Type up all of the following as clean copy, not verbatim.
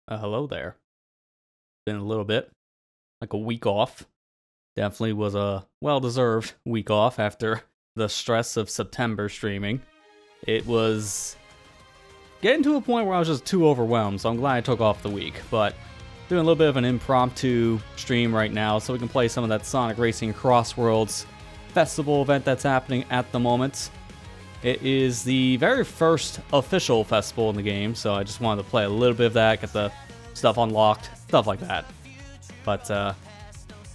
Hello there. Been a little bit, like a week off. Definitely was a well-deserved week off after the stress of September streaming. It was getting to a point where I was just too overwhelmed, so I'm glad I took off the week. But doing a little bit of an impromptu stream right now so we can play some of that Sonic Racing CrossWorlds festival event that's happening at the moment. It is the very first official festival in the game, so I just wanted to play a little bit of that, get the stuff unlocked, stuff like that. But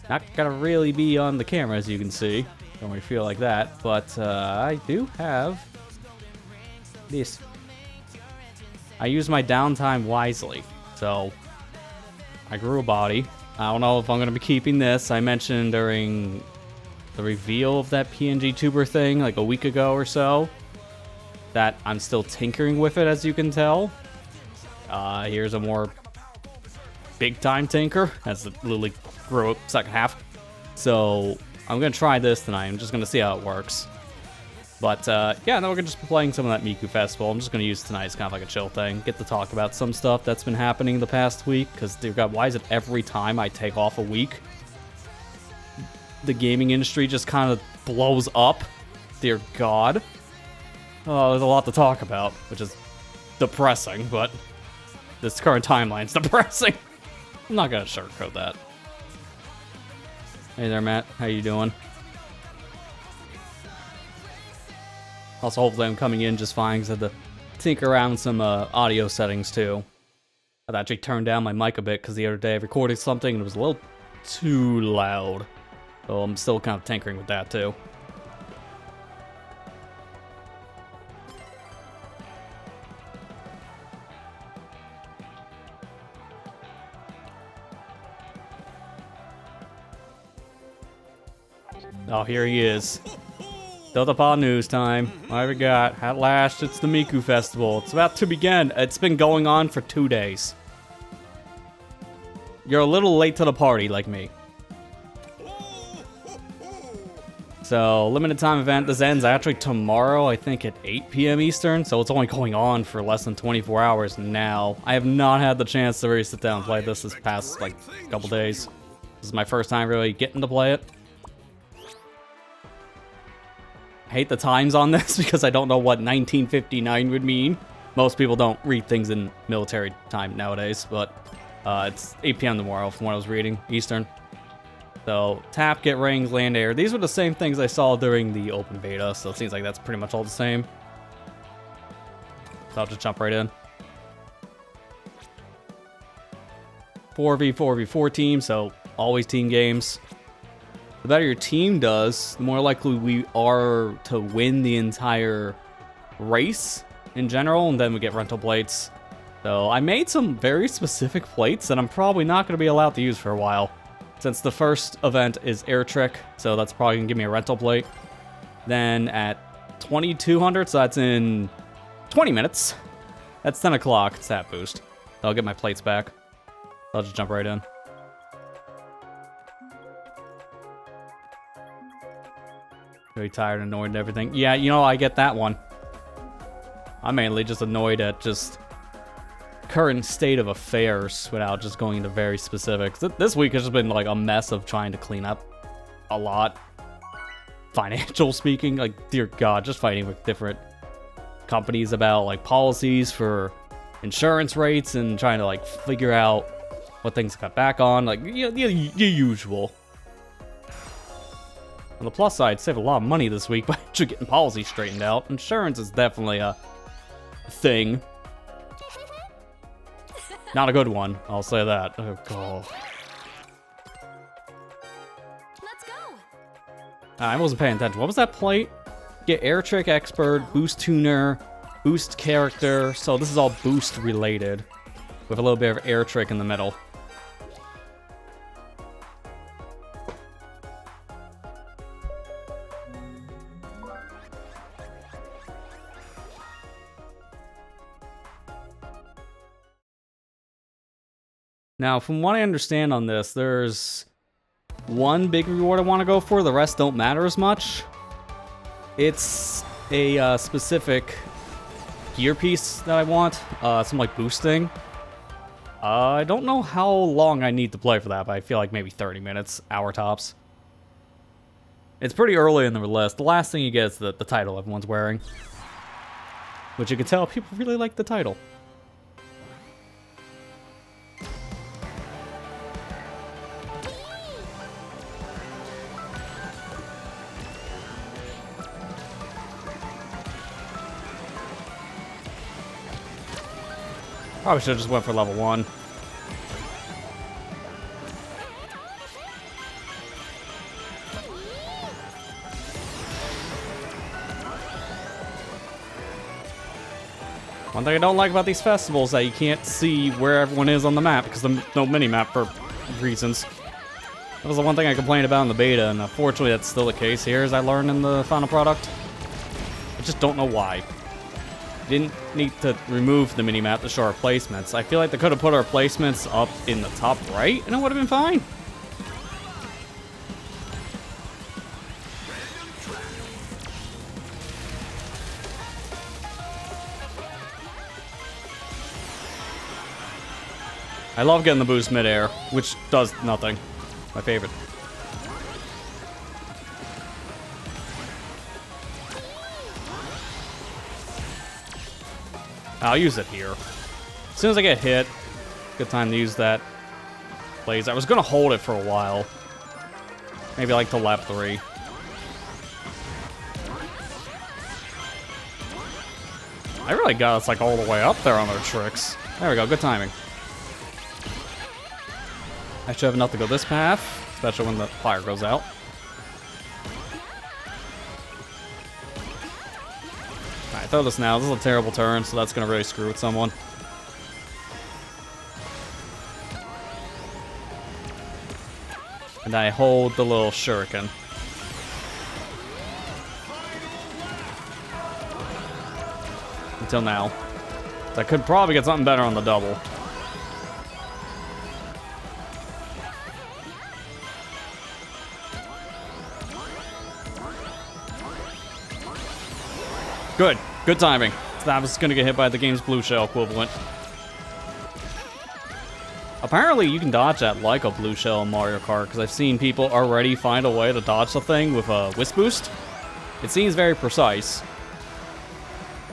not gonna really be on the camera, as you can see. Don't really feel like that, but I do have this. I use my downtime wisely, so I grew a body. I don't know if I'm gonna be keeping this. I mentioned during the reveal of that PNG tuber thing like a week ago or so that I'm still tinkering with it, as you can tell. Here's a more big time tinker, as it literally grew up second half. So I'm gonna try this tonight. I'm just gonna see how it works. But yeah, then we're gonna just be playing some of that Miku Festival. I'm just gonna use tonight as kind of like a chill thing. Get to talk about some stuff that's been happening the past week. Because dear God, why is it every time I take off a week, the gaming industry just kind of blows up? Dear God. Oh, there's a lot to talk about, which is depressing, but this current timeline's depressing. I'm not gonna sugarcoat that. Hey there, Matt. How you doing? Also, hopefully I'm coming in just fine, because I had to tinker around with some audio settings, too. I've actually turned down my mic a bit, because the other day I recorded something and it was a little too loud. So I'm still kind of tinkering with that, too. Oh, here he is. Delta news time. What have we got? At last, it's the Miku Festival. It's about to begin. It's been going on for 2 days. You're a little late to the party, like me. So, limited time event. This ends actually tomorrow, I think at 8 p.m. Eastern. So it's only going on for less than 24 hours now. I have not had the chance to really sit down and play this past, like, couple days. This is my first time really getting to play it. I hate the times on this because I don't know what 1959 would mean. Most people don't read things in military time nowadays, but it's 8 p.m. tomorrow from what I was reading, Eastern. So, tap, get rings, land air. These were the same things I saw during the open beta, so it seems like that's pretty much all the same. So I'll just jump right in. 4v4v4 team, so always team games. The better your team does, the more likely we are to win the entire race in general, and then we get rental plates. So I made some very specific plates that I'm probably not going to be allowed to use for a while, since the first event is Air Trick, so that's probably going to give me a rental plate. Then at 2200, so that's in 20 minutes, that's 10 o'clock, it's that boost. So I'll get my plates back. I'll just jump right in. Really tired, annoyed, and everything. Yeah, you know, I get that one. I'm mainly just annoyed at just current state of affairs without just going into very specifics. This week has just been like a mess of trying to clean up a lot. Financial speaking, like, dear God, just fighting with different companies about like policies for insurance rates and trying to like figure out what things to cut back on. Like, the usual. On the plus side, save a lot of money this week by actually getting policy straightened out. Insurance is definitely a thing. Not a good one, I'll say that. Oh, God. Let's go. I wasn't paying attention. What was that plate? Get Air Trick Expert, Boost Tuner, Boost Character. So this is all boost related, with a little bit of Air Trick in the middle. Now, from what I understand on this, there's one big reward I want to go for. The rest don't matter as much. It's a specific gear piece that I want. Some like boosting. I don't know how long I need to play for that, but I feel like maybe 30 minutes, hour tops. It's pretty early in the list. The last thing you get is the title everyone's wearing. Which you can tell people really like the title. Probably should have just went for level 1. One thing I don't like about these festivals is that you can't see where everyone is on the map because there's no mini-map for reasons. That was the one thing I complained about in the beta, and unfortunately that's still the case here, as I learned in the final product. I just don't know why. Didn't need to remove the mini-map to show our placements. I feel like they could have put our placements up in the top right, and it would have been fine. I love getting the boost mid-air, which does nothing. My favorite. I'll use it here. As soon as I get hit, good time to use that blaze. I was gonna hold it for a while. Maybe like to lap 3. I really got us like all the way up there on their tricks. There we go, good timing. I should have enough to go this path, especially when the fire goes out. Alright, throw this now. This is a terrible turn, so that's going to really screw with someone. And I hold the little shuriken. Until now. So I could probably get something better on the double. Good. Good timing. So I was going to get hit by the game's blue shell equivalent. Apparently, you can dodge that like a blue shell in Mario Kart, because I've seen people already find a way to dodge the thing with a Wisp Boost. It seems very precise.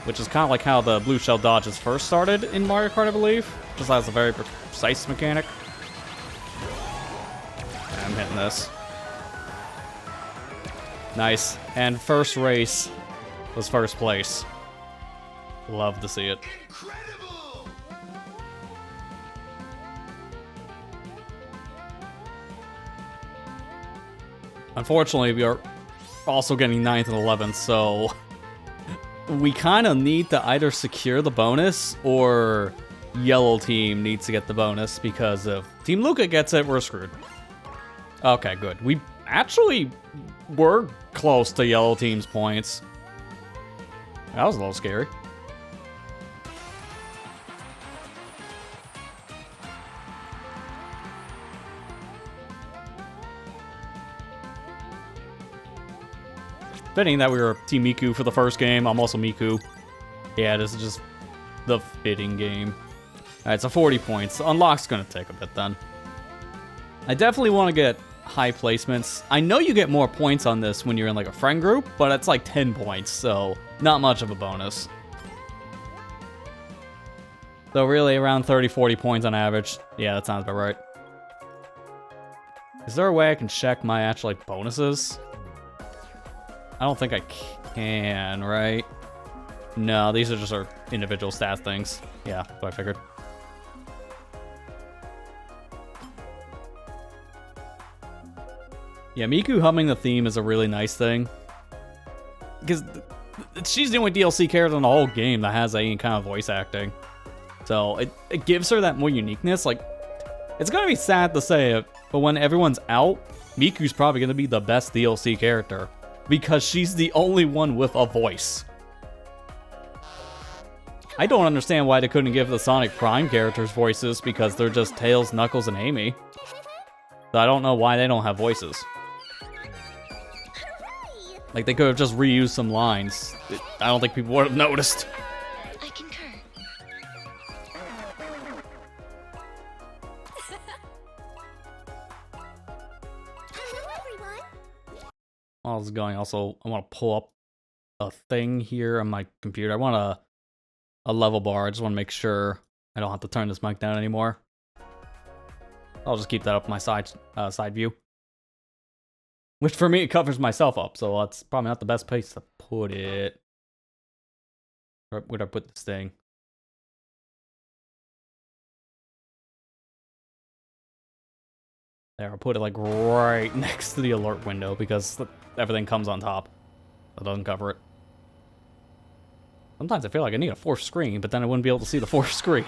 Which is kind of like how the blue shell dodges first started in Mario Kart, I believe. Just has a very precise mechanic. I'm hitting this. Nice. And first race was first place. Love to see it. Incredible! Unfortunately, we are also getting 9th and 11th, so we kind of need to either secure the bonus or yellow team needs to get the bonus, because if Team Luca gets it, we're screwed. Okay, good. We actually were close to yellow team's points. That was a little scary. Fitting that we were Team Miku for the first game. I'm also Miku. Yeah, this is just the fitting game. Alright, so 40 points. The unlock's gonna take a bit then. I definitely want to get high placements. I know you get more points on this when you're in like a friend group, but it's like 10 points, so not much of a bonus. So really around 30-40 points on average. Yeah, that sounds about right. Is there a way I can check my actual like bonuses? I don't think I can, right? No, these are just our individual stat things. Yeah, that's what I figured. Yeah, Miku humming the theme is a really nice thing. Because she's the only DLC character in the whole game that has any kind of voice acting. So it gives her that more uniqueness. Like, it's gonna be sad to say it, but when everyone's out, Miku's probably gonna be the best DLC character. Because she's the only one with a voice. I don't understand why they couldn't give the Sonic Prime characters voices, because they're just Tails, Knuckles, and Amy. So I don't know why they don't have voices. Like, they could have just reused some lines. I don't think people would have noticed. I concur. everyone. While this is going, also, I want to pull up a thing here on my computer. I want a level bar. I just want to make sure I don't have to turn this mic down anymore. I'll just keep that up my side view. Which for me, it covers myself up, so that's probably not the best place to put it. Where'd I put this thing? There, I'll put it like right next to the alert window because everything comes on top. It doesn't cover it. Sometimes I feel like I need a fourth screen, but then I wouldn't be able to see the fourth screen.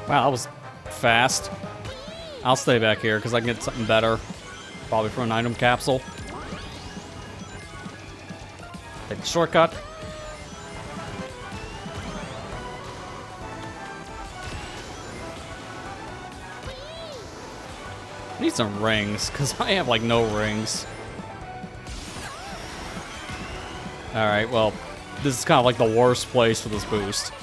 Wow, that was fast. I'll stay back here because I can get something better. Probably from an item capsule. Take the shortcut. I need some rings because I have like no rings. Alright, well, this is kind of like the worst place for this boost.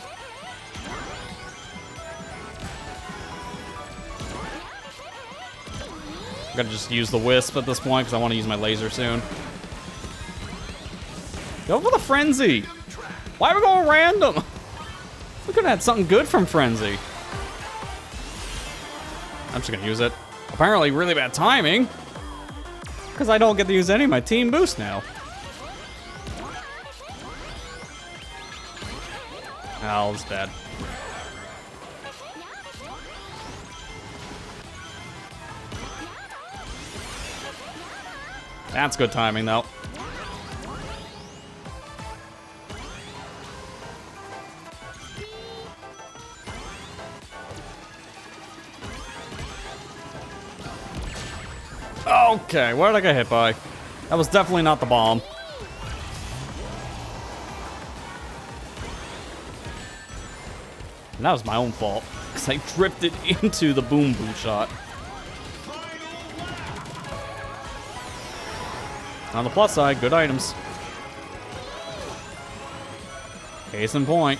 I'm gonna just use the Wisp at this point because I want to use my laser soon. Go for the Frenzy! Why are we going random? We could have had something good from Frenzy. I'm just gonna use it. Apparently really bad timing. Because I don't get to use any of my team boost now. Oh, this is bad. That's good timing, though. Okay, what did I get hit by? That was definitely not the bomb. And that was my own fault, because I drifted into the boom boom shot. On the plus side, good items. Case in point.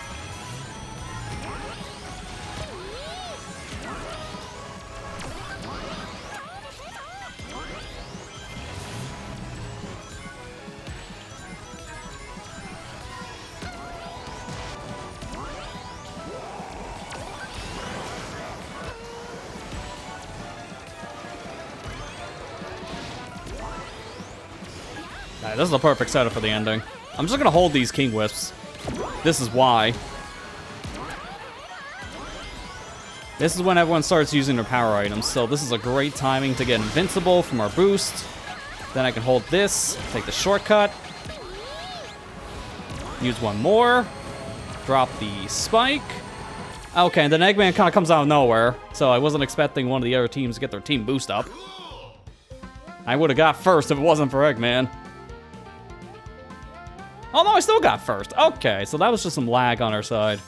Alright, this is the perfect setup for the ending. I'm just gonna hold these King Wisps. This is why. This is when everyone starts using their power items, so this is a great timing to get invincible from our boost. Then I can hold this, take the shortcut. Use one more. Drop the spike. Okay, and then Eggman kind of comes out of nowhere, so I wasn't expecting one of the other teams to get their team boost up. I would have got first if it wasn't for Eggman. Oh no, I still got first. Okay, so that was just some lag on our side.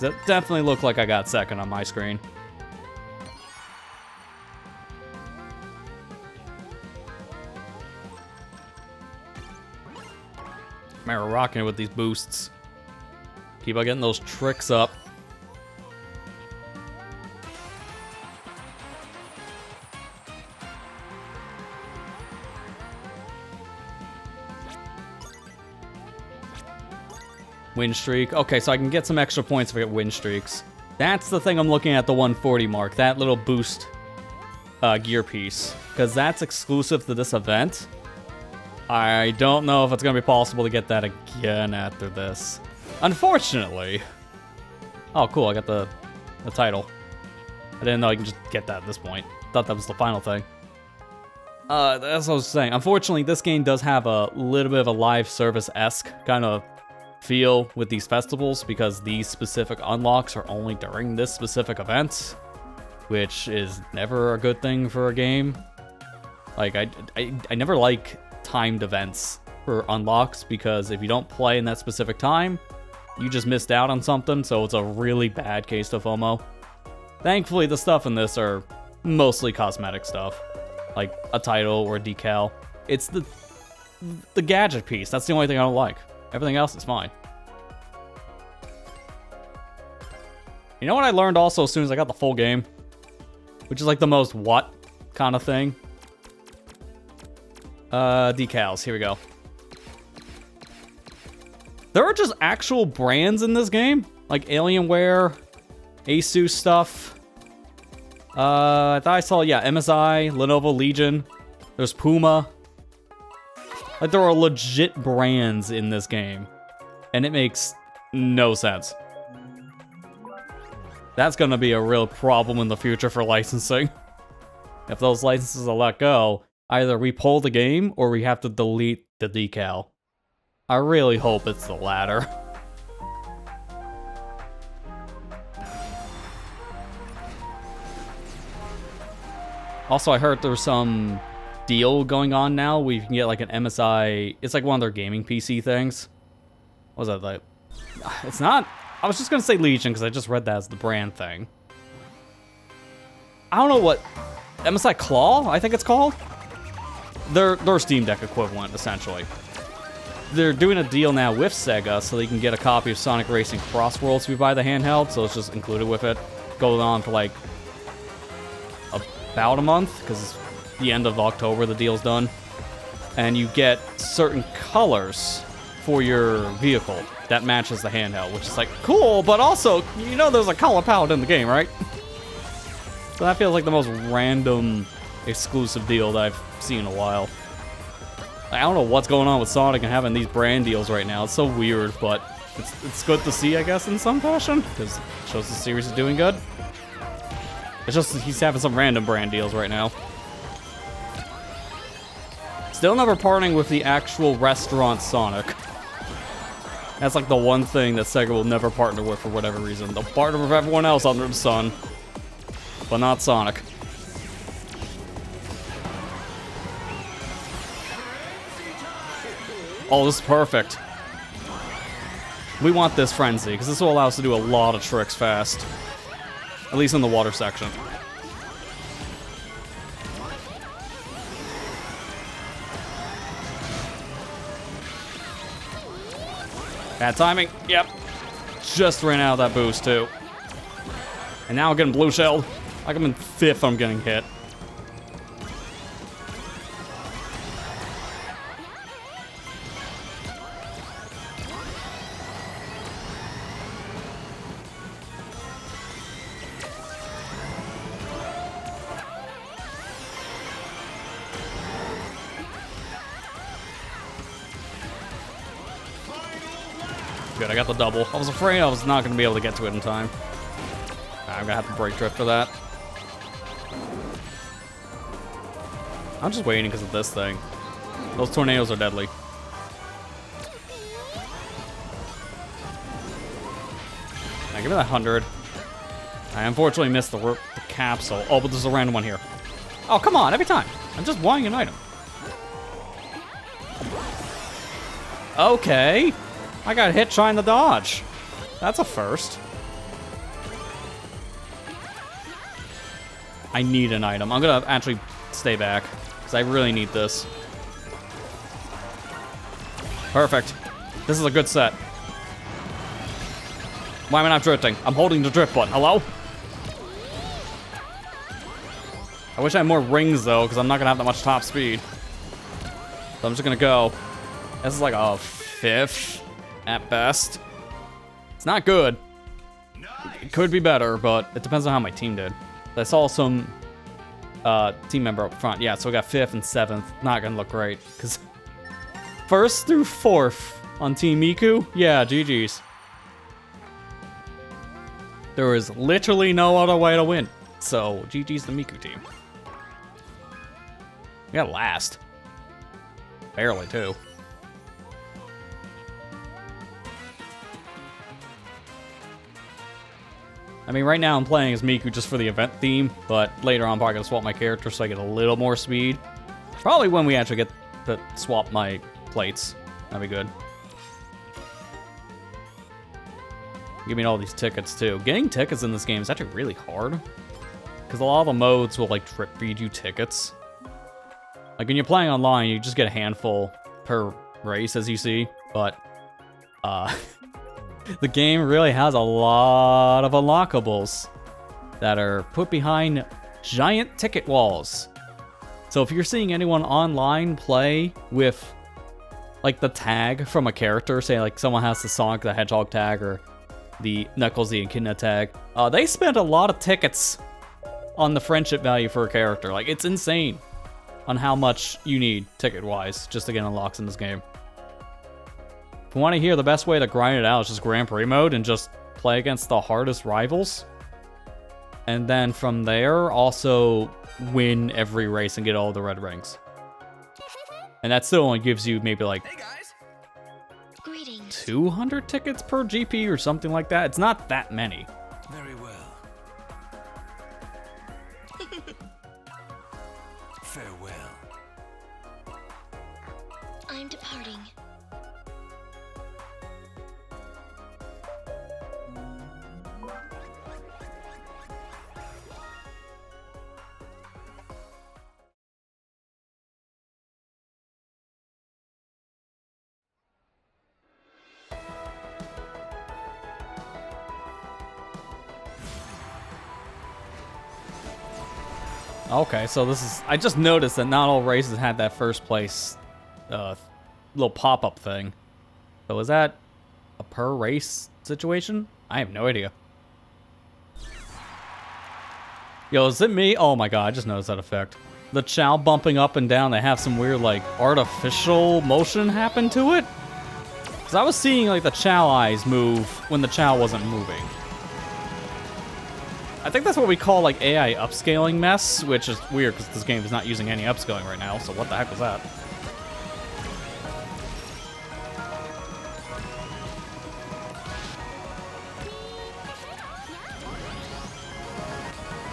It definitely looked like I got second on my screen. Man, we're rocking it with these boosts. Keep on getting those tricks up. Win streak. Okay, so I can get some extra points if I get win streaks. That's the thing I'm looking at, the 140 mark. That little boost gear piece. Because that's exclusive to this event. I don't know if it's going to be possible to get that again after this. Unfortunately. Oh, cool. I got the title. I didn't know I can just get that at this point. Thought that was the final thing. That's what I was saying. Unfortunately, this game does have a little bit of a live service-esque kind of feel with these festivals because these specific unlocks are only during this specific event, which is never a good thing for a game. Like, I never like timed events for unlocks because if you don't play in that specific time, you just missed out on something, so it's a really bad case of FOMO. Thankfully, the stuff in this are mostly cosmetic stuff, like a title or a decal. It's the gadget piece. That's the only thing I don't like. Everything else is fine. You know what I learned also as soon as I got the full game? Which is like the most what kind of thing? Decals. Here we go. There are just actual brands in this game, like Alienware, Asus stuff. I thought I saw, yeah, MSI, Lenovo Legion. There's Puma. Like, there are legit brands in this game, and it makes no sense. That's gonna be a real problem in the future for licensing. If those licenses are let go, either we pull the game or we have to delete the decal. I really hope it's the latter. Also, I heard there's some deal going on now where you can get like an MSI. It's like one of their gaming PC things. What was that like? It's not. I was just gonna say Legion because I just read that as the brand thing. I don't know what MSI Claw, I think it's called. Their Steam Deck equivalent, essentially. They're doing a deal now with Sega so they can get a copy of Sonic Racing CrossWorlds if you buy the handheld, so it's just included with it. Going on for like about a month, because the end of October the deal's done. And you get certain colors for your vehicle that matches the handheld, which is like cool, but also, you know there's a color palette in the game, right? So that feels like the most random exclusive deal that I've seen in a while. I don't know what's going on with Sonic and having these brand deals right now. It's so weird, but it's good to see, I guess, in some fashion, because it shows the series is doing good. It's just he's having some random brand deals right now. Still never partnering with the actual restaurant Sonic. That's like the one thing that Sega will never partner with for whatever reason. They'll partner with everyone else under the sun, but not Sonic. Oh, this is perfect. We want this frenzy, because this will allow us to do a lot of tricks fast. At least in the water section. Bad timing. Yep. Just ran out of that boost, too. And now I'm getting blue shelled. Like I'm in 5th, I'm getting hit. Good, I got the double. I was afraid I was not going to be able to get to it in time. I'm going to have to brake drift for that. I'm just waiting because of this thing. Those tornadoes are deadly. Now, give me that 100. I unfortunately missed the capsule. Oh, but there's a random one here. Oh, come on, every time. I'm just wanting an item. Okay. I got hit trying to dodge. That's a first. I need an item. I'm gonna actually stay back, because I really need this. Perfect. This is a good set. Why am I not drifting? I'm holding the drift button. Hello? I wish I had more rings, though, because I'm not gonna have that much top speed. So I'm just gonna go. This is like a 5th. At best. It's not good. It could be better, but it depends on how my team did. I saw some team member up front. Yeah, so I got 5th and 7th. Not gonna look great, because 1st through 4th on Team Miku? Yeah, GG's. There is literally no other way to win. So, GG's the Miku team. We got last. Barely, too. I mean, right now I'm playing as Miku just for the event theme, but later on I'm probably going to swap my character so I get a little more speed. Probably when we actually get to swap my plates. That'd be good. give me all these tickets too. Getting tickets in this game is actually really hard. Because a lot of the modes will like drip feed you tickets. Like when you're playing online, you just get a handful per race as you see. But the game really has a lot of unlockables that are put behind giant ticket walls. So if you're seeing anyone online play with like the tag from a character, say like someone has the Sonic the Hedgehog tag or the Knuckles the Echidna tag, they spent a lot of tickets on the friendship value for a character. Like, it's insane on how much you need ticket-wise just to get unlocks in this game. If you want to hear the best way to grind it out is just Grand Prix mode and just play against the hardest rivals. And then from there, also win every race and get all the red rings. And that still only gives you maybe like 200 tickets per GP or something like that. It's not that many. Very well. Farewell. I'm departing. Okay, so this is... I just noticed that not all races had that first place little pop-up thing. So is that a per race situation? I have no idea. Yo, is it me? Oh my god, I just noticed that effect. The Chow bumping up and down, they have some weird, like, artificial motion happen to it? Because I was seeing, like, the Chow eyes move when the Chow wasn't moving. I think that's what we call, like, AI upscaling mess, which is weird because this game is not using any upscaling right now, so what the heck was that?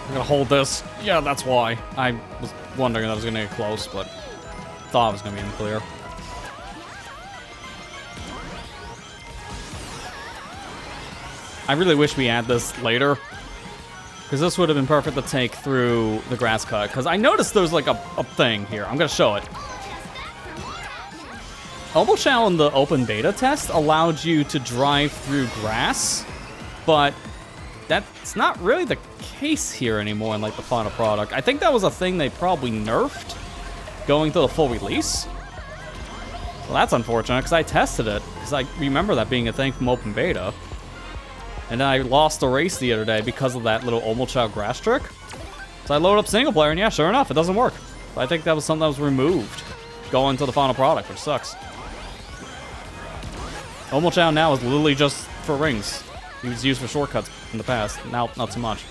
I'm gonna hold this. Yeah, that's why. I was wondering that I was gonna get close, but thought I was gonna be in the clear. I really wish we had this later. Because this would have been perfect to take through the grass cut. Because I noticed there's like a thing here. I'm going to show it. Obochow in the open beta test allowed you to drive through grass. But that's not really the case here anymore in like the final product. I think that was a thing they probably nerfed going to the full release. Well, that's unfortunate because I tested it. Because I remember that being a thing from open beta. And then I lost a race the other day because of that little Omochow grass trick. So I loaded up single player, and yeah, sure enough, it doesn't work. So I think that was something that was removed going to the final product, which sucks. Omochow now is literally just for rings. He was used for shortcuts in the past. Now, not so much.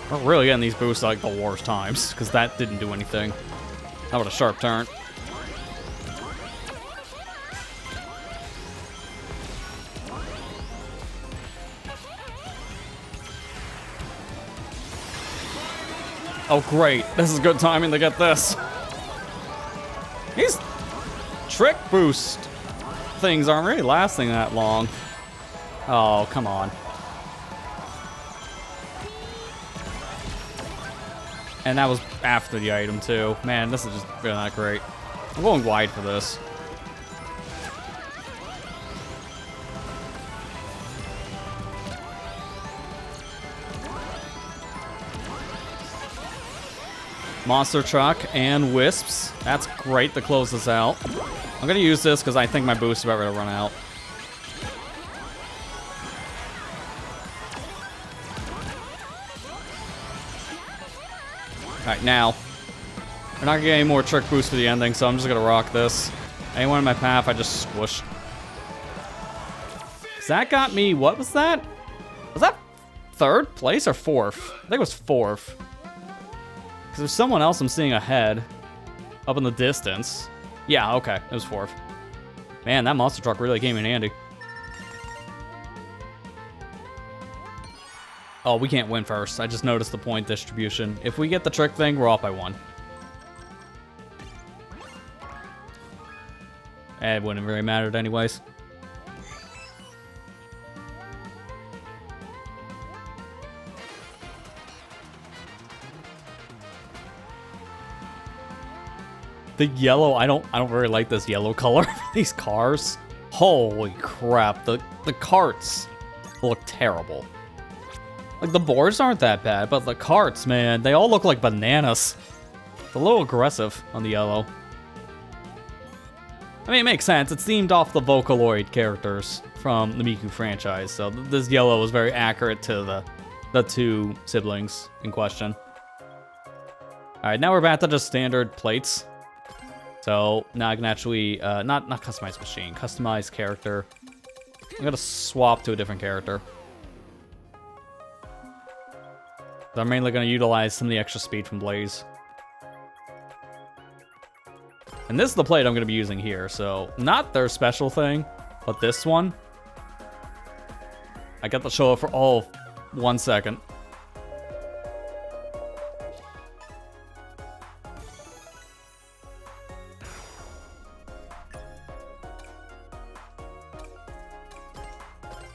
We're really getting these boosts like the worst times, because that didn't do anything. How about a sharp turn? Oh great, this is good timing to get this. These trick boost things aren't really lasting that long. Oh, come on. And that was after the item, too. Man, this is just really not great. I'm going wide for this. Monster Truck and Wisps. That's great to close this out. I'm going to use this because I think my boost is about ready to run out. Alright, now. We're not gonna get any more trick boosts for the ending, so I'm just gonna rock this. Anyone in my path, I just squish. That got me, what was that? Was that third place or fourth? I think it was fourth. Because there's someone else I'm seeing ahead. Up in the distance. Yeah, okay, it was fourth. Man, that monster truck really came in handy. Oh, we can't win first. I just noticed the point distribution. If we get the trick thing, we're off by 1. It wouldn't really mattered anyways. The yellow, I don't really like this yellow color for these cars. Holy crap, the carts look terrible. Like, the boards aren't that bad, but the carts, man, they all look like bananas. It's a little aggressive on the yellow. I mean, it makes sense. It's themed off the Vocaloid characters from the Miku franchise, so this yellow is very accurate to the 2 siblings in question. Alright, now we're back to just standard plates. So now I can actually, not customize machine, customize character. I'm gonna swap to a different character. I'm mainly gonna utilize some of the extra speed from Blaze. And this is the plate I'm gonna be using here, so not their special thing, but this one. I got to show it for all 1 second.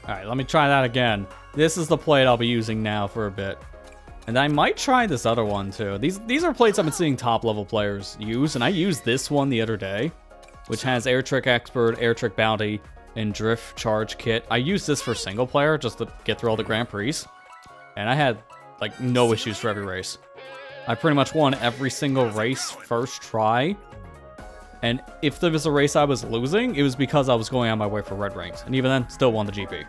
Alright, let me try that again. This is the plate I'll be using now for a bit. And I might try this other one too. These are plates I've been seeing top level players use, and I used this one the other day, which has Air Trick Expert, Air Trick Bounty, and Drift Charge Kit. I used this for single player just to get through all the Grand Prix, and I had like no issues for every race. I pretty much won every single race first try, and if there was a race I was losing, it was because I was going on my way for red rings, and even then, still won the GP.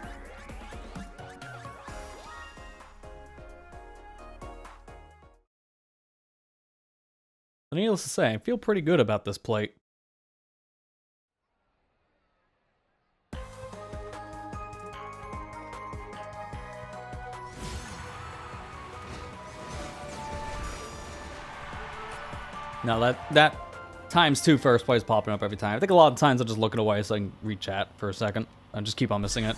Needless to say, I feel pretty good about this plate. Now that times 2 first place popping up every time. I think a lot of times I'm just looking away so I can read chat for a second. I just keep on missing it.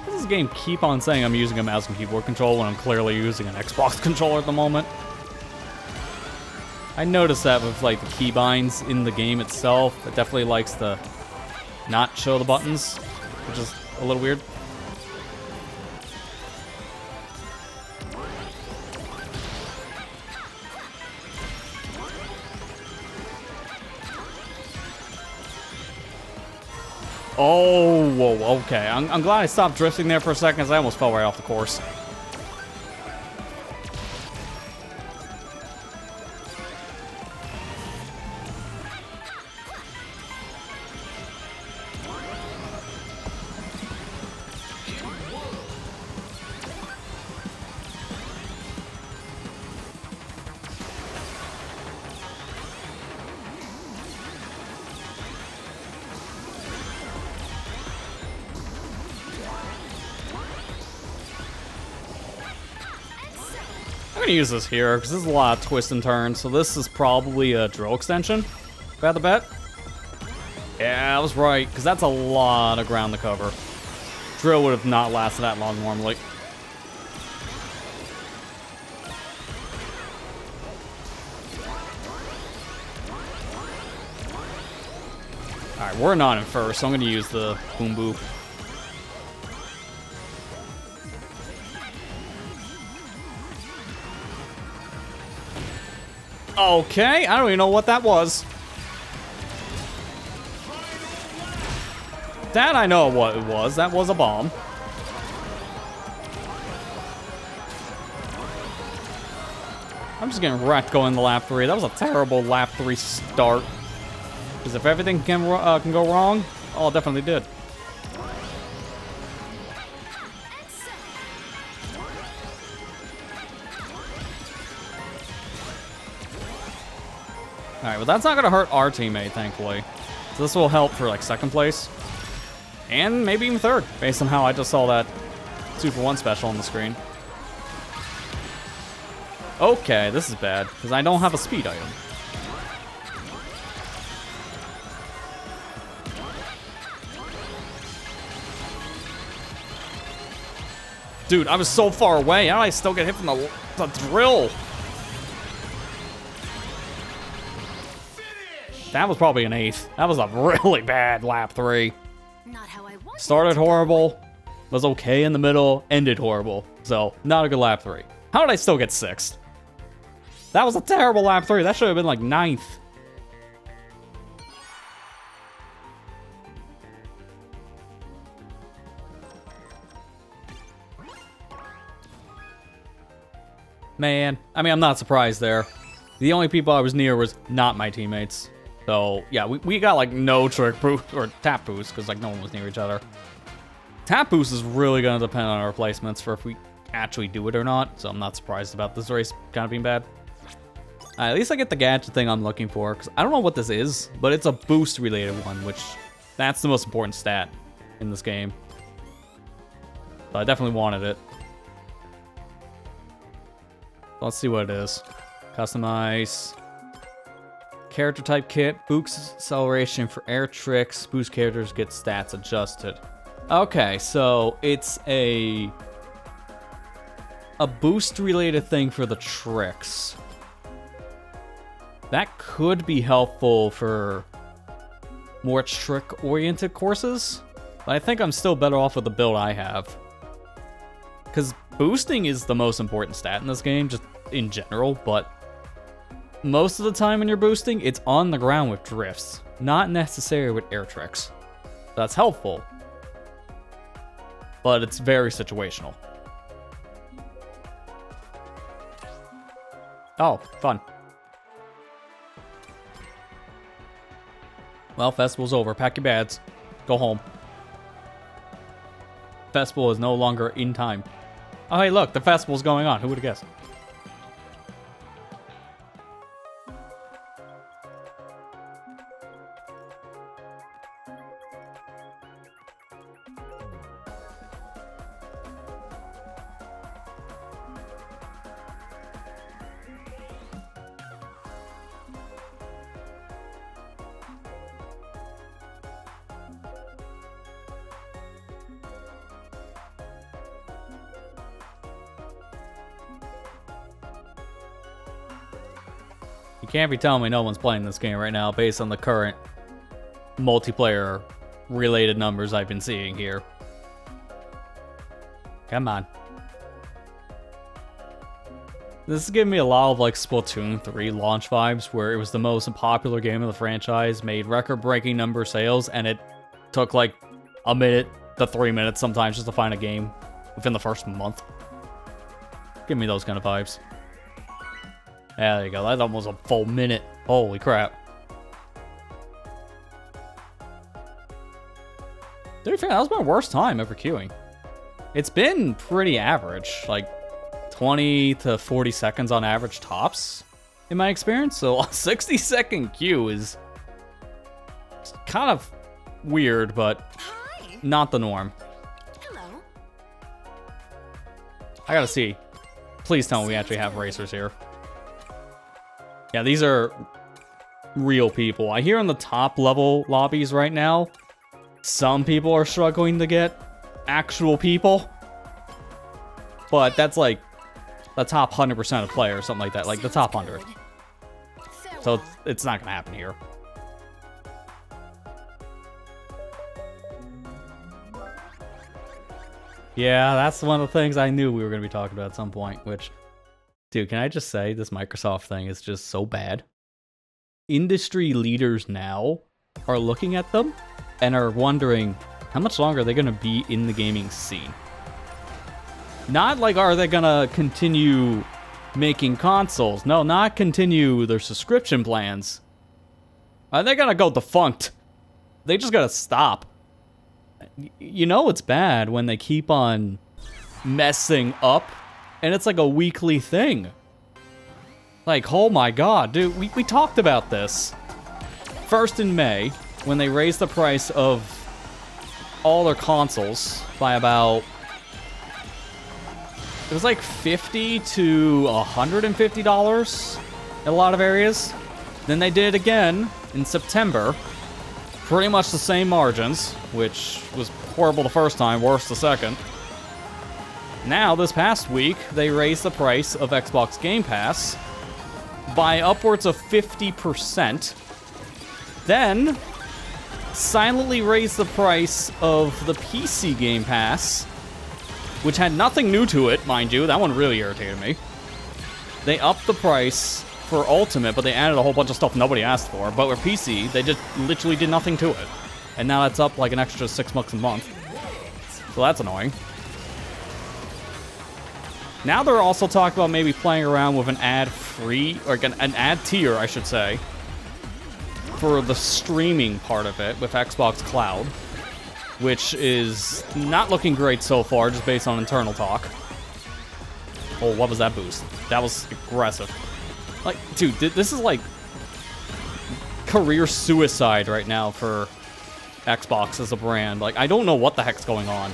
This game keep on saying I'm using a mouse and keyboard control when I'm clearly using an Xbox controller at the moment. I noticed that with like the keybinds in the game itself. It definitely likes to not show the buttons, which is a little weird. Oh, whoa, okay. I'm glad I stopped drifting there for a second, because I almost fell right off the course. I'm gonna use this here, because there's a lot of twists and turns, so this is probably a drill extension, if I had to bet. Yeah, I was right, because that's a lot of ground to cover. Drill would have not lasted that long normally. Alright, we're not in first, so I'm gonna use the boom boop. Okay, I don't even know what that was. That I know what it was. That was a bomb. I'm just getting wrecked going to lap 3. That was a terrible lap 3 start. Because if everything can go wrong, oh, it definitely did. Alright, well that's not going to hurt our teammate, thankfully. So this will help for, like, second place. And maybe even third, based on how I just saw that 2-for-1 special on the screen. Okay, this is bad, because I don't have a speed item. Dude, I was so far away. How did I still get hit from the drill? That was probably an 8th. That was a really bad lap 3. Not how I wanted. Started horrible, was okay in the middle, ended horrible. So, not a good lap 3. How did I still get 6th? That was a terrible lap 3. That should have been like 9th. Man, I mean, I'm not surprised there. The only people I was near was not my teammates. So, yeah, we got, like, no trick boost, or tap boost, because, like, no one was near each other. Tap boost is really going to depend on our placements for if we actually do it or not, so I'm not surprised about this race kind of being bad. At least I get the gadget thing I'm looking for, because I don't know what this is, but it's a boost-related one, which, that's the most important stat in this game. So I definitely wanted it. Let's see what it is. Customize. Character type kit. Boost acceleration for air tricks. Boost characters get stats adjusted. Okay, so it's a boost related thing for the tricks. That could be helpful for more trick oriented courses. But I think I'm still better off with the build I have. Because boosting is the most important stat in this game, just in general, but most of the time when you're boosting, it's on the ground with drifts, not necessarily with air tricks. That's helpful, but it's very situational. Oh, fun. Well, festival's over. Pack your bags. Go home. Festival is no longer in time. Oh, hey, look, the festival's going on. Who would have guessed? You can't be telling me no one's playing this game right now based on the current multiplayer related numbers I've been seeing here. Come on. This is giving me a lot of like Splatoon 3 launch vibes, where it was the most popular game of the franchise, made record-breaking number sales, and it took like a minute to 3 minutes sometimes just to find a game within the first month. Give me those kind of vibes. Yeah, there you go. That's almost a full minute. Holy crap. To be fair, that was my worst time ever queuing. It's been pretty average, like 20 to 40 seconds on average tops in my experience. So a 60-second queue is kind of weird, but Hi. not the norm. Hello. I gotta see. Please tell me we actually have racers here. Yeah, these are real people. I hear in the top level lobbies right now, some people are struggling to get actual people. But that's like the top 100% of players, something like that. Like the top 100. So it's not going to happen here. Yeah, that's one of the things I knew we were going to be talking about at some point, which... Dude, can I just say this Microsoft thing is just so bad? Industry leaders now are looking at them and are wondering how much longer are they going to be in the gaming scene? Not like, are they going to continue making consoles? No, not continue their subscription plans. Are they going to go defunct? They just got to stop. You know it's bad when they keep on messing up. And it's like a weekly thing. Like, oh my god, dude, we talked about this. First in May, when they raised the price of all their consoles by about... It was like $50 to $150 in a lot of areas. Then they did it again in September. Pretty much the same margins, which was horrible the first time, worse the second. Now, this past week, they raised the price of Xbox Game Pass by upwards of 50%. Then, silently raised the price of the PC Game Pass, which had nothing new to it, mind you. That one really irritated me. They upped the price for Ultimate, but they added a whole bunch of stuff nobody asked for. But with PC, they just literally did nothing to it. And now that's up like an extra $6 a month. So that's annoying. Now they're also talking about maybe playing around with an ad-free, or an ad tier, I should say, for the streaming part of it with Xbox Cloud, which is not looking great so far, just based on internal talk. Oh, what was that boost? That was aggressive. Like, dude, this is like career suicide right now for Xbox as a brand. Like, I don't know what the heck's going on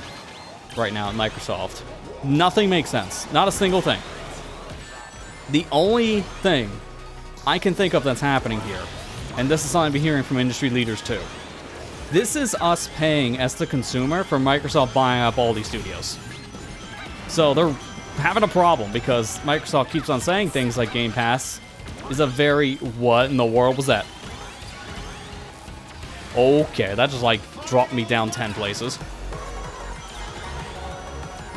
right now at Microsoft. Nothing makes sense. Not a single thing. The only thing I can think of that's happening here, and this is something I've been hearing from industry leaders too, this is us paying as the consumer for Microsoft buying up all these studios. So they're having a problem because Microsoft keeps on saying things like Game Pass is a very, what in the world was that? Okay, that just like dropped me down 10 places.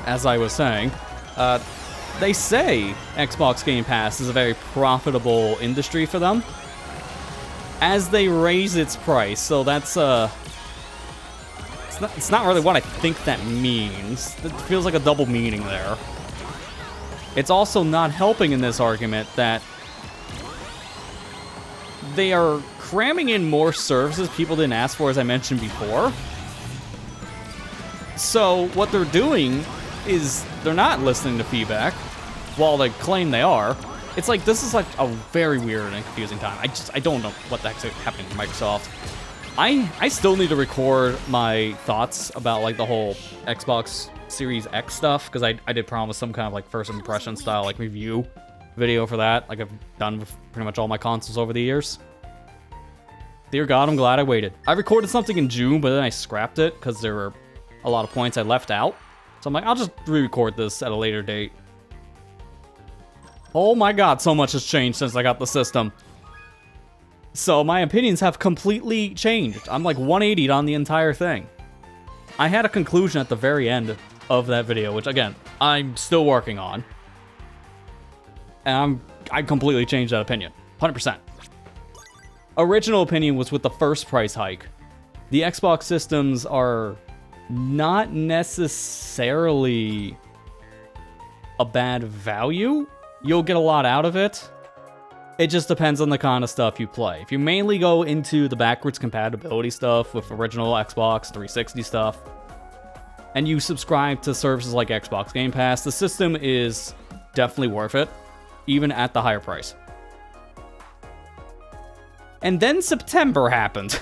As I was saying, they say Xbox Game Pass is a very profitable industry for them as they raise its price. So that's it's not really what I think that means. It feels like a double meaning there. It's also not helping in this argument that they are cramming in more services people didn't ask for, as I mentioned before. So what they're doing is they're not listening to feedback while they claim they are. It's like, this is like a very weird and confusing time. I don't know what the heck's happening to Microsoft. I still need to record my thoughts about like the whole Xbox Series X stuff, because I did promise some kind of like first impression style like review video for that, like I've done with pretty much all my consoles over the years. Dear God, I'm glad I waited. I recorded something in June, but then I scrapped it because there were a lot of points I left out. So I'm like, I'll just re-record this at a later date. Oh my God, so much has changed since I got the system. So my opinions have completely changed. I'm like 180'd on the entire thing. I had a conclusion at the very end of that video, which again, I'm still working on. And I completely changed that opinion. 100%. Original opinion was with the first price hike. The Xbox systems are not necessarily a bad value. You'll get a lot out of it. It just depends on the kind of stuff you play. If you mainly go into the backwards compatibility stuff with original Xbox 360 stuff, and you subscribe to services like Xbox Game Pass, the system is definitely worth it, even at the higher price. And then September happened.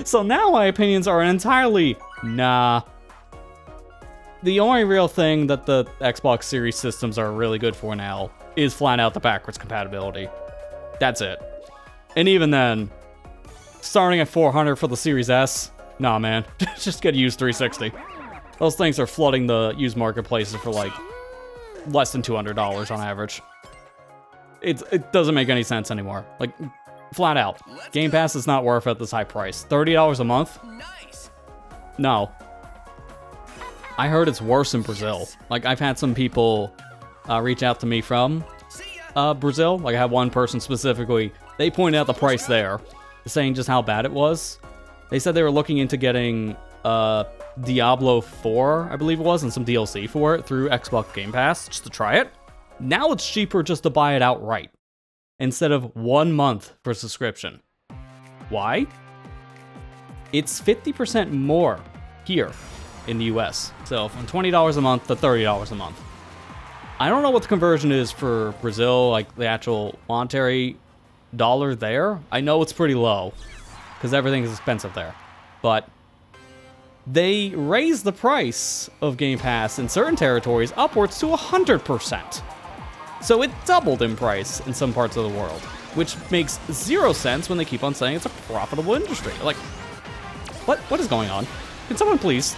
So now my opinions are entirely nah. The only real thing that the Xbox Series systems are really good for now is flat out the backwards compatibility. That's it. And even then, starting at $400 for the Series S, nah man, just get a used 360. Those things are flooding the used marketplaces for like less than $200 on average. It doesn't make any sense anymore. Like, flat out. Game Pass is not worth at this high price. $30 a month? No. I heard it's worse in Brazil. Like, I've had some people reach out to me from Brazil. Like, I had one person specifically. They pointed out the price there, saying just how bad it was. They said they were looking into getting Diablo 4, I believe it was, and some DLC for it through Xbox Game Pass, just to try it. Now it's cheaper just to buy it outright, instead of 1 month for subscription. Why? It's 50% more here in the US. So from $20 a month to $30 a month. I don't know what the conversion is for Brazil, like the actual monetary dollar there. I know it's pretty low because everything is expensive there. But they raised the price of Game Pass in certain territories upwards to 100%. So it doubled in price in some parts of the world, which makes zero sense when they keep on saying it's a profitable industry. Like, what is going on? Can someone please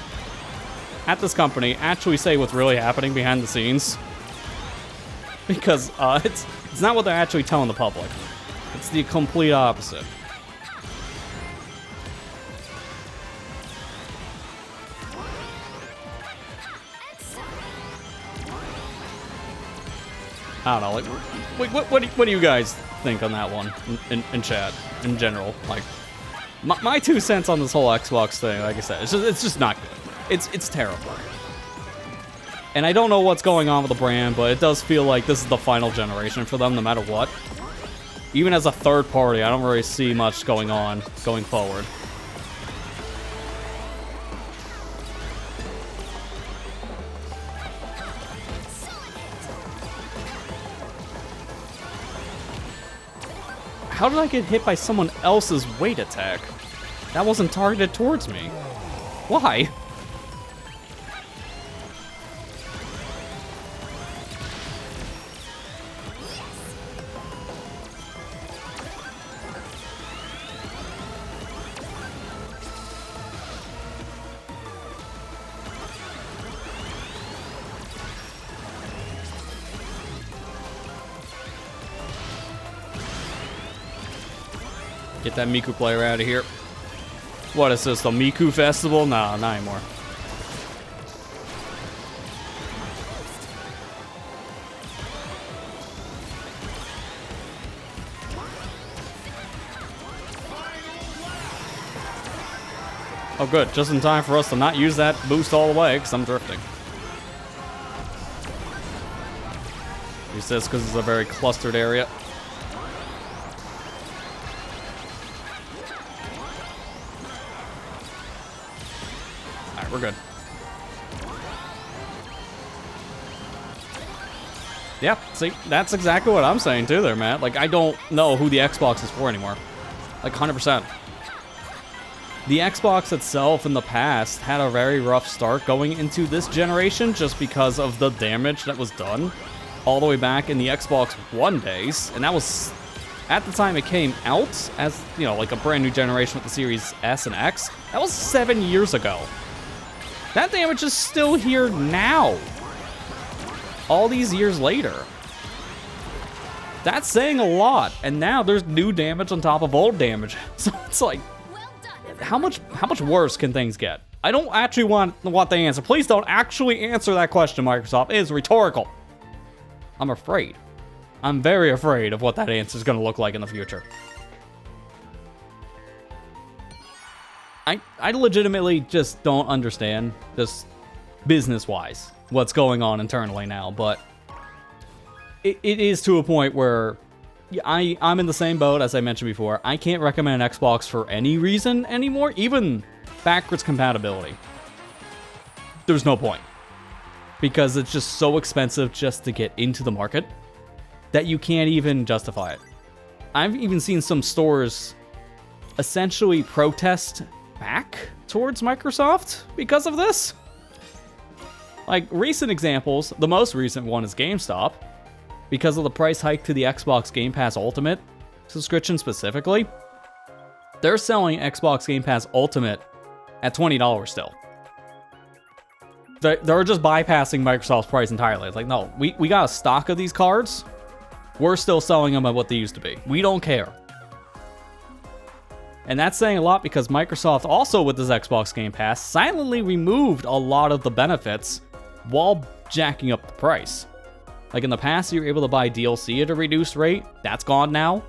at this company actually say what's really happening behind the scenes. Because it's not what they're actually telling the public. It's the complete opposite. I don't know, like, what do you guys think on that one in chat, in general? Like, my 2 cents on this whole Xbox thing, like I said, it's just not good. It's terrible. And I don't know what's going on with the brand, but it does feel like this is the final generation for them, no matter what. Even as a third party, I don't really see much going on going forward. How did I get hit by someone else's weight attack? That wasn't targeted towards me. Why? Get that Miku player out of here. What is this, the Miku Festival? Nah, not anymore. Oh good, just in time for us to not use that boost all the way, because I'm drifting. Use this because it's a very clustered area. We're good. Yeah, see, that's exactly what I'm saying too there, Matt. Like, I don't know who the Xbox is for anymore. Like, 100%. The Xbox itself in the past had a very rough start going into this generation just because of the damage that was done all the way back in the Xbox One days. And that was, at the time it came out as, you know, like a brand new generation with the Series S and X. That was 7 years ago. That damage is still here now. All these years later. That's saying a lot. And now there's new damage on top of old damage. So it's like, Well done, how much worse can things get? I don't actually want the answer. Please don't actually answer that question, Microsoft. It is rhetorical. I'm afraid. I'm very afraid of what that answer is going to look like in the future. I legitimately just don't understand, just business-wise, what's going on internally now, but it is to a point where I'm in the same boat as I mentioned before. I can't recommend an Xbox for any reason anymore, even backwards compatibility. There's no point. Because it's just so expensive just to get into the market that you can't even justify it. I've even seen some stores essentially protest back towards Microsoft because of this. Like, recent examples, the most recent one is GameStop. Because of the price hike to the Xbox Game Pass Ultimate subscription specifically, they're selling Xbox Game Pass Ultimate at $20 still. They're just bypassing Microsoft's price entirely. It's like, no, we got a stock of these cards. We're still selling them at what they used to be. We don't care. And that's saying a lot because Microsoft also, with this Xbox Game Pass, silently removed a lot of the benefits while jacking up the price. Like in the past, you were able to buy DLC at a reduced rate. That's gone now.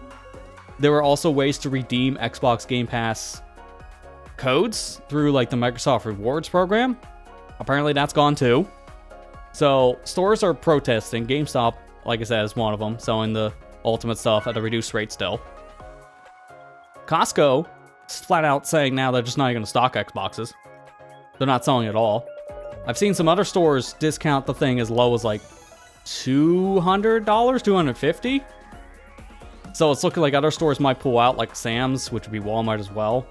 There were also ways to redeem Xbox Game Pass codes through like the Microsoft Rewards program. Apparently that's gone too. So stores are protesting. GameStop, like I said, is one of them, selling the Ultimate stuff at a reduced rate still. Costco is flat out saying now they're just not even going to stock Xboxes. They're not selling at all. I've seen some other stores discount the thing as low as like $200, $250. So it's looking like other stores might pull out, like Sam's, which would be Walmart as well.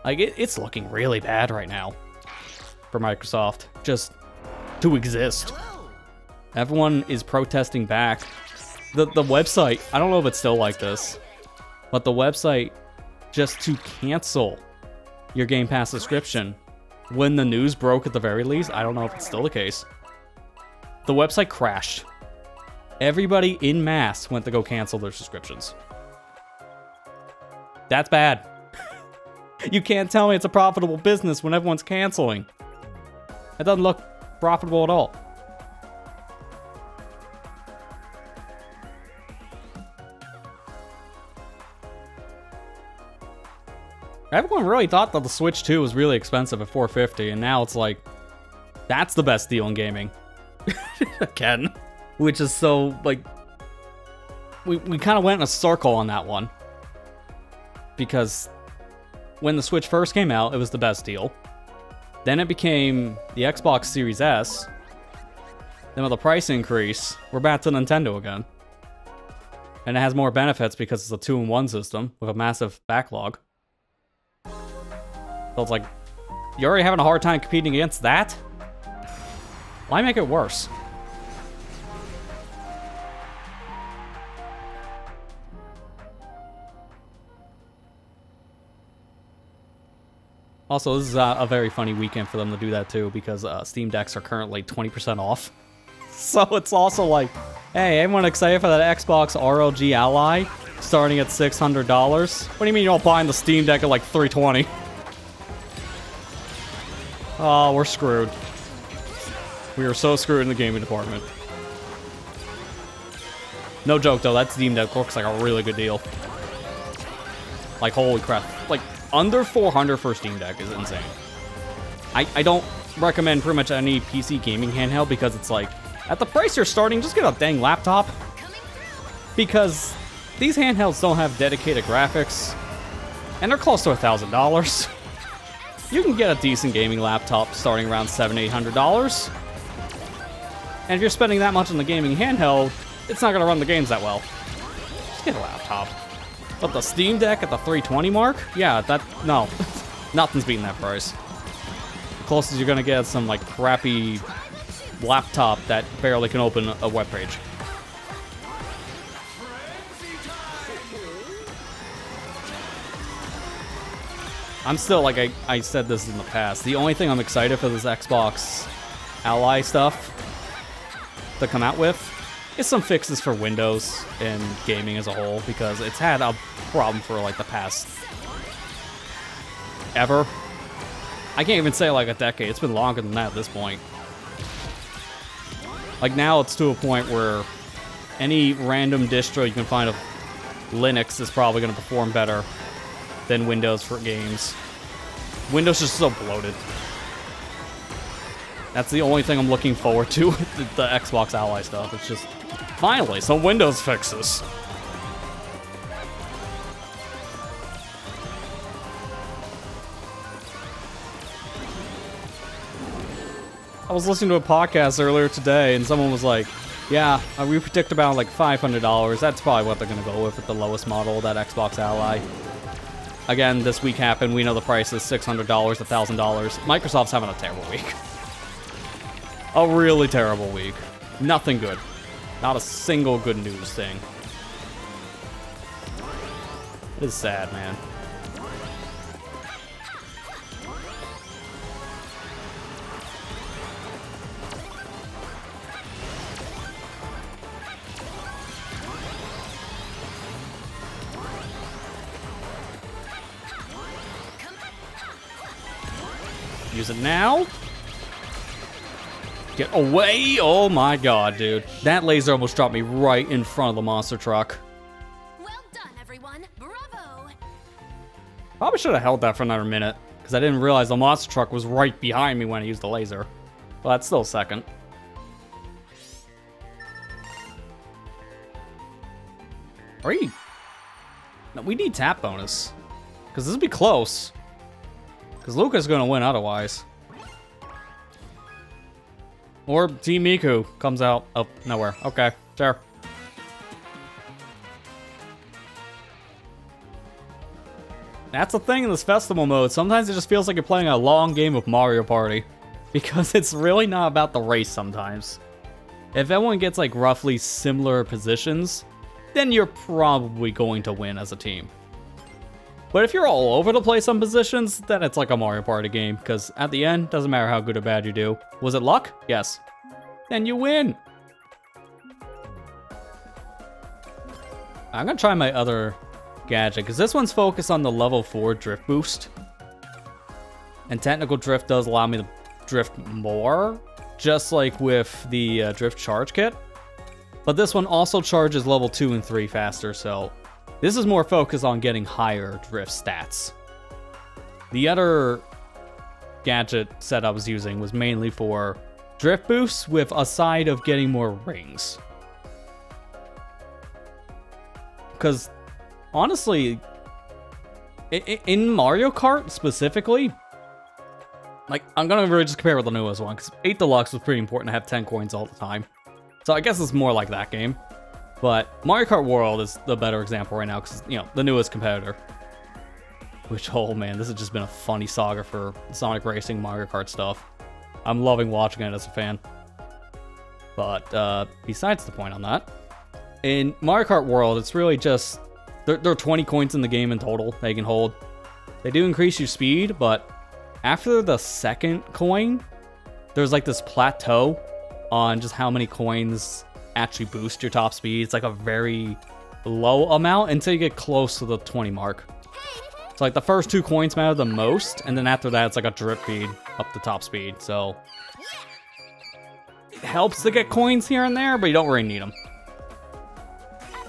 Like it's looking really bad right now for Microsoft just to exist. Everyone is protesting back. The website, I don't know if it's still like this, but the website, just to cancel your Game Pass subscription, when the news broke at the very least. I don't know if it's still the case. The website crashed. Everybody in mass went to go cancel their subscriptions. That's bad. You can't tell me it's a profitable business when everyone's canceling. It doesn't look profitable at all. Everyone really thought that the Switch 2 was really expensive at $450, and now it's like, that's the best deal in gaming. Again. Which is so, like, we kind of went in a circle on that one. Because when the Switch first came out, it was the best deal. Then it became the Xbox Series S. Then with the price increase, we're back to Nintendo again. And it has more benefits because it's a 2-in-1 system with a massive backlog. So it's like, you're already having a hard time competing against that? Why make it worse? Also, this is a very funny weekend for them to do that too, because Steam Decks are currently 20% off. So it's also like, hey, everyone excited for that Xbox RLG Ally starting at $600? What do you mean you're all buying the Steam Deck at like $320? Oh, we're screwed. We are so screwed in the gaming department. No joke though, that Steam Deck looks like a really good deal. Like, holy crap. Like, under $400 for Steam Deck is insane. I don't recommend pretty much any PC gaming handheld because it's like, at the price you're starting, just get a dang laptop. Because these handhelds don't have dedicated graphics, and they're close to $1,000. You can get a decent gaming laptop starting around $700-800. And if you're spending that much on the gaming handheld, it's not going to run the games that well. Just get a laptop. But the Steam Deck at the $320 mark? Yeah, no. Nothing's beating that price. The closest you're going to get is some, like, crappy laptop that barely can open a web page. I'm still, like I said this in the past, the only thing I'm excited for this Xbox Ally stuff to come out with is some fixes for Windows and gaming as a whole, because it's had a problem for like the past ever. I can't even say like a decade. It's been longer than that at this point. Like now it's to a point where any random distro you can find of Linux is probably going to perform better than Windows for games. Windows is so bloated. That's the only thing I'm looking forward to with the Xbox Ally stuff. It's just, finally, some Windows fixes. I was listening to a podcast earlier today, and someone was like, yeah, we predict about like $500. That's probably what they're going to go with the lowest model, that Xbox Ally. Again, this week happened. We know the price is $600, $1,000. Microsoft's having a terrible week. A really terrible week. Nothing good. Not a single good news thing. It is sad, man. Use it now. Get away! Oh my god, dude. That laser almost dropped me right in front of the monster truck. Well done, everyone. Bravo. Probably should have held that for another minute, because I didn't realize the monster truck was right behind me when I used the laser. But that's still a second. Are you... No, we need tap bonus. Because this would be close. Because Luca's going to win otherwise. Or Team Miku comes out of nowhere. Okay, sure. That's the thing in this festival mode. Sometimes it just feels like you're playing a long game of Mario Party. Because it's really not about the race sometimes. If everyone gets like roughly similar positions, then you're probably going to win as a team. But if you're all over the place on positions, then it's like a Mario Party game, because at the end, doesn't matter how good or bad you do. Was it luck? Yes. Then you win. I'm gonna try my other gadget, because this one's focused on the level 4 drift boost. And technical drift does allow me to drift more, just like with the drift charge kit. But this one also charges level 2 and 3 faster, so this is more focused on getting higher drift stats. The other gadget set I was using was mainly for drift boosts with a side of getting more rings. Because honestly, in Mario Kart specifically, like, I'm gonna really just compare with the newest one, because 8 Deluxe was pretty important to have 10 coins all the time. So I guess it's more like that game. But Mario Kart World is the better example right now, because, you know, the newest competitor. Which, oh man, this has just been a funny saga for Sonic Racing, Mario Kart stuff. I'm loving watching it as a fan. But besides the point on that, in Mario Kart World, it's really just, there are 20 coins in the game in total that you can hold. They do increase your speed, but after the second coin, there's like this plateau on just how many coins actually boost your top speed. It's like a very low amount until you get close to the 20 mark. So like the first 2 coins matter the most, and then after that it's like a drip feed up the top speed. So it helps to get coins here and there, but you don't really need them.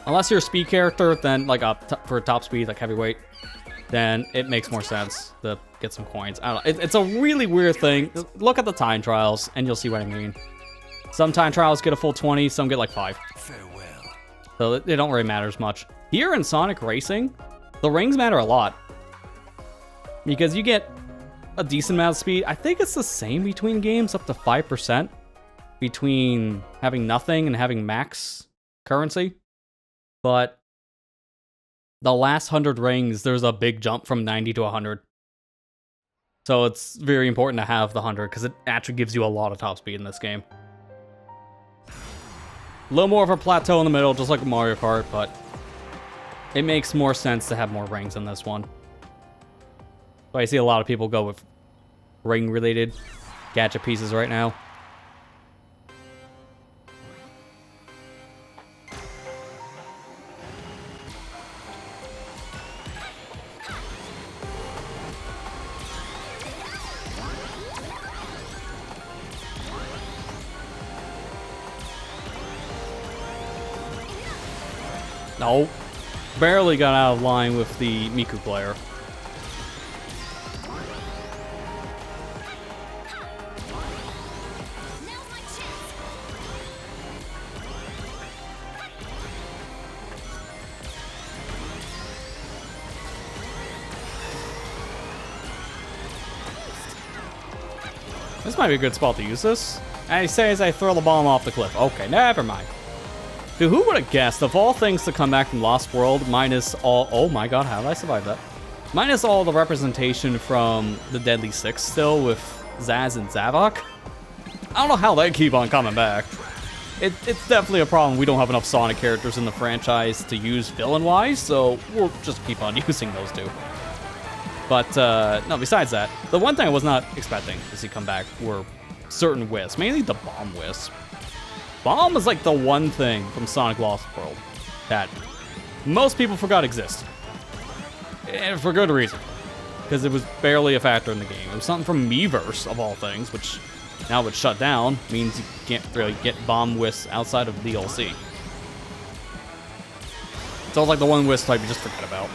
Unless you're a speed character, then like for top speed, like heavyweight, then it makes more sense to get some coins. I don't know. It's a really weird thing. Look at the time trials and you'll see what I mean. Some time trials get a full 20, some get like 5. Farewell. So it don't really matter as much. Here in Sonic Racing, the rings matter a lot. Because you get a decent amount of speed. I think it's the same between games, up to 5%. Between having nothing and having max currency. But the last 100 rings, there's a big jump from 90 to 100. So it's very important to have the 100, because it actually gives you a lot of top speed in this game. A little more of a plateau in the middle, just like Mario Kart, but it makes more sense to have more rings in this one. So I see a lot of people go with ring-related gadget pieces right now. No, barely got out of line with the Miku player. Now's my chance. This might be a good spot to use this. I say as I throw the bomb off the cliff. Okay, never mind. Dude, who would have guessed, of all things to come back from Lost World, minus all... Oh my god, how did I survive that? Minus all the representation from the Deadly Six still with Zaz and Zavok. I don't know how they keep on coming back. It's definitely a problem. We don't have enough Sonic characters in the franchise to use villain-wise, so we'll just keep on using those two. But, no, besides that, the one thing I was not expecting to see come back were certain wisps, mainly the bomb wisp. Bomb is like the one thing from Sonic Lost World that most people forgot exists. And for good reason. Because it was barely a factor in the game. It was something from Miiverse, of all things, which now it's shut down, means you can't really get bomb wisps outside of DLC. So it's like the one wisp type you just forget about.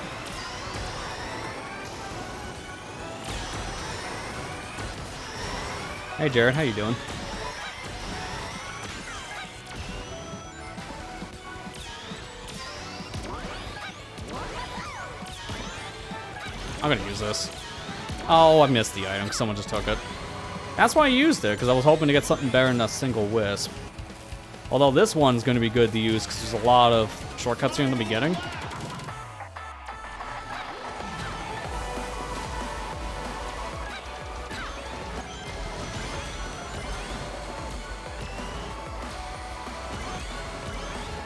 Hey Jared, how you doing? I'm gonna use this. Oh, I missed the item. Someone just took it. That's why I used it, because I was hoping to get something better than a single wisp. Although this one's gonna be good to use, because there's a lot of shortcuts here in the beginning.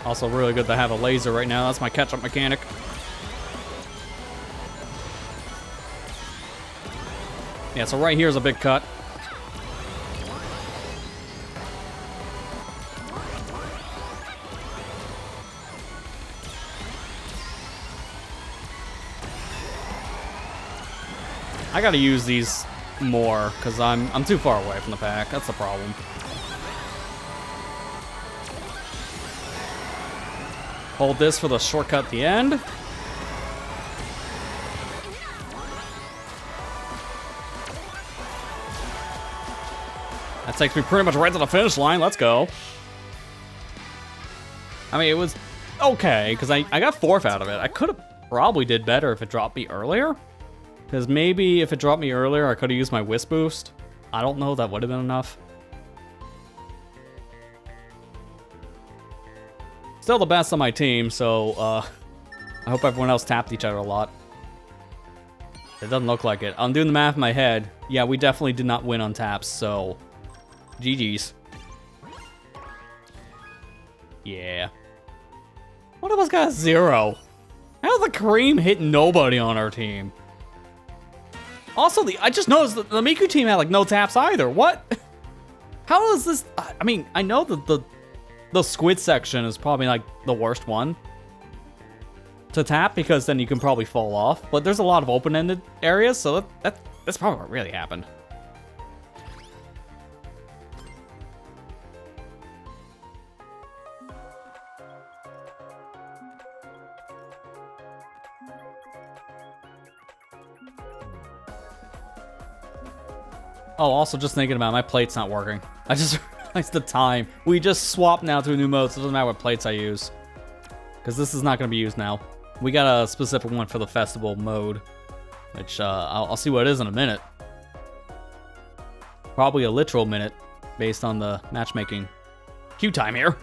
Also really good to have a laser right now. That's my catch-up mechanic. Yeah, so right here's a big cut. I gotta use these more, because I'm too far away from the pack. That's the problem. Hold this for the shortcut at the end. That takes me pretty much right to the finish line. Let's go. I mean, it was okay, because I got 4th out of it. I could have probably did better if it dropped me earlier. Because maybe if it dropped me earlier, I could have used my Wisp Boost. I don't know, that would have been enough. Still the best on my team, so I hope everyone else tapped each other a lot. It doesn't look like it. I'm doing the math in my head. Yeah, we definitely did not win on taps, so GG's. Yeah. One of us got 0. How's the cream hit nobody on our team? Also, I just noticed that the Miku team had like no taps either. What? How is this? I mean, I know that the squid section is probably like the worst one to tap, because then you can probably fall off. But there's a lot of open-ended areas, so that's probably what really happened. Oh, also just thinking about it, my plate's not working. I just realized the time. We just swapped now to a new mode, so it doesn't matter what plates I use. Because this is not going to be used now. We got a specific one for the festival mode, which I'll see what it is in a minute. Probably a literal minute, based on the matchmaking queue time here.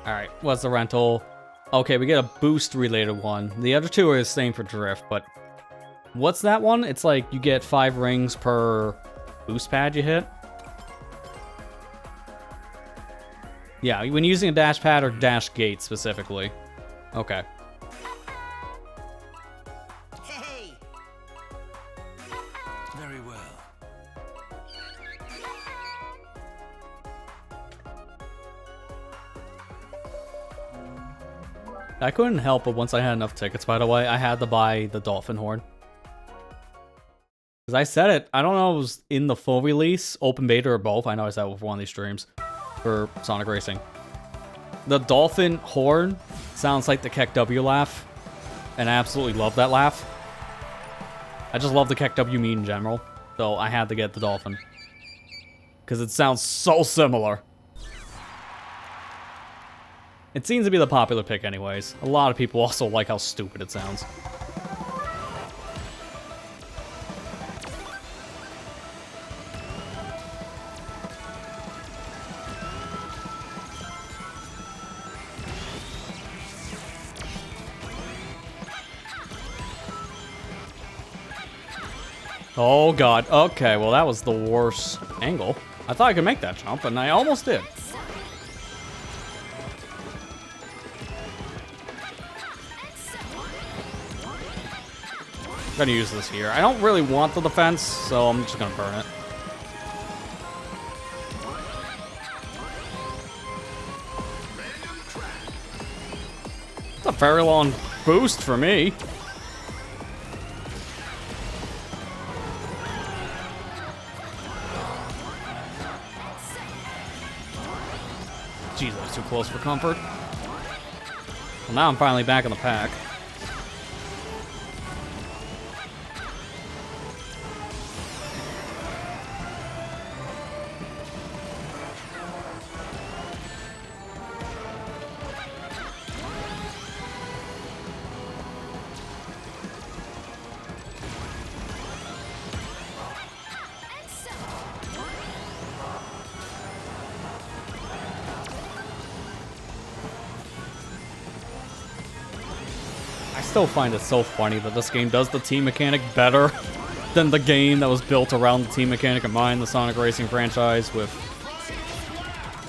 Alright, what's the rental? Okay, we get a boost related one. The other two are the same for drift, but what's that one? It's like you get 5 rings per boost pad you hit. Yeah, when using a dash pad or dash gate specifically. Okay. Hey. Very well. I couldn't help but once I had enough tickets, by the way, I had to buy the dolphin horn. Because I said it, I don't know if it was in the full release, open beta, or both. I know I said it for one of these streams for Sonic Racing. The dolphin horn sounds like the Keck W laugh, and I absolutely love that laugh. I just love the Keck W meme in general, so I had to get the dolphin. Because it sounds so similar. It seems to be the popular pick anyways. A lot of people also like how stupid it sounds. Oh god, okay, well that was the worst angle. I thought I could make that jump, and I almost did. I'm gonna use this here. I don't really want the defense, so I'm just gonna burn it. It's a very long boost for me. Jeez, that was too close for comfort. Well, now I'm finally back in the pack. I still find it so funny that this game does the team mechanic better. than the game that was built around the team mechanic of mine, the Sonic Racing franchise with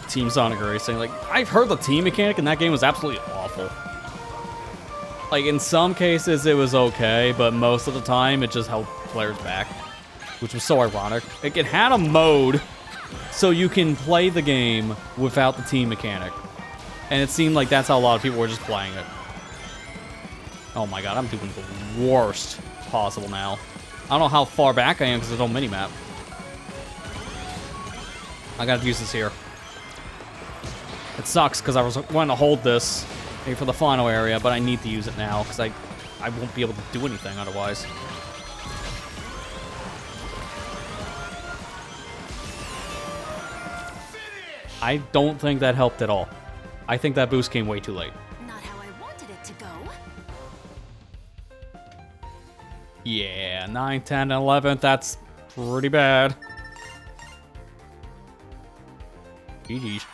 Team Sonic Racing. Like, I've heard the team mechanic in that game was absolutely awful. Like, in some cases it was okay, but most of the time it just held players back, which was so ironic. Like, it had a mode so you can play the game without the team mechanic, and it seemed like that's how a lot of people were just playing it. Oh my god, I'm doing the worst possible now. I don't know how far back I am because there's no mini-map. I gotta use this here. It sucks because I was going to hold this maybe for the final area, but I need to use it now because I won't be able to do anything otherwise. I don't think that helped at all. I think that boost came way too late. Not how I wanted it to go. Yeah, 9, 10, and 11th, that's pretty bad. GG's.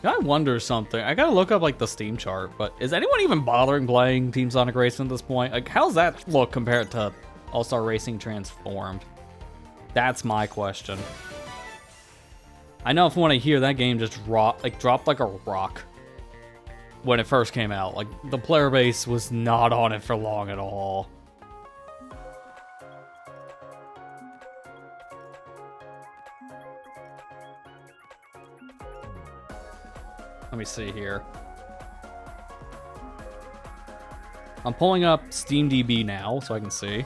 I wonder something. I gotta look up like the Steam chart, but is anyone even bothering playing Team Sonic Racing at this point? Like, how's that look compared to All-Star Racing Transformed? That's my question. I know if when I hear that game just dropped like a rock when it first came out. Like, the player base was not on it for long at all. Let me see here. I'm pulling up SteamDB now so I can see.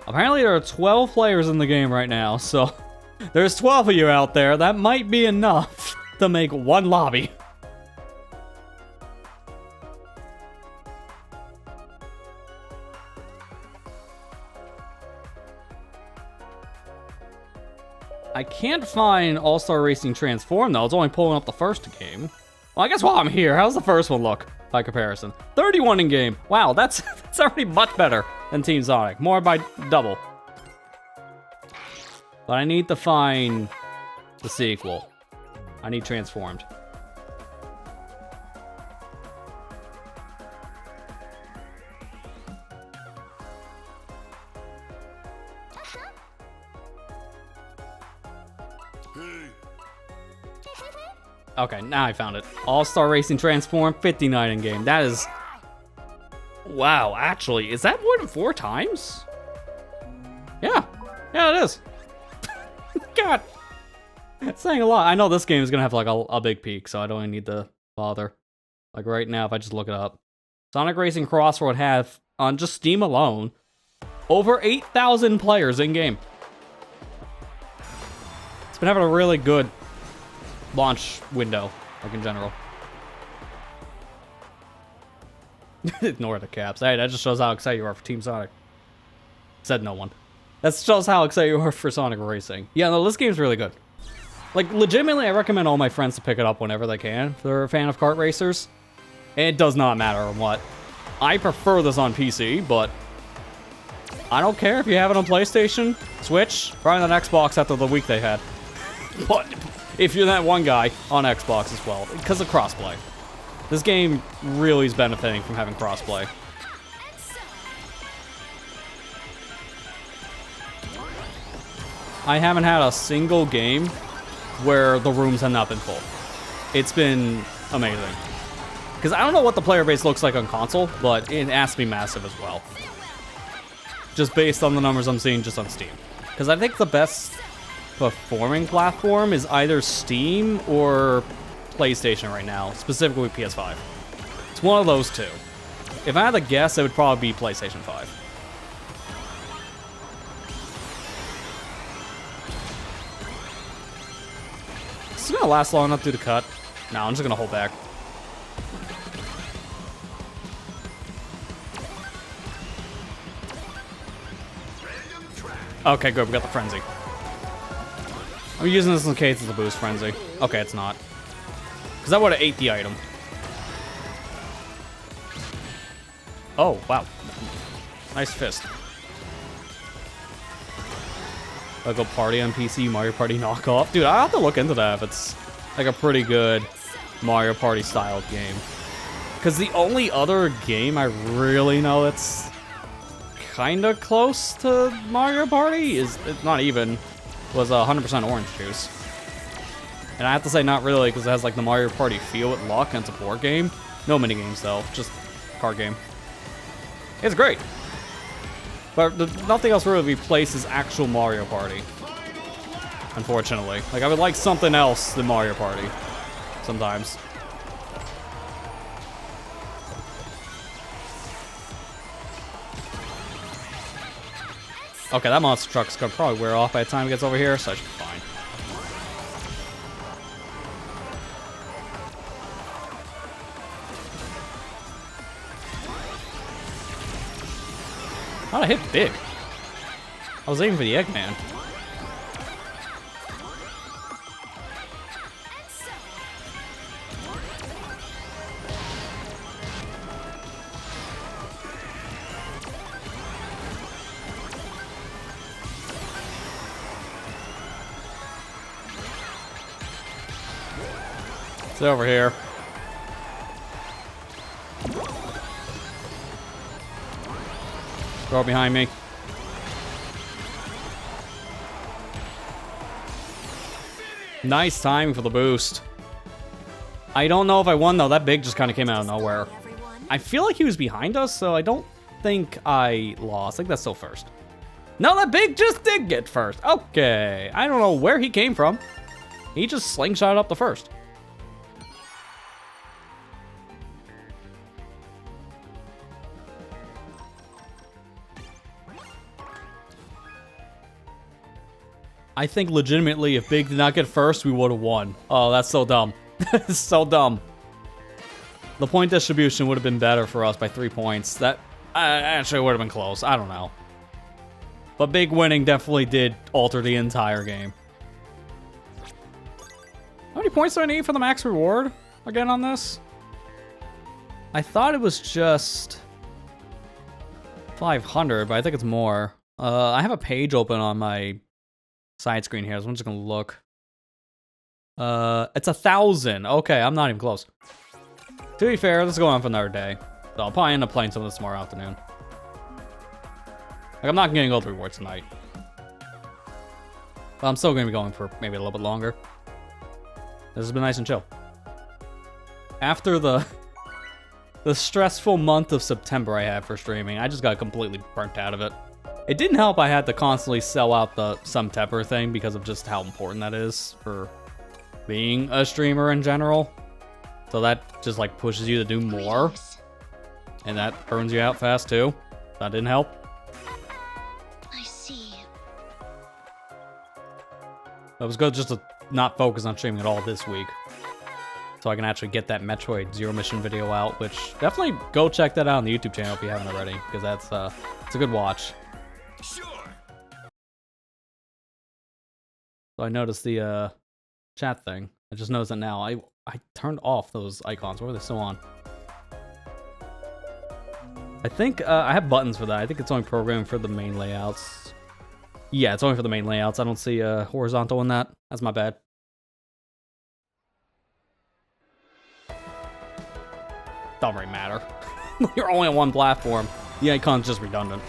Apparently there are 12 players in the game right now, so there's 12 of you out there. That might be enough to make one lobby. I can't find All-Star Racing Transform though. It's only pulling up the first game. Well, I guess while I'm here, how's the first one look by comparison? 31 in game. Wow, that's already much better than Team Sonic. More by double. But I need to find the sequel. I need Transformed. Okay, now I found it. All-Star Racing Transform, 59 in game. That is... Wow, actually, is that more than 4 times? Yeah. Yeah, it is. God. It's saying a lot. I know this game is going to have like a big peak, so I don't even need to bother. Like right now, if I just look it up. Sonic Racing CrossWorlds have, on just Steam alone, over 8,000 players in game. It's been having a really good launch window, like in general. Ignore the caps. Hey, that just shows how excited you are for Team Sonic. Said no one. That shows how excited you are for Sonic Racing. Yeah, no, this game's really good. Like, legitimately, I recommend all my friends to pick it up whenever they can if they're a fan of kart racers. And it does not matter on what. I prefer this on PC, but I don't care if you have it on PlayStation, Switch, probably on Xbox after the week they had. But if you're that one guy on Xbox as well, because of crossplay. This game really is benefiting from having crossplay. I haven't had a single game where the rooms have not been full. It's been amazing. Because I don't know what the player base looks like on console, but it has to be massive as well. Just based on the numbers I'm seeing just on Steam. Because I think the best performing platform is either Steam or PlayStation right now, specifically PS5. It's one of those two. If I had to guess, it would probably be PlayStation 5. Is it gonna last long enough to do the cut? No, I'm just gonna hold back. Okay, good, we got the frenzy. I'm using this in case it's a boost frenzy. Okay, it's not. Because I would have ate the item. Oh, wow. Nice fist. Like a Party on PC, Mario Party knockoff. Dude, I have to look into that if it's like a pretty good Mario Party style game. Because the only other game I really know that's kind of close to Mario Party is, it's not even, was 100% Orange Juice. And I have to say not really, because it has like the Mario Party feel with luck and it's a board game. No minigames though, just card game. It's great. But nothing else really replaces actual Mario Party. Unfortunately. Like, I would like something else than Mario Party. Sometimes. Okay, that monster truck's gonna probably wear off by the time it gets over here, so I should be fine. How'd I hit big? I was aiming for the Eggman. It's over here. Throw it behind me. Nice timing for the boost. I don't know if I won though. That big just kind of came out of nowhere. I feel like he was behind us, so I don't think I lost. I think that's still first. No, that big just did get first. Okay. I don't know where he came from. He just slingshot up the first. I think legitimately if Big did not get first, we would have won. Oh, that's so dumb. It's so dumb. The point distribution would have been better for us by 3 points. That actually would have been close. I don't know. But Big winning definitely did alter the entire game. How many points do I need for the max reward again on this? I thought it was just 500, but I think it's more. I have a page open on my side screen here, so I'm just gonna look. It's 1,000. Okay, I'm not even close. To be fair, this is going on for another day. So I'll probably end up playing some of this tomorrow afternoon. Like, I'm not getting all the rewards tonight. But I'm still gonna be going for maybe a little bit longer. This has been nice and chill. After the stressful month of September I had for streaming, I just got completely burnt out of it. It didn't help I had to constantly sell out the September thing because of just how important that is for being a streamer in general. So that just like pushes you to do more. And that burns you out fast too. That didn't help. I see. It was good just to not focus on streaming at all this week. So I can actually get that Metroid Zero Mission video out, which definitely go check that out on the YouTube channel if you haven't already, because that's it's a good watch. Sure. So I noticed the chat thing. I just noticed that now. I turned off those icons. What are they still on? I think I have buttons for that. I think it's only programmed for the main layouts. Yeah, it's only for the main layouts. I don't see horizontal in that. That's my bad. Don't really matter. You're only on one platform. The icon's just redundant.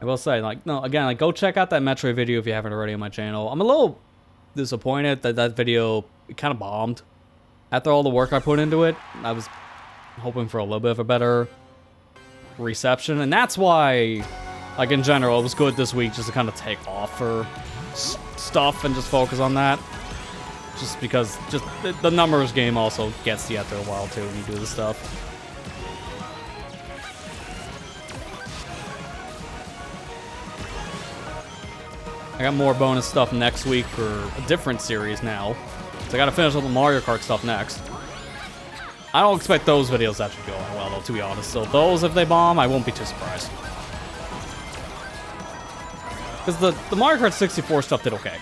I will say, like, no, again, like, go check out that Metroid video if you haven't already on my channel. I'm a little disappointed that that video kind of bombed. After all the work I put into it, I was hoping for a little bit of a better reception, and that's why, like, in general, it was good this week just to kind of take off for stuff and just focus on that. Just because just the numbers game also gets you after a while too when you do this stuff. I got more bonus stuff next week for a different series now. So I gotta finish up the Mario Kart stuff next. I don't expect those videos to actually go well though, to be honest. So those, if they bomb, I won't be too surprised. Because the Mario Kart 64 stuff did okay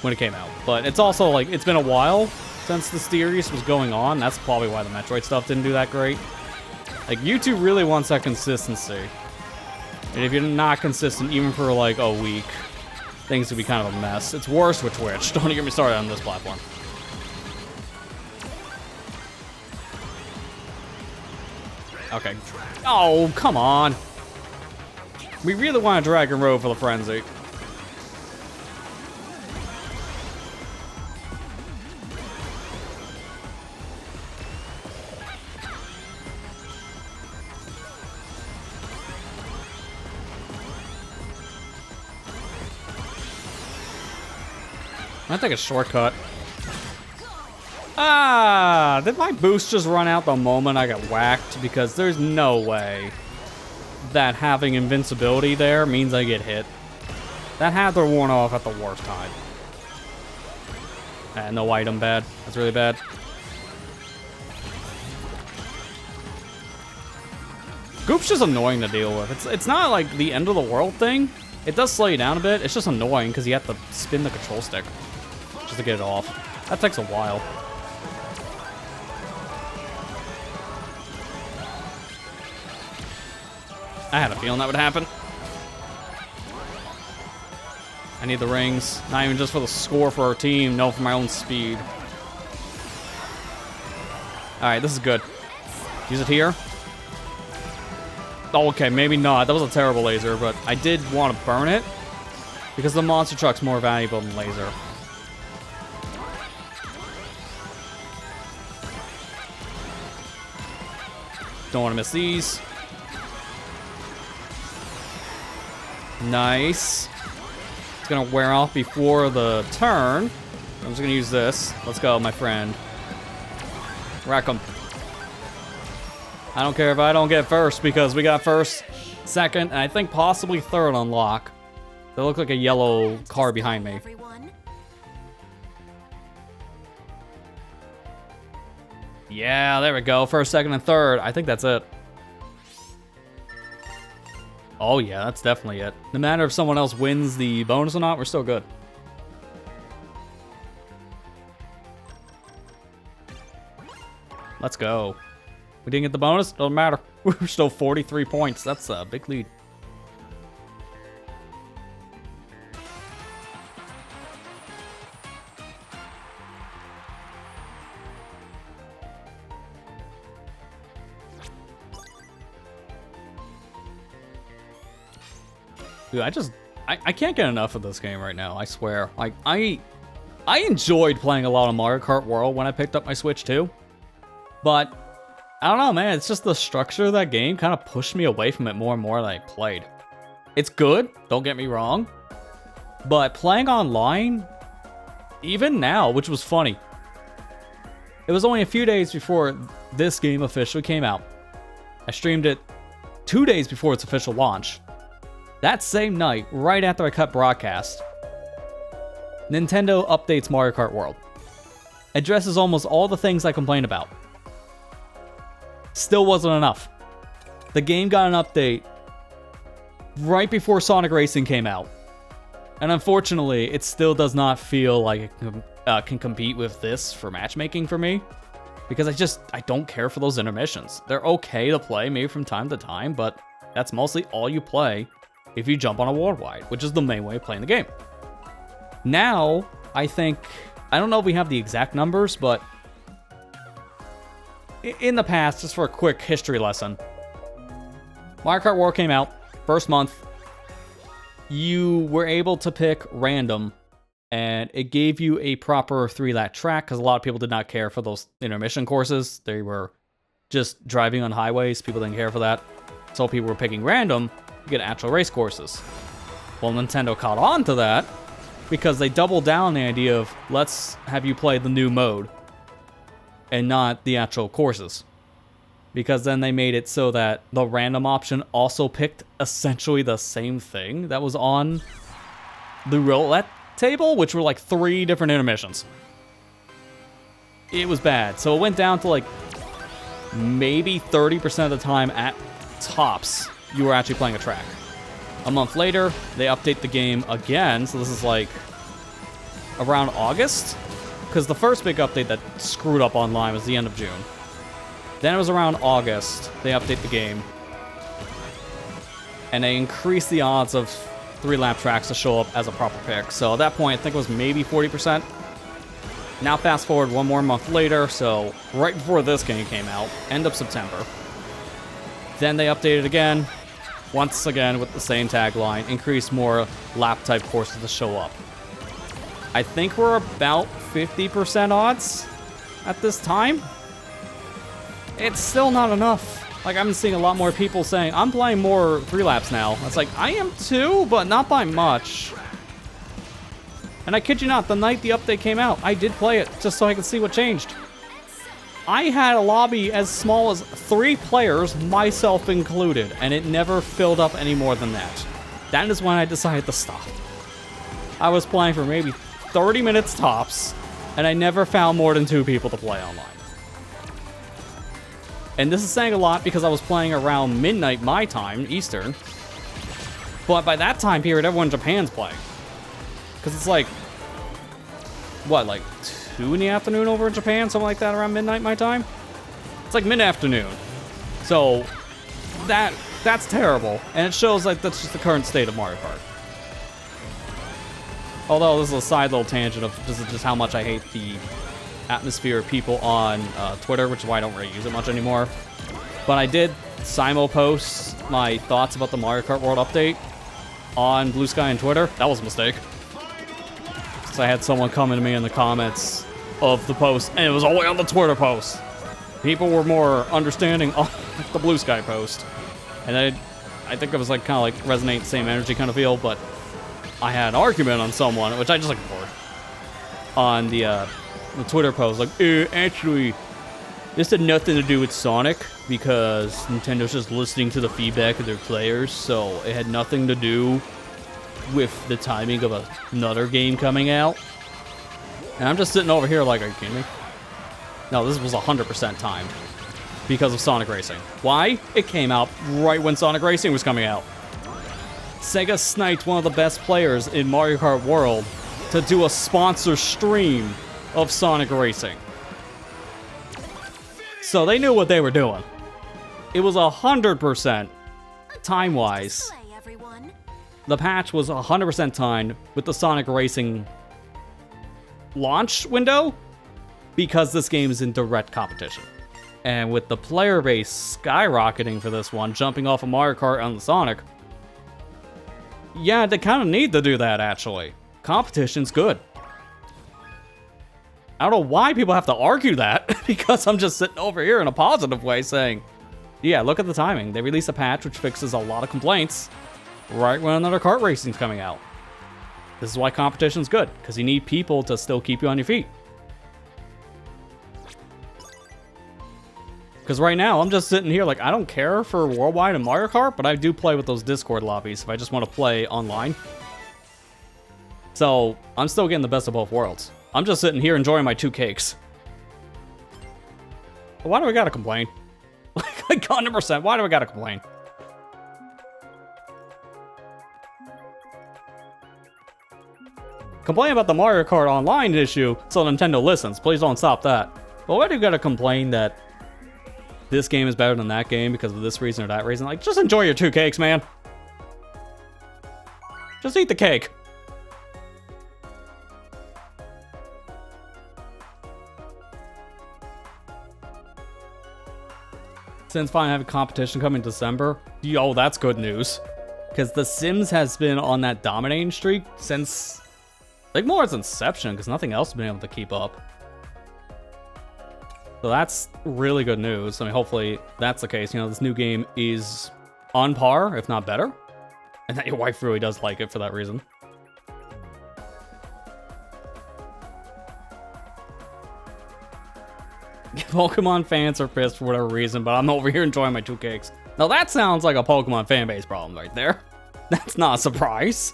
when it came out. But it's also, like, it's been a while since the series was going on. That's probably why the Metroid stuff didn't do that great. Like, YouTube really wants that consistency. And if you're not consistent, even for like a week, things would be kind of a mess. It's worse with Twitch. Don't get me started on this platform. Okay. Oh, come on. We really want a Dragon Road for the Frenzy. I take a shortcut. Ah, did my boost just run out the moment I got whacked? Because there's no way that having invincibility there means I get hit. That had to worn off at the worst time. No item, bad. That's really bad. Goop's just annoying to deal with. It's not like the end of the world thing. It does slow you down a bit. It's just annoying because you have to spin the control stick just to get it off. That takes a while. I had a feeling that would happen. I need the rings. Not even just for the score for our team. No, for my own speed. Alright, this is good. Use it here. Oh, okay, maybe not. That was a terrible laser, but I did want to burn it because the monster truck's more valuable than laser. Don't want to miss these. Nice. It's gonna wear off before the turn. I'm just gonna use this. Let's go, my friend. Rack 'em. I don't care if I don't get first because we got first, second, and I think possibly third on lock. They look like a yellow car behind me. Yeah, there we go. First, second, and third. I think that's it. Oh yeah, that's definitely it. No matter if someone else wins the bonus or not, we're still good. Let's go. We didn't get the bonus, doesn't matter. We're still 43 points. That's a big lead. Dude, I can't get enough of this game right now, I swear. Like, I enjoyed playing a lot of Mario Kart World when I picked up my Switch too. But, I don't know, man, it's just the structure of that game kind of pushed me away from it more and more as I played. It's good, don't get me wrong. But playing online, even now, which was funny, it was only a few days before this game officially came out. I streamed it 2 days before its official launch. That same night, right after I cut broadcast, Nintendo updates Mario Kart World. Addresses almost all the things I complained about. Still wasn't enough. The game got an update right before Sonic Racing came out. And unfortunately, it still does not feel like it can compete with this for matchmaking for me. Because I don't care for those intermissions. They're okay to play maybe from time to time, but that's mostly all you play if you jump on a worldwide, which is the main way of playing the game. Now, I think, I don't know if we have the exact numbers, but in the past, just for a quick history lesson, Mario Kart World came out, first month, you were able to pick random, and it gave you a proper 3-lap track, because a lot of people did not care for those intermission courses. They were just driving on highways, people didn't care for that. So people were picking random, you get actual race courses. Well, Nintendo caught on to that, because they doubled down on the idea of, let's have you play the new mode, and not the actual courses. Because then they made it so that the random option also picked essentially the same thing that was on the roulette table, which were like 3 different intermissions. It was bad. So it went down to like maybe 30% of the time at tops, you were actually playing a track. A month later, they update the game again, so this is like around August, because the first big update that screwed up online was the end of June. Then it was around August, they update the game. And they increase the odds of 3-lap tracks to show up as a proper pick. So at that point, I think it was maybe 40%. Now fast forward one more month later, so right before this game came out, end of September. Then they updated again, once again with the same tagline, increase more lap type courses to show up. I think we're about 50% odds at this time. It's still not enough. Like, I've been seeing a lot more people saying, I'm playing more 3-laps now. It's like, I am too, but not by much. And I kid you not, the night the update came out, I did play it just so I could see what changed. I had a lobby as small as 3 players, myself included, and it never filled up any more than that. That is when I decided to stop. I was playing for maybe 30 minutes tops, and I never found more than 2 people to play online. And this is saying a lot because I was playing around midnight my time, Eastern. But by that time period, everyone in Japan's playing. Because it's like, what, like 2 in the afternoon over in Japan? Something like that around midnight my time? It's like mid-afternoon. So, that's terrible. And it shows like that's just the current state of Mario Kart. Although this is a side little tangent of just how much I hate the atmosphere of people on Twitter, which is why I don't really use it much anymore. But I did Simo post my thoughts about the Mario Kart World update on Blue Sky and Twitter. That was a mistake. So I had someone coming to me in the comments of the post, and it was all the way on the Twitter post. People were more understanding of the Blue Sky post. And I think it was like kind of like resonate, same energy kind of feel, but I had an argument on someone, which I just ignored, on the Twitter post, like, actually, this had nothing to do with Sonic, because Nintendo's just listening to the feedback of their players, so it had nothing to do with the timing of another game coming out. And I'm just sitting over here like, are you kidding me? No, this was 100% timed because of Sonic Racing. Why? It came out right when Sonic Racing was coming out. Sega sniped one of the best players in Mario Kart World to do a sponsor stream of Sonic Racing. So they knew what they were doing. It was 100% time-wise. The patch was 100% timed with the Sonic Racing launch window because this game is in direct competition. And with the player base skyrocketing for this one, jumping off of Mario Kart on the Sonic, yeah, they kind of need to do that, actually. Competition's good. I don't know why people have to argue that, because I'm just sitting over here in a positive way saying, yeah, look at the timing. They release a patch which fixes a lot of complaints right when another kart racing's coming out. This is why competition's good, because you need people to still keep you on your feet. Because right now, I'm just sitting here like, I don't care for Worldwide and Mario Kart, but I do play with those Discord lobbies if I just want to play online. So, I'm still getting the best of both worlds. I'm just sitting here enjoying my 2 cakes. Why do we gotta complain? Like 100%, why do we gotta complain? Complain about the Mario Kart Online issue so Nintendo listens. Please don't stop that. But why do you gotta complain that this game is better than that game because of this reason or that reason? Like, just enjoy your 2 cakes, man. Just eat the cake. Since finally having competition coming in December, yo, that's good news. Because The Sims has been on that dominating streak since, like, more its inception, because nothing else has been able to keep up. So that's really good news. I mean, hopefully that's the case. You know, this new game is on par, if not better. And that your wife really does like it for that reason. Pokemon fans are pissed for whatever reason, but I'm over here enjoying my 2 cakes. Now that sounds like a Pokemon fanbase problem right there. That's not a surprise.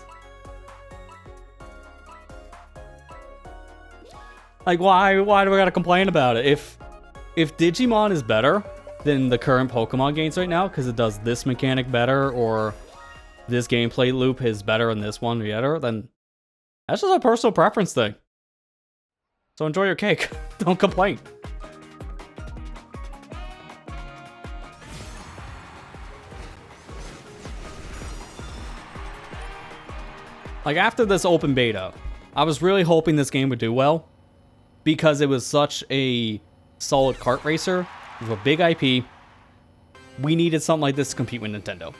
Like, why do we gotta complain about it? If Digimon is better than the current Pokemon games right now, because it does this mechanic better, or this gameplay loop is better in this one or the other, then that's just a personal preference thing. So enjoy your cake. Don't complain. Like, after this open beta, I was really hoping this game would do well, because it was such a solid kart racer with a big IP. We needed something like this to compete with Nintendo.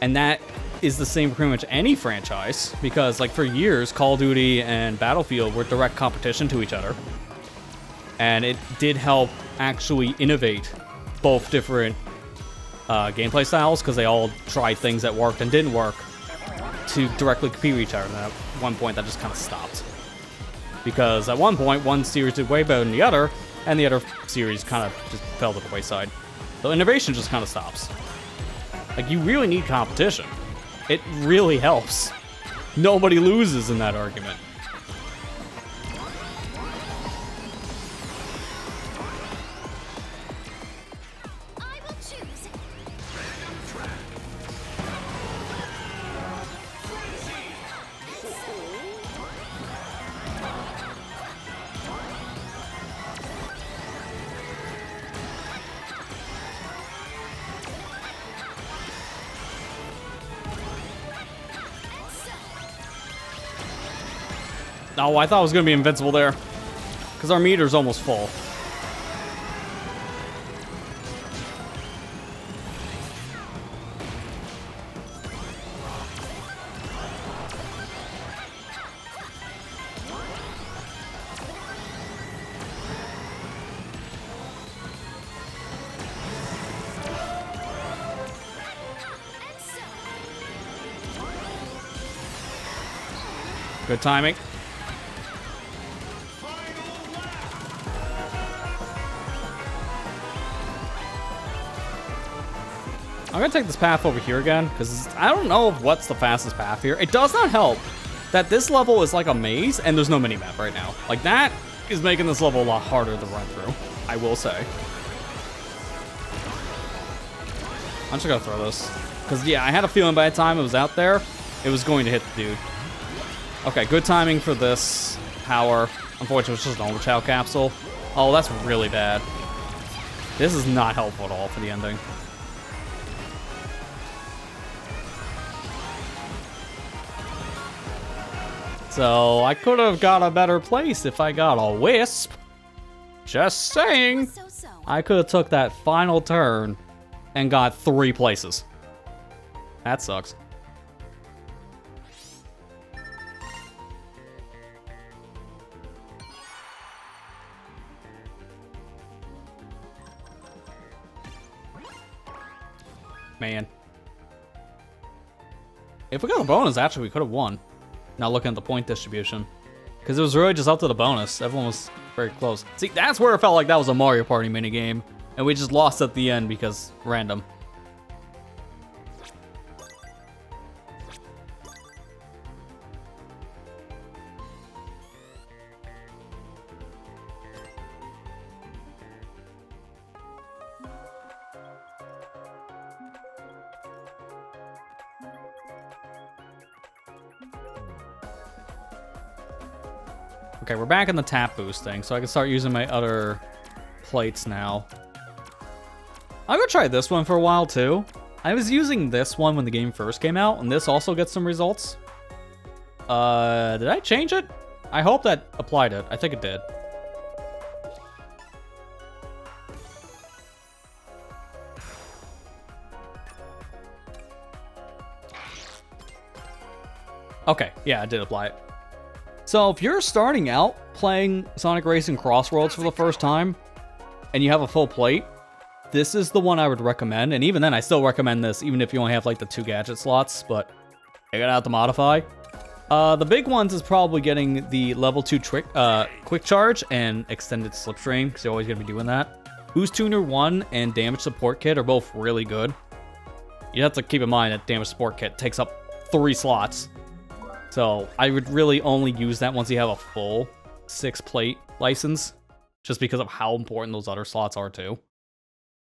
And that is the same for pretty much any franchise, because like for years, Call of Duty and Battlefield were direct competition to each other. And it did help actually innovate both different gameplay styles, because they all tried things that worked and didn't work to directly compete with each other. And at one point, that just kind of stopped. Because at one point, one series did way better than the other, and the other series kind of just fell to the wayside. So innovation just kind of stops. Like, you really need competition. It really helps. Nobody loses in that argument. I will choose. Oh, I thought I was going to be invincible there, because our meter's almost full. Good timing. I'm gonna take this path over here again, because I don't know what's the fastest path here. It does not help that this level is like a maze, and there's no mini-map right now. Like, that is making this level a lot harder to run through, I will say. I'm just gonna throw this. Because, yeah, I had a feeling by the time it was out there, it was going to hit the dude. Okay, good timing for this power. Unfortunately, it's just an overchild capsule. Oh, that's really bad. This is not helpful at all for the ending. So, I could have got a better place if I got a wisp. Just saying. So. I could have took that final turn and got 3 places. That sucks. Man. If we got a bonus, actually, we could have won. Now looking at the point distribution. Because it was really just up to the bonus. Everyone was very close. See, that's where it felt like that was a Mario Party minigame. And we just lost at the end because random. Okay, we're back in the tap boosting, so I can start using my other plates now. I'm gonna try this one for a while, too. I was using this one when the game first came out, and this also gets some results. Did I change it? I hope that applied it. I think it did. Okay, yeah, I did apply it. So if you're starting out playing Sonic Racing CrossWorlds for the first time, and you have a full plate, this is the one I would recommend. And even then, I still recommend this, even if you only have like the 2 gadget slots, but check it out to modify. The big ones is probably getting the level 2 quick charge and extended slipstream, because you're always going to be doing that. Boost Tuner 1 and Damage Support Kit are both really good. You have to keep in mind that Damage Support Kit takes up 3 slots. So I would really only use that once you have a full 6-plate license, just because of how important those other slots are too.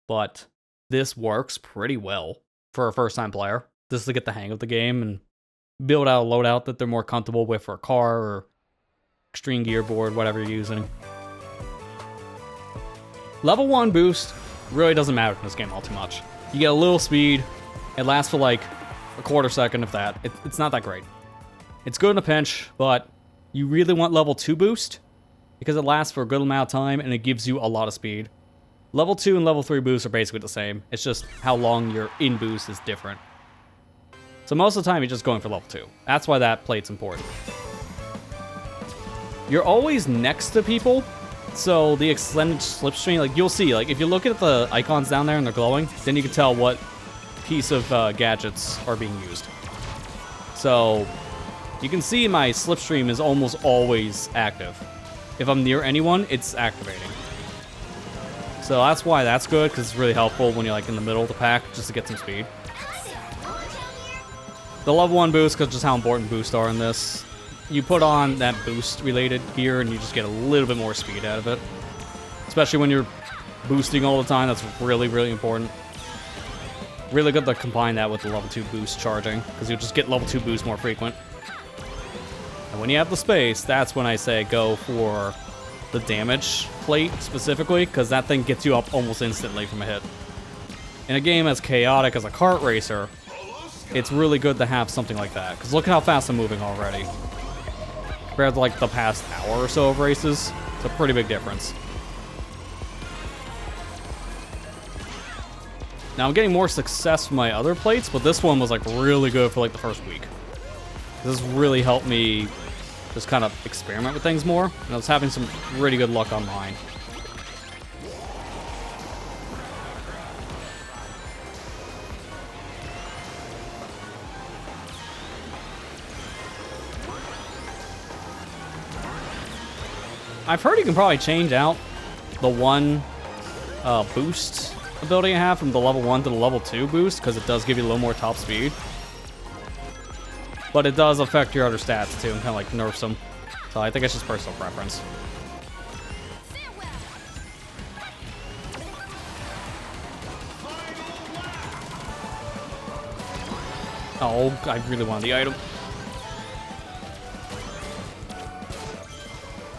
But this works pretty well for a first-time player, just to get the hang of the game and build out a loadout that they're more comfortable with for a car or extreme gear board, whatever you're using. Level 1 boost really doesn't matter in this game all too much. You get a little speed, it lasts for like a quarter second if that. It's not that great. It's good in a pinch, but you really want level 2 boost because it lasts for a good amount of time and it gives you a lot of speed. Level 2 and level 3 boosts are basically the same. It's just how long your in boost is different. So most of the time, you're just going for level 2. That's why that plate's important. You're always next to people, so the extended slipstream, like you'll see, like if you look at the icons down there and they're glowing, then you can tell what piece of gadgets are being used. So you can see my slipstream is almost always active. If I'm near anyone, it's activating. So that's why that's good, because it's really helpful when you're like in the middle of the pack, just to get some speed. The level 1 boost, because just how important boosts are in this. You put on that boost-related gear, and you just get a little bit more speed out of it. Especially when you're boosting all the time, that's really, really important. Really good to combine that with the level 2 boost charging, because you'll just get level 2 boost more frequent. And when you have the space, that's when I say go for the damage plate, specifically, because that thing gets you up almost instantly from a hit. In a game as chaotic as a kart racer, it's really good to have something like that, because look at how fast I'm moving already. Compared to like the past hour or so of races, it's a pretty big difference. Now I'm getting more success from my other plates, but this one was like really good for like the first week. This really helped me just kind of experiment with things more, and I was having some really good luck on mine. I've heard you can probably change out the one boost ability I have from the level 1 to the level 2 boost, because it does give you a little more top speed. But it does affect your other stats too, and kind of like nerfs them. So I think it's just personal preference. Oh, I really wanted the item.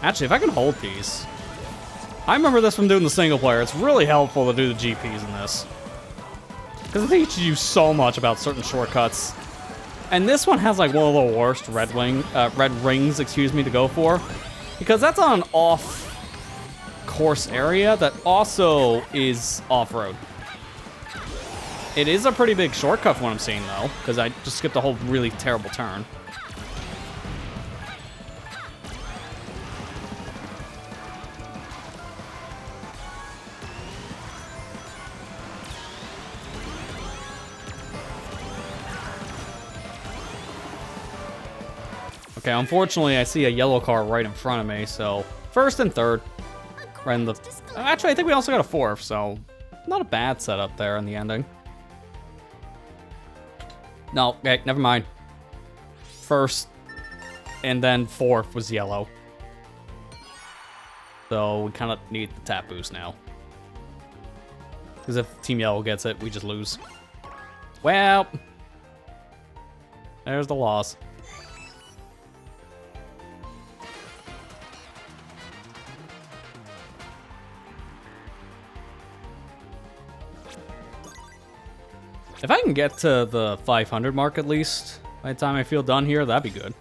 Actually, if I can hold these. I remember this from doing the single player. It's really helpful to do the GPs in this, because it teaches you so much about certain shortcuts. And this one has like one of the worst red rings, to go for, because that's on an off-course area that also is off-road. It is a pretty big shortcut from what I'm seeing though, because I just skipped a whole really terrible turn. Okay, unfortunately, I see a yellow car right in front of me, so first and third. Right in the... Actually, I think we also got a fourth, so not a bad setup there in the ending. No, okay, never mind. First and then fourth was yellow. So we kind of need the tap boost now. Because if Team Yellow gets it, we just lose. Well, there's the loss. If I can get to the 500 mark at least by the time I feel done here, that'd be good.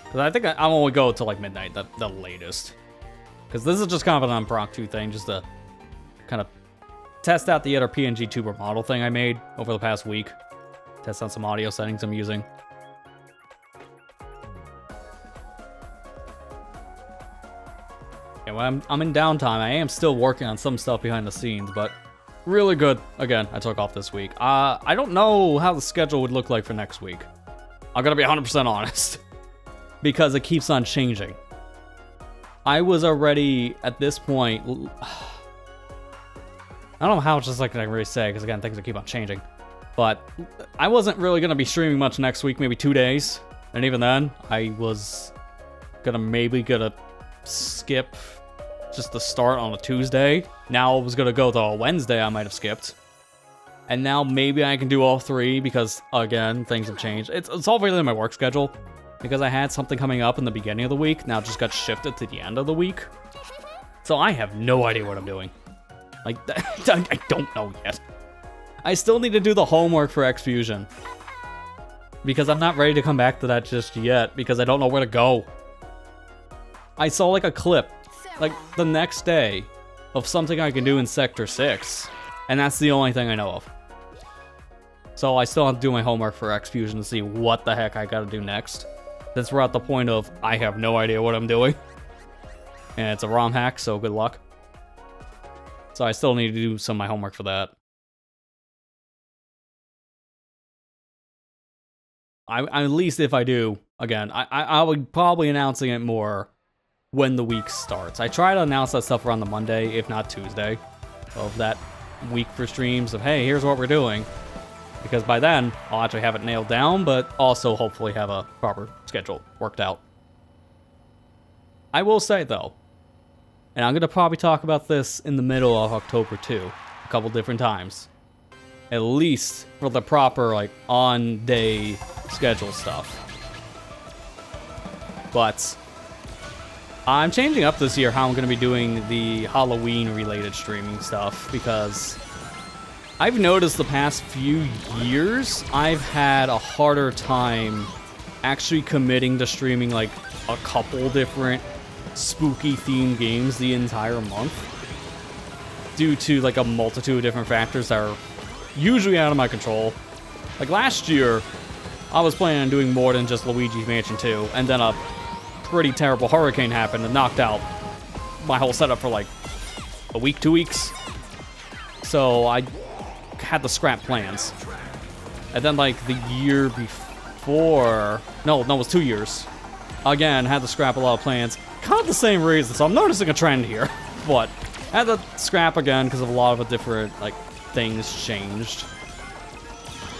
Because I think I'm only go till like midnight, the latest. Because this is just kind of an impromptu thing, just to kind of test out the other PNG tuber model thing I made over the past week. Test out some audio settings I'm using. Yeah, when I'm in downtime, I am still working on some stuff behind the scenes, but really good. Again, I took off this week. I don't know how the schedule would look like for next week. I'm gonna be 100% honest. Because it keeps on changing. I was already, at this point... I don't know how much just like I can really say, because again, things will keep on changing. But I wasn't really gonna be streaming much next week, maybe 2 days. And even then, I was gonna skip just the start on a Tuesday. Now I was gonna go to a Wednesday I might have skipped. And now maybe I can do all 3 because, again, things have changed. It's all really in my work schedule. Because I had something coming up in the beginning of the week, now it just got shifted to the end of the week. So I have no idea what I'm doing. Like, I don't know yet. I still need to do the homework for X-Fusion. because I'm not ready to come back to that just yet because I don't know where to go. I saw like a clip, like the next day, of something I can do in Sector 6, and that's the only thing I know of. So I still have to do my homework for X Fusion to see what the heck I gotta do next. Since we're at the point of I have no idea what I'm doing. And it's a ROM hack, so good luck. So I still need to do some of my homework for that. At least if I do, again, I'll be probably announcing it more when the week starts. I try to announce that stuff around the Monday, if not Tuesday, of that week for streams of, hey, here's what we're doing. Because by then, I'll actually have it nailed down, but also hopefully have a proper schedule worked out. I will say, though, and I'm going to probably talk about this in the middle of October, too, a couple different times. At least for the proper, like, on-day schedule stuff. But I'm changing up this year how I'm going to be doing the Halloween-related streaming stuff, because I've noticed the past few years, I've had a harder time actually committing to streaming, like, a couple different spooky-themed games the entire month. Due to, like, a multitude of different factors that are usually out of my control. Like, last year, I was planning on doing more than just Luigi's Mansion 2, and then a pretty terrible hurricane happened and knocked out my whole setup for, like, a week, 2 weeks. So I had to scrap plans. And then, like, the year before... No, it was 2 years. Again, had to scrap a lot of plans. Kind of the same reason, so I'm noticing a trend here. But had to scrap again because of a lot of the different, like, things changed.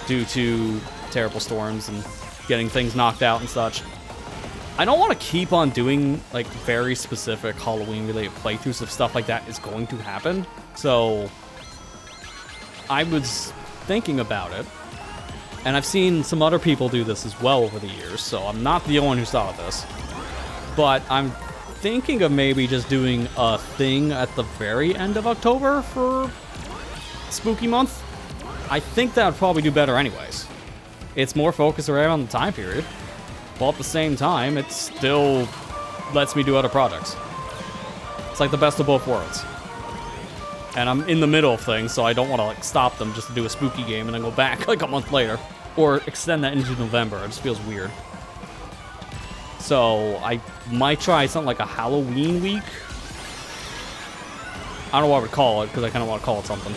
Due to terrible storms and getting things knocked out and such. I don't want to keep on doing, like, very specific Halloween-related playthroughs if stuff like that is going to happen. So I was thinking about it, and I've seen some other people do this as well over the years, so I'm not the only one who's thought of this. But I'm thinking of maybe just doing a thing at the very end of October for Spooky Month. I think that would probably do better anyways. It's more focused around the time period, while at the same time, it still lets me do other projects. It's like the best of both worlds. And I'm in the middle of things, so I don't want to, like, stop them just to do a spooky game and then go back like a month later. Or extend that into November. It just feels weird. So I might try something like a Halloween week. I don't know what I would call it, because I kind of want to call it something.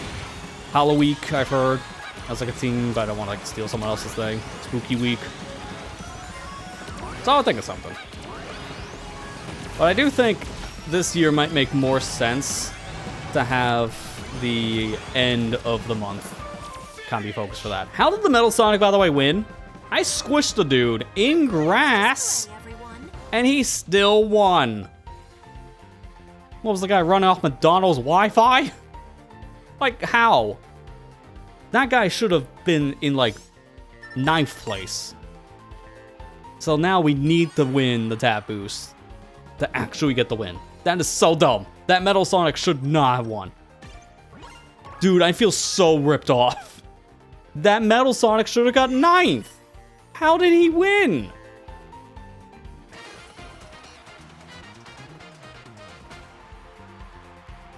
Halloween, I've heard. That's like a theme, but I don't want to, like, steal someone else's thing. Spooky week. So I'll think of something. But I do think this year might make more sense to have the end of the month kind of be focused for that. How did the Metal Sonic, by the way, win? I squished the dude in grass, and he still won. What was the guy running off McDonald's Wi-Fi? Like, how? That guy should have been in, like, 9th place. So now we need to win the tap boost to actually get the win. That is so dumb. That Metal Sonic should not have won. Dude, I feel so ripped off. That Metal Sonic should have got 9th. How did he win?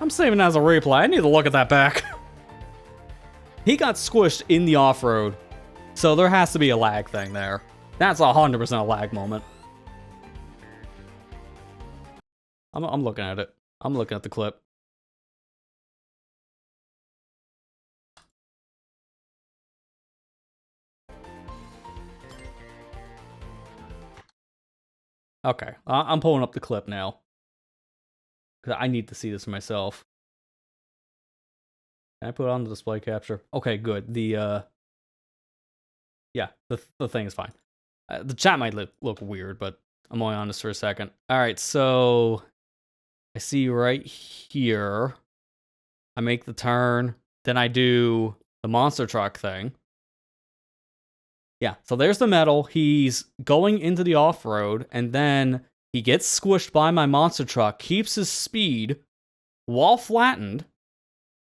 I'm saving that as a replay. I need to look at that back. He got squished in the off-road, so there has to be a lag thing there. That's 100% a lag moment. I'm looking at it. I'm looking at the clip. Okay, I'm pulling up the clip now. Because I need to see this myself. Can I put it on the display capture? Okay, good. The, yeah, the thing is fine. The chat might look weird, but I'm only on this for a second. Alright, so I see right here. I make the turn. Then I do the monster truck thing. Yeah, so there's the metal. He's going into the off-road, and then he gets squished by my monster truck, keeps his speed while flattened,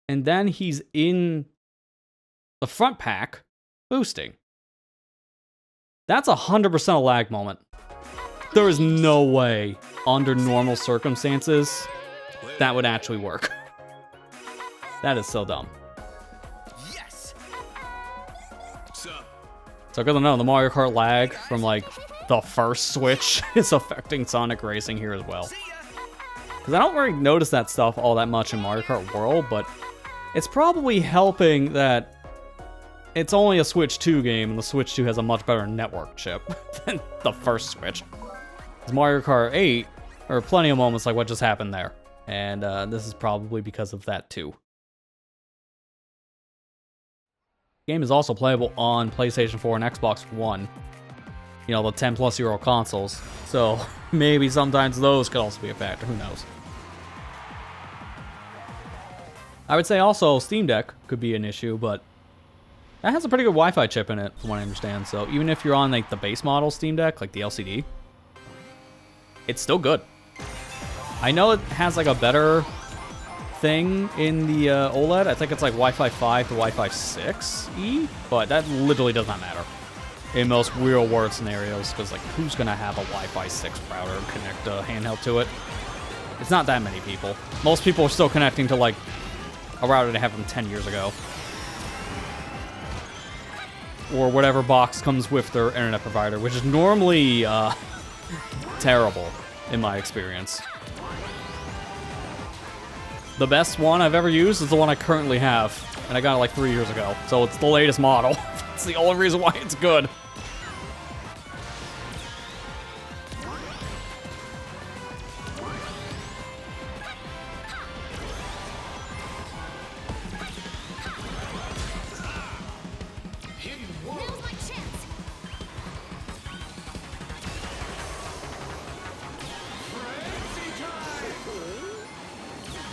and then he's in the front pack boosting. That's 100% a lag moment. There is no way, under normal circumstances, that would actually work. That is so dumb. Yes. So, So good to know, the Mario Kart lag from, like, the first Switch is affecting Sonic Racing here as well. see ya. Because I don't really notice that stuff all that much in Mario Kart World, but it's probably helping that it's only a Switch 2 game, and the Switch 2 has a much better network chip than the first Switch. Because Mario Kart 8, there are plenty of moments like what just happened there. And this is probably because of that too. The game is also playable on PlayStation 4 and Xbox One. You know, the 10-plus-year-old consoles. So maybe sometimes those could also be a factor. Who knows? I would say also Steam Deck could be an issue, but that has a pretty good Wi-Fi chip in it, from what I understand. So even if you're on like the base model Steam Deck, like the LCD, it's still good. I know it has like a better thing in the OLED. I think it's like Wi-Fi 5 to Wi-Fi 6E, but that literally does not matter in most real-world scenarios, because like who's gonna have a Wi-Fi 6 router and connect a handheld to it? It's not that many people. Most people are still connecting to like a router they have from 10 years ago. Or whatever box comes with their internet provider, which is normally terrible in my experience. The best one I've ever used is the one I currently have, and I got it like 3 years ago, so it's the latest model. That's the only reason why it's good. Now's my chance.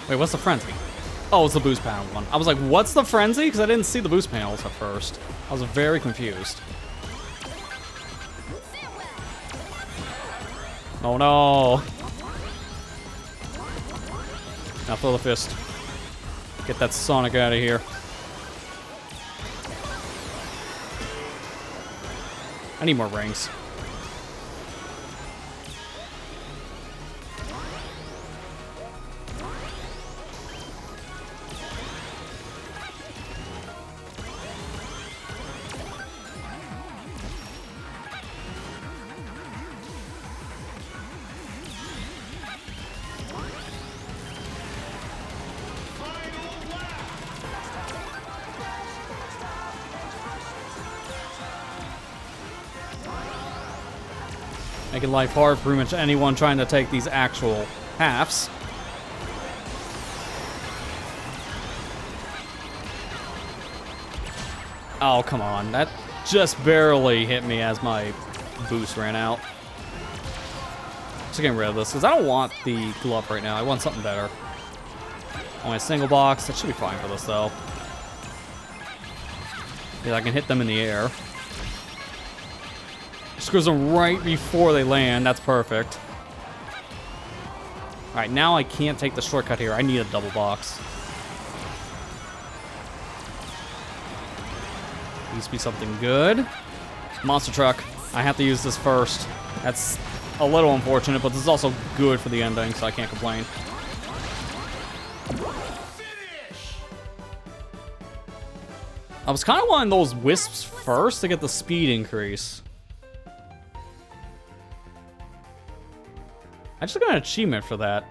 Wait, what's the frenzy? Oh, it's the boost panel one. I was like, what's the frenzy? Because I didn't see the boost panels at first. I was very confused. Oh no. Now throw the fist. Get that Sonic out of here. I need more rings. Making life hard for pretty much anyone trying to take these actual halves. Oh, come on. That just barely hit me as my boost ran out. Just getting rid of this, because I don't want the glove right now. I want something better. Only a single box. That should be fine for this, though. Yeah, I can hit them in the air. Screws them right before they land. That's perfect. Alright, now I can't take the shortcut here. I need a double box. Needs to be something good. Monster truck. I have to use this first. That's a little unfortunate, but this is also good for the ending, so I can't complain. I was kind of wanting those wisps first to get the speed increase. I just got an achievement for that.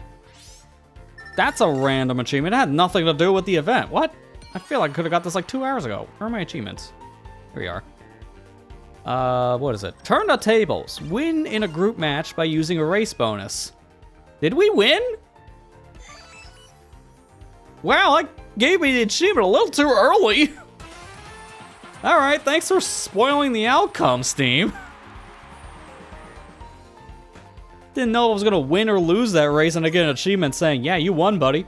That's a random achievement. It had nothing to do with the event. What? I feel like I could have got this like 2 hours ago. Where are my achievements? Here we are. What is it? Turn the tables. Win in a group match by using a race bonus. Did we win? Wow, that gave me the achievement a little too early. Alright, thanks for spoiling the outcome, Steam. Didn't know if I was gonna win or lose that race and I get an achievement saying, yeah, you won, buddy.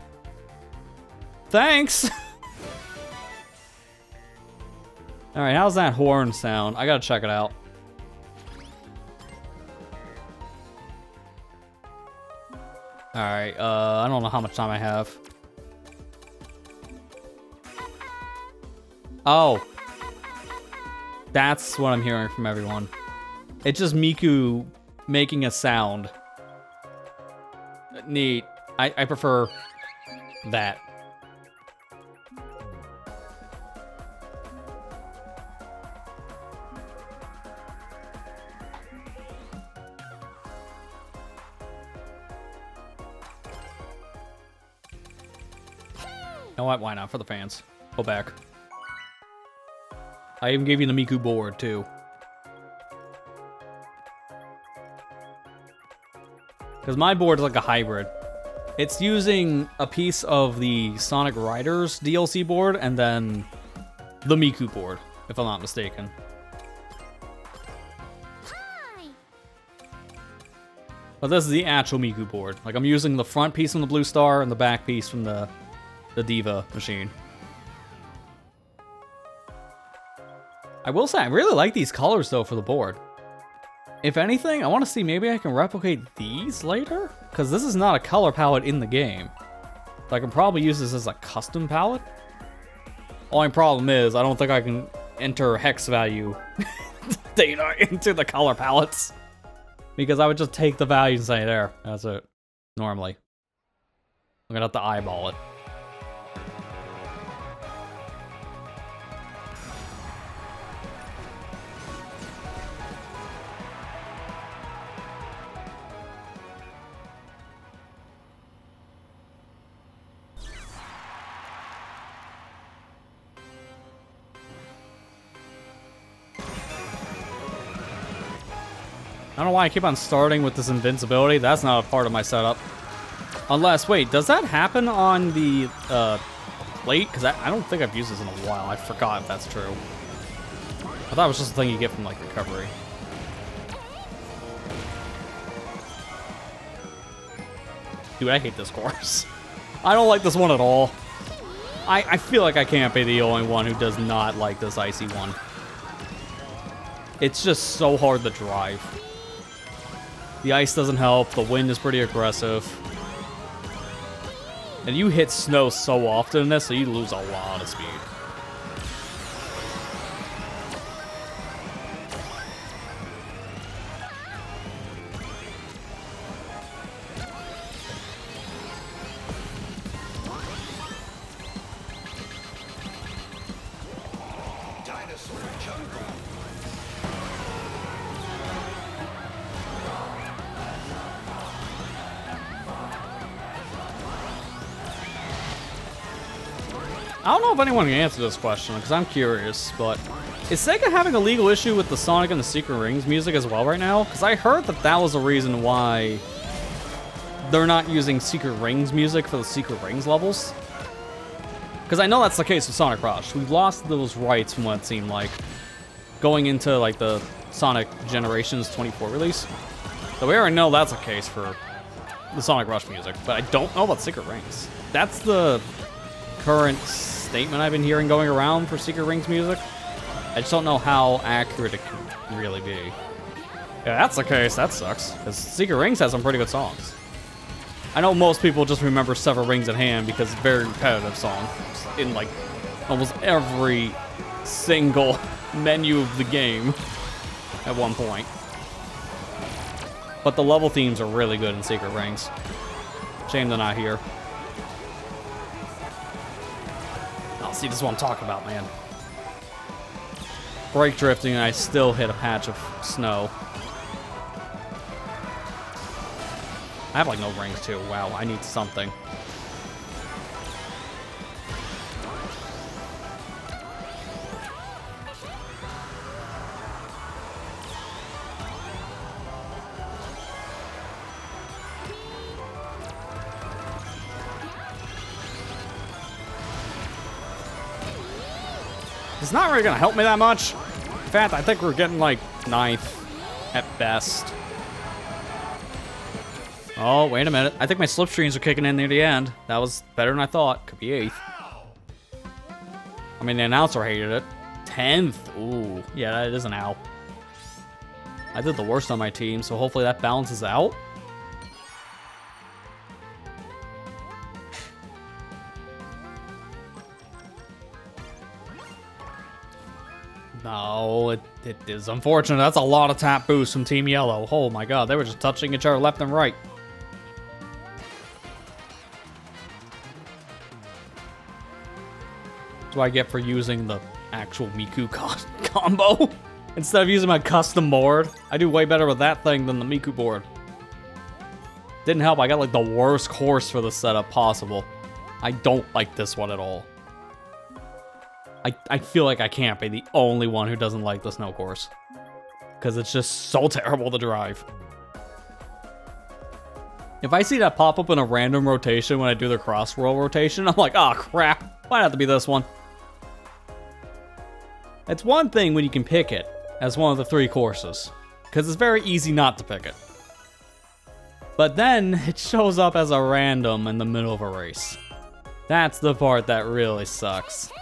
Thanks. Alright, how's that horn sound? I gotta check it out. Alright, I don't know how much time I have. Oh. That's what I'm hearing from everyone. It's just Miku making a sound. Neat. I prefer that. You know what? Why not? For the fans. Go back. I even gave you the Miku board, too. Because my board is like a hybrid. It's using a piece of the Sonic Riders DLC board and then the Miku board, if I'm not mistaken. Hi. But this is the actual Miku board. Like, I'm using the front piece from the Blue Star and the back piece from the Diva machine. I will say, I really like these colors, though, for the board. If anything, I want to see maybe I can replicate these later? Because this is not a color palette in the game. So I can probably use this as a custom palette. Only problem is, I don't think I can enter hex value data into the color palettes. Because I would just take the value and say, there, that's it. Normally. I'm gonna have to eyeball it. I don't know why I keep on starting with this invincibility. That's not a part of my setup. Unless, wait, does that happen on the plate? Because I don't think I've used this in a while. I forgot if that's true. I thought it was just a thing you get from, like, recovery. Dude, I hate this course. I don't like this one at all. I feel like I can't be the only one who does not like this icy one. It's just so hard to drive. The ice doesn't help, the wind is pretty aggressive. And you hit snow so often in this, so you lose a lot of speed. I don't know if anyone can answer this question, because I'm curious, but is Sega having a legal issue with the Sonic and the Secret Rings music as well right now? Because I heard that that was the reason why they're not using Secret Rings music for the Secret Rings levels. Because I know that's the case with Sonic Rush. We've lost those rights from what it seemed like going into like the Sonic Generations 24 release. So we already know that's the case for the Sonic Rush music, but I don't know about Secret Rings. That's the current statement I've been hearing going around for Secret Rings music. I just don't know how accurate it can really be. Yeah, that's the case. That sucks. Because Secret Rings has some pretty good songs. I know most people just remember Sever Rings at Hand because it's a very repetitive song in like almost every single menu of the game at one point. But the level themes are really good in Secret Rings. Shame they're not here. Oh, see, this is what I'm talking about, man. Brake drifting, and I still hit a patch of snow. I have, like, no rings, too. Wow, I need something. It's not really gonna help me that much. In fact, I think we're getting like 9th at best. Oh, wait a minute. I think my slipstreams are kicking in near the end. That was better than I thought. Could be 8th. I mean, the announcer hated it. 10th. Ooh. Yeah, that is an ow. I did the worst on my team, so hopefully that balances out. No, it is unfortunate. That's a lot of tap boost from Team Yellow. Oh my god, they were just touching each other left and right. That's what I get for using the actual Miku combo. Instead of using my custom board, I do way better with that thing than the Miku board. Didn't help, I got like the worst course for the setup possible. I don't like this one at all. I feel like I can't be the only one who doesn't like the snow course. Because it's just so terrible to drive. If I see that pop up in a random rotation when I do the CrossWorlds rotation, I'm like, oh crap, why'd it have to be this one? It's one thing when you can pick it as one of the 3 courses. Because it's very easy not to pick it. But then it shows up as a random in the middle of a race. That's the part that really sucks.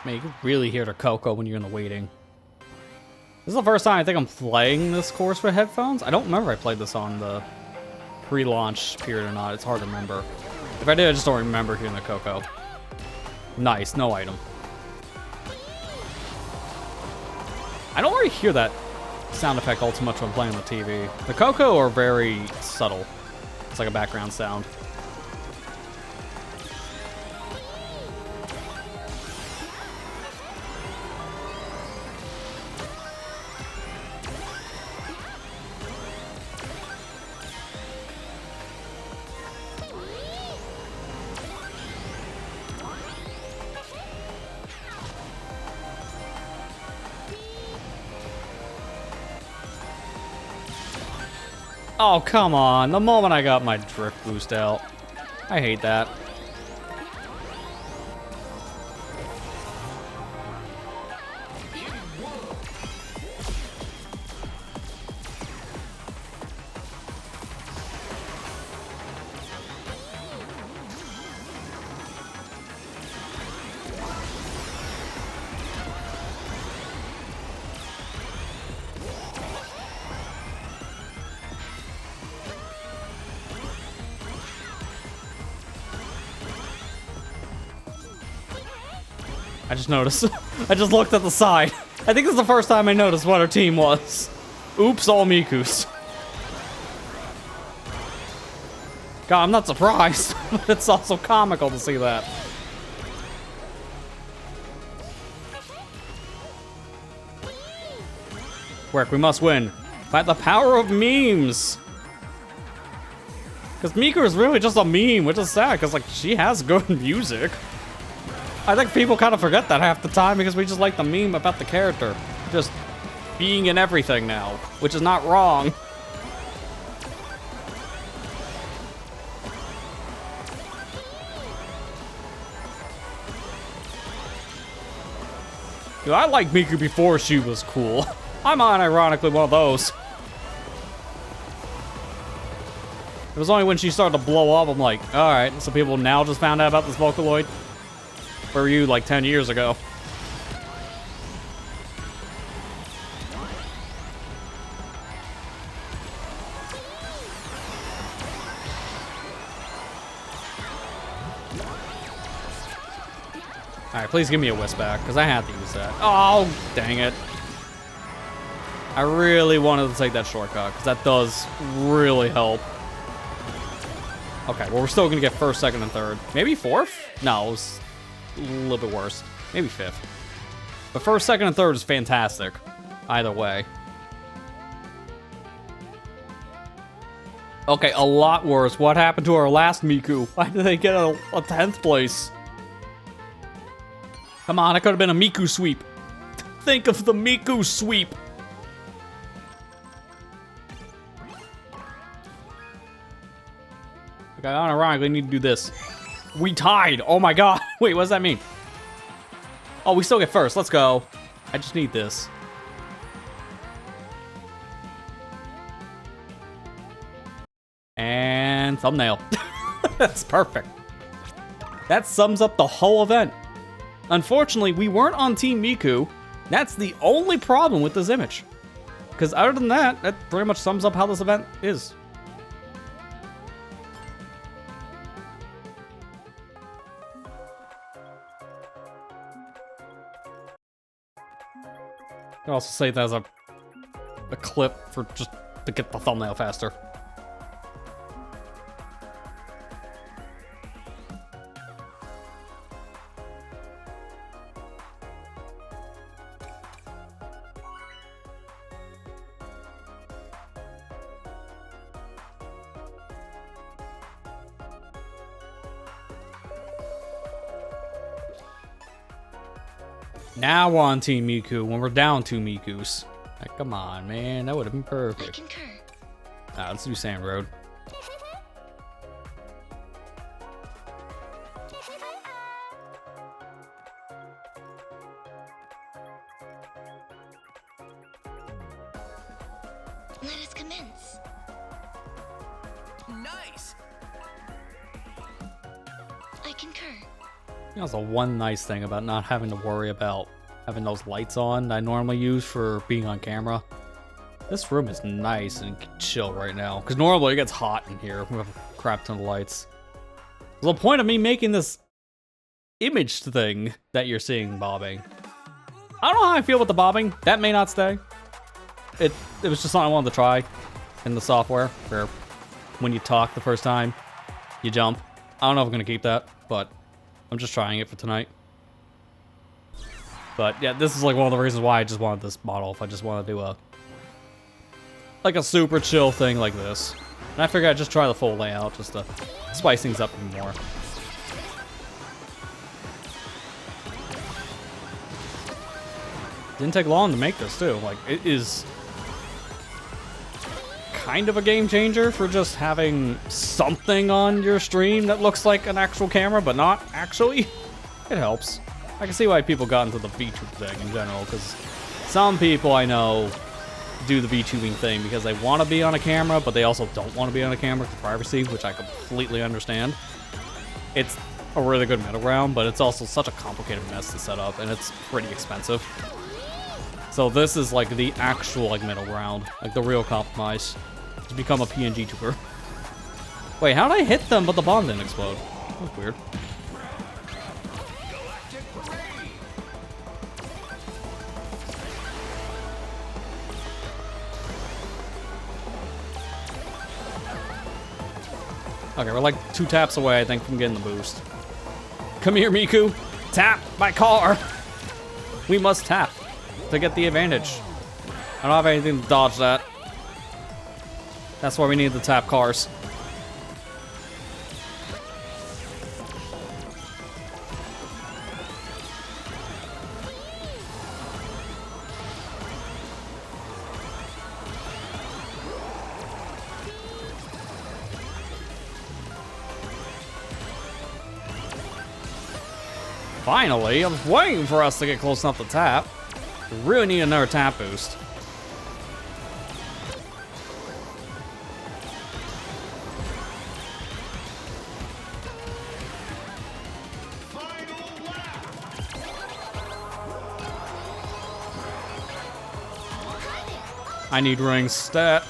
Man, you can really hear the Coco when you're in the waiting. This is the first time I think I'm playing this course with headphones. I don't remember if I played this on the pre-launch period or not. It's hard to remember. If I did, I just don't remember hearing the Coco. Nice, no item. I don't really hear that sound effect all too much when I'm playing on the TV. The Coco are very subtle. It's like a background sound. Oh, come on. The moment I got my drift boost out. I hate that. I just noticed. I just looked at the side. I think this is the first time I noticed what our team was. Oops, all Mikus. God, I'm not surprised, but it's also comical to see that. Work, we must win. By the power of memes. Because Miku is really just a meme, which is sad, because like she has good music. I think people kind of forget that half the time because we just like the meme about the character just being in everything now, which is not wrong. Dude, I liked Miku before she was cool. I'm unironically one of those. It was only when she started to blow up, I'm like, alright, so people now just found out about this Vocaloid? Where were you, like, 10 years ago? Alright, please give me a Wisp back, because I have to use that. Oh, dang it. I really wanted to take that shortcut, because that does really help. Okay, well, we're still gonna get first, second, and third. Maybe fourth? No, it was a little bit worse. Maybe fifth. But first, second, and third is fantastic. Either way. Okay, a lot worse. What happened to our last Miku? Why did they get a 10th place? Come on, it could have been a Miku sweep. Think of the Miku sweep. Okay, unironically, I need to do this. We tied. Oh my god. Wait, what does that mean? Oh, we still get first. Let's go. I just need this. And thumbnail. That's perfect. That sums up the whole event. Unfortunately, we weren't on Team Miku. That's the only problem with this image. Because other than that, that pretty much sums up how this event is. I can also say that as a clip for just to get the thumbnail faster. Now we're on Team Miku when we're down 2 Mikus. Like, come on, man. That would have been I perfect. concur. Let's do Sand Road. Let us commence. Nice. I concur. That's the one nice thing about not having to worry about having those lights on that I normally use for being on camera. This room is nice and chill right now, because normally it gets hot in here. We have a crap ton of lights. The point of me making this image thing that you're seeing bobbing. I don't know how I feel with the bobbing. That may not stay. It was just something I wanted to try in the software, where when you talk the first time, you jump. I don't know if I'm going to keep that, but I'm just trying it for tonight. But yeah, this is like one of the reasons why I just wanted this model. If I just want to do a super chill thing like this. And I figured I'd just try the full layout just to spice things up even more. Didn't take long to make this too. Like, it is kind of a game changer for just having something on your stream that looks like an actual camera, but not actually. It helps. I can see why people got into the VTube thing in general, because some people I know do the VTubing thing because they want to be on a camera, but they also don't want to be on a camera for privacy, which I completely understand. It's a really good middle ground, but it's also such a complicated mess to set up, and it's pretty expensive. So this is like the actual like middle ground, like the real compromise to become a PNG tuber. Wait, how did I hit them but the bomb didn't explode? That was weird. Okay, we're like 2 taps away, I think, from getting the boost. Come here, Miku. Tap my car. We must tap to get the advantage. I don't have anything to dodge that. That's why we need the tap cars. Finally, I was waiting for us to get close enough to tap. We really need another tap boost. I need rings stat.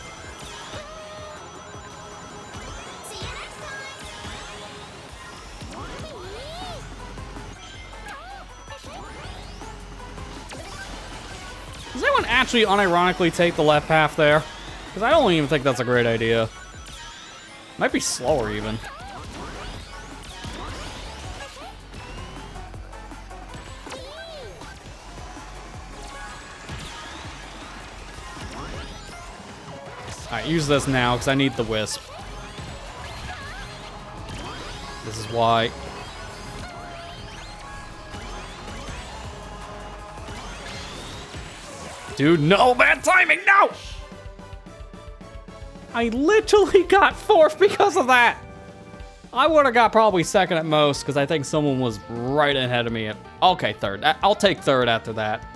See you next time. Does anyone actually unironically take the left half there? Because I don't even think that's a great idea. Might be slower even. Alright, use this now, because I need the wisp. This is why. Dude, no, bad timing, no! I literally got 4th because of that! I would have got probably 2nd at most, because I think someone was right ahead of me. Okay, 3rd. I'll take 3rd after that.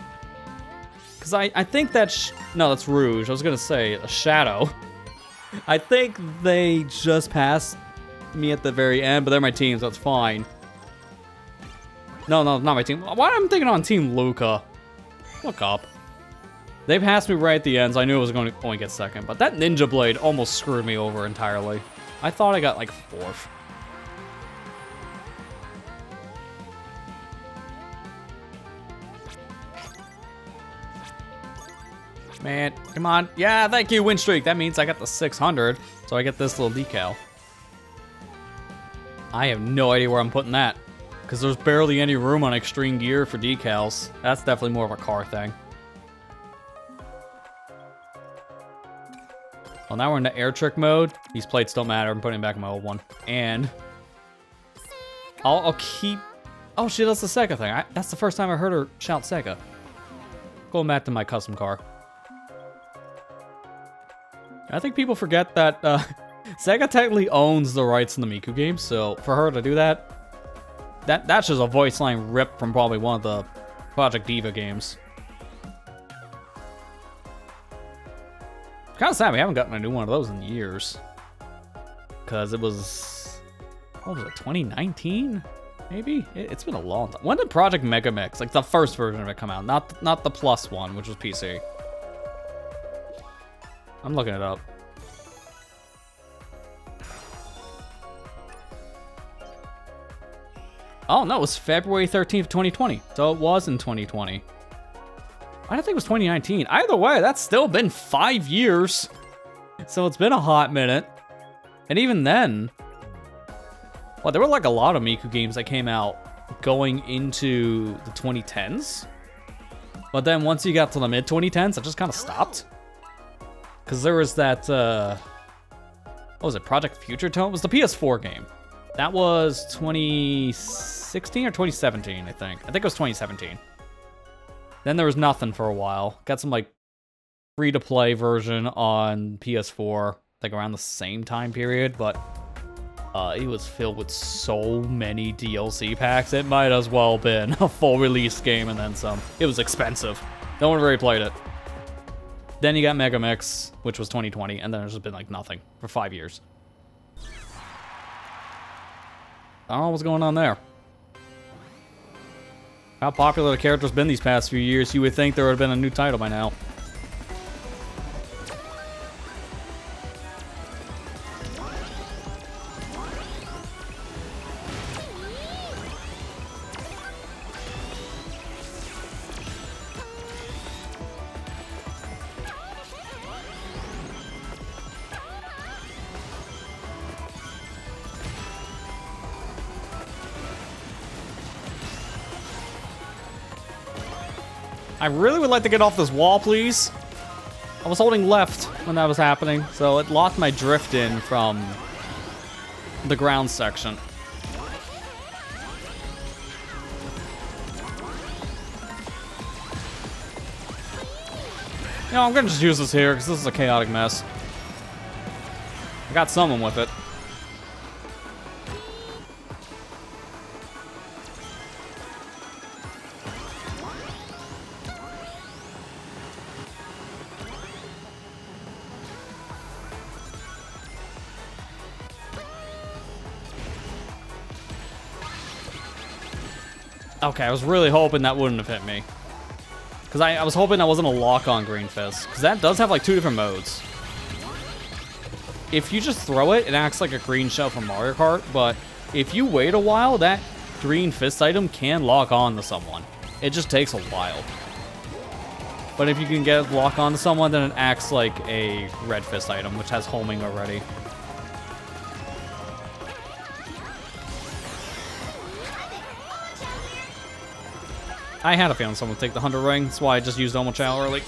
Because I think that's... No, that's Rouge. I was going to say a Shadow. I think they just passed me at the very end, but they're my team, so it's fine. No, not my team. Why am I thinking on Team Luca? Look up. They passed me right at the end, so I knew I was going to only get 2nd. But that Ninja Blade almost screwed me over entirely. I thought I got like 4th. Man, come on. Yeah, thank you, win streak. That means I got the 600, so I get this little decal. I have no idea where I'm putting that, because there's barely any room on Extreme Gear for decals. That's definitely more of a car thing. Well, now we're into air trick mode. These plates don't matter. I'm putting back in my old one. And I'll keep... Oh, shit, that's the Sega thing. That's the first time I heard her shout Sega. Going back to my custom car. I think people forget that Sega technically owns the rights in the Miku games, so for her to do that's just a voice line ripped from probably one of the Project Diva games. Kind of sad we haven't gotten a new one of those in years. Because it was... What was it, 2019? Maybe? It's been a long time. When did Project Mega Mix, like the first version of it, come out? Not the Plus one, which was PC. I'm looking it up. Oh, no, it was February 13th, 2020. So it was in 2020. I don't think it was 2019. Either way, that's still been 5 years. So it's been a hot minute. And even then... Well, there were like a lot of Miku games that came out going into the 2010s. But then once you got to the mid-2010s, it just kind of stopped. Because there was that, what was it, Project Future Tone? It was the PS4 game. That was 2016 or 2017, I think. I think it was 2017. Then there was nothing for a while. Got some, like, free-to-play version on PS4, like, around the same time period, but it was filled with so many DLC packs, it might as well have been a full release game and then some. It was expensive. No one really played it. Then you got Mega Mix, which was 2020, and then there's just been like nothing for 5 years. I don't know what's going on there. How popular the character's been these past few years, you would think there would have been a new title by now. I really would like to get off this wall, please. I was holding left when that was happening, so it locked my drift in from the ground section. You know, I'm gonna just use this here, because this is a chaotic mess. I got someone with it. Okay, I was really hoping that wouldn't have hit me. Because I was hoping that wasn't a lock-on Green Fist. Because that does have, like, 2 different modes. If you just throw it, it acts like a green shell from Mario Kart. But if you wait a while, that Green Fist item can lock on to someone. It just takes a while. But if you can get it lock on to someone, then it acts like a Red Fist item, which has homing already. I had a feeling someone would take the 100 ring. That's why I just used Omo Chow early.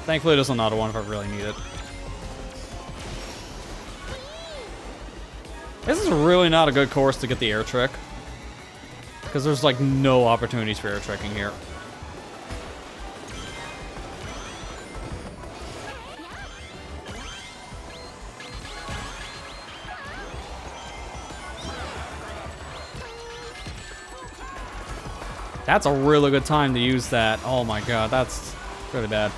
Thankfully, there's another one if I really need it. This is really not a good course to get the air trick. Because there's like no opportunities for air tricking here. That's a really good time to use that. Oh my god, that's really bad.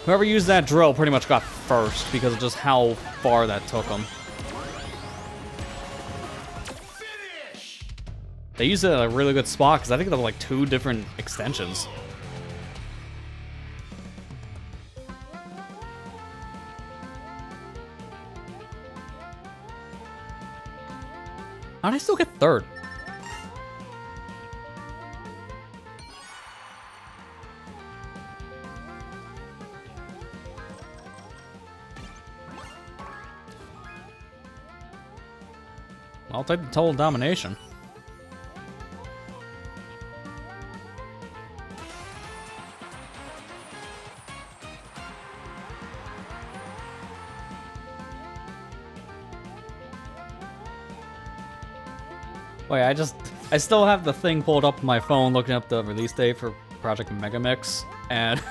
Whoever used that drill pretty much got first because of just how far that took them. They used it at a really good spot because I think there were like 2 different extensions. How'd I still get third? I'll take the total domination. Wait, I still have the thing pulled up on my phone looking up the release date for Project Megamix, and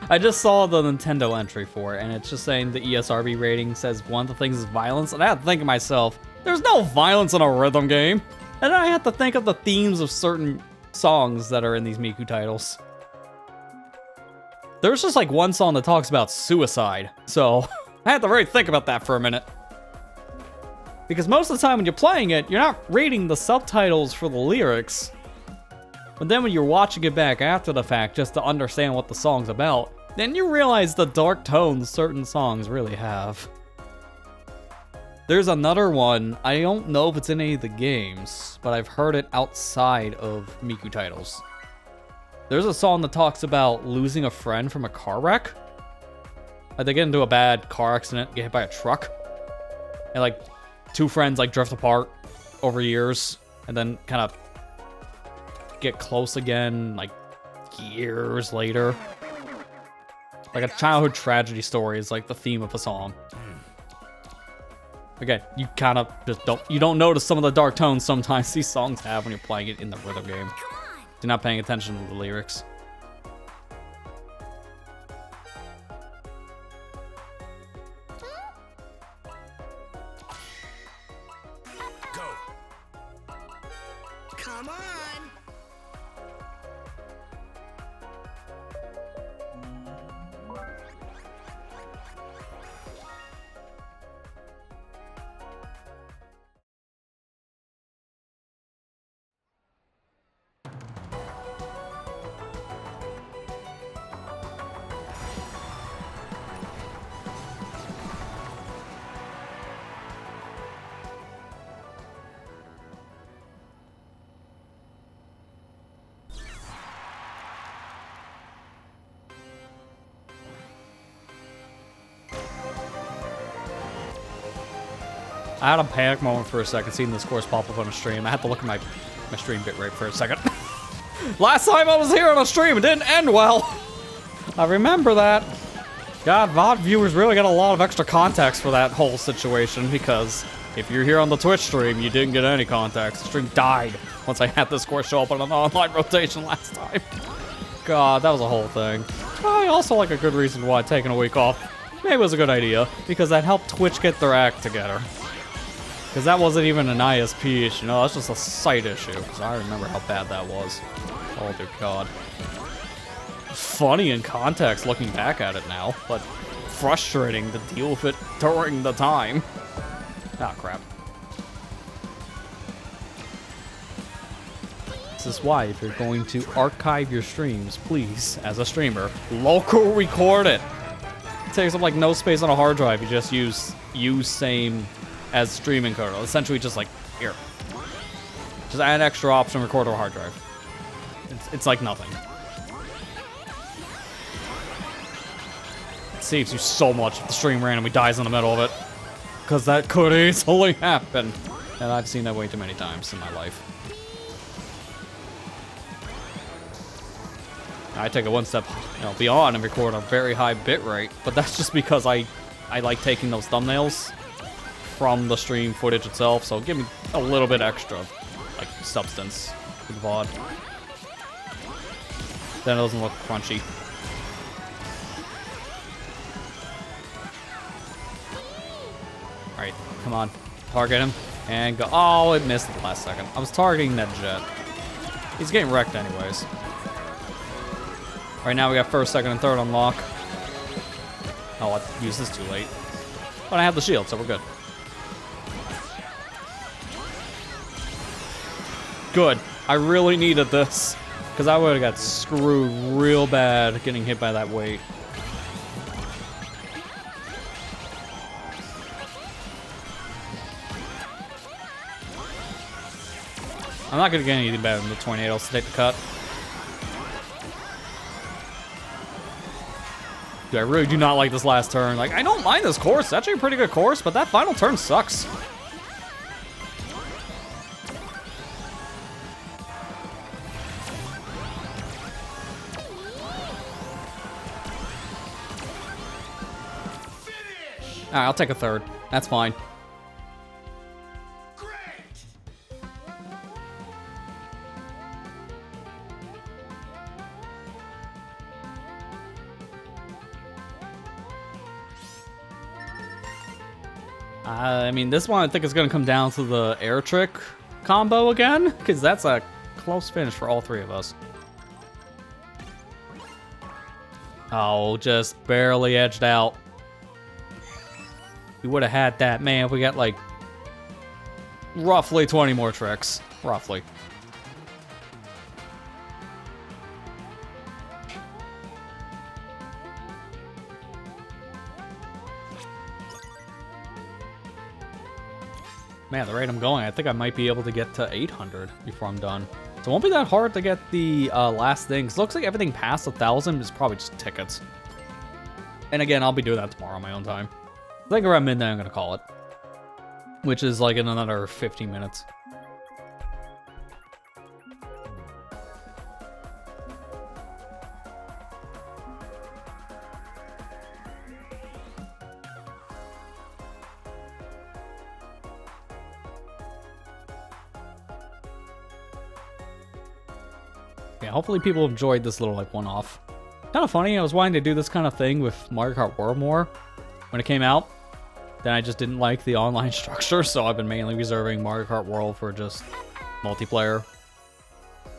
I just saw the Nintendo entry for it, and it's just saying the ESRB rating says one of the things is violence, and I had to think to myself, there's no violence in a rhythm game. And then I had to think of the themes of certain songs that are in these Miku titles. There's just like one song that talks about suicide, so I had to really think about that for a minute. Because most of the time when you're playing it, you're not reading the subtitles for the lyrics. But then when you're watching it back after the fact just to understand what the song's about, then you realize the dark tones certain songs really have. There's another one, I don't know if it's in any of the games, but I've heard it outside of Miku titles. There's a song that talks about losing a friend from a car wreck. Like they get into a bad car accident, get hit by a truck, and like 2 friends like drift apart over years, and then kind of get close again like years later. Like a childhood tragedy story is like the theme of a song. Again, you kind of just don't notice some of the dark tones sometimes these songs have when you're playing it in the rhythm game. You're not paying attention to the lyrics. Go. Come on. I had a panic moment for a second seeing this course pop up on a stream. I had to look at my stream bitrate for a second. Last time I was here on a stream, it didn't end well. I remember that. God, VOD viewers really got a lot of extra context for that whole situation, because if you're here on the Twitch stream, you didn't get any context. The stream died once I had this course show up on an online rotation last time. God, that was a whole thing. I also like a good reason why taking a week off maybe was a good idea, because that helped Twitch get their act together. Because that wasn't even an ISP issue, no, that's just a site issue, because I remember how bad that was. Oh dear God. Funny in context looking back at it now, but frustrating to deal with it during the time. Ah, crap. This is why, if you're going to archive your streams, please, as a streamer, local record it. It takes up like no space on a hard drive, you just use same as streaming code. Essentially just like, here. Just add an extra option, record to a hard drive. It's like nothing. It saves you so much if the stream randomly dies in the middle of it. Because that could easily happen. And I've seen that way too many times in my life. I take it one step, beyond and record a very high bit rate, but that's just because I like taking those thumbnails from the stream footage itself, so give me a little bit extra, like, substance to the VOD. Then it doesn't look crunchy. Alright, come on. Target him. And go. Oh, it missed at the last second. I was targeting that jet. He's getting wrecked anyways. Right now we got first, second, and third unlock. Oh, I used this too late. But I have the shield, so we're good. Good. I really needed this. Because I would have got screwed real bad getting hit by that weight. I'm not going to get anything better than the tornadoes to take the cut. Dude, I really do not like this last turn. Like, I don't mind this course. It's actually a pretty good course, but that final turn sucks. Alright, I'll take a third. That's fine. I mean, this one I think is going to come down to the air trick combo again, because that's a close finish for all three of us. Oh, just barely edged out. We would have had that, man, if we got like roughly 20 more tricks. Roughly. Man, the rate I'm going, I think I might be able to get to 800 before I'm done. So it won't be that hard to get the last thing. 'Cause it looks like everything past 1,000 is probably just tickets. And again, I'll be doing that tomorrow on my own time. I think around midnight I'm going to call it. Which is like in another 15 minutes. Yeah, hopefully people enjoyed this little like one-off. Kind of funny, I was wanting to do this kind of thing with Mario Kart World more when it came out. Then I just didn't like the online structure, so I've been mainly reserving Mario Kart World for just multiplayer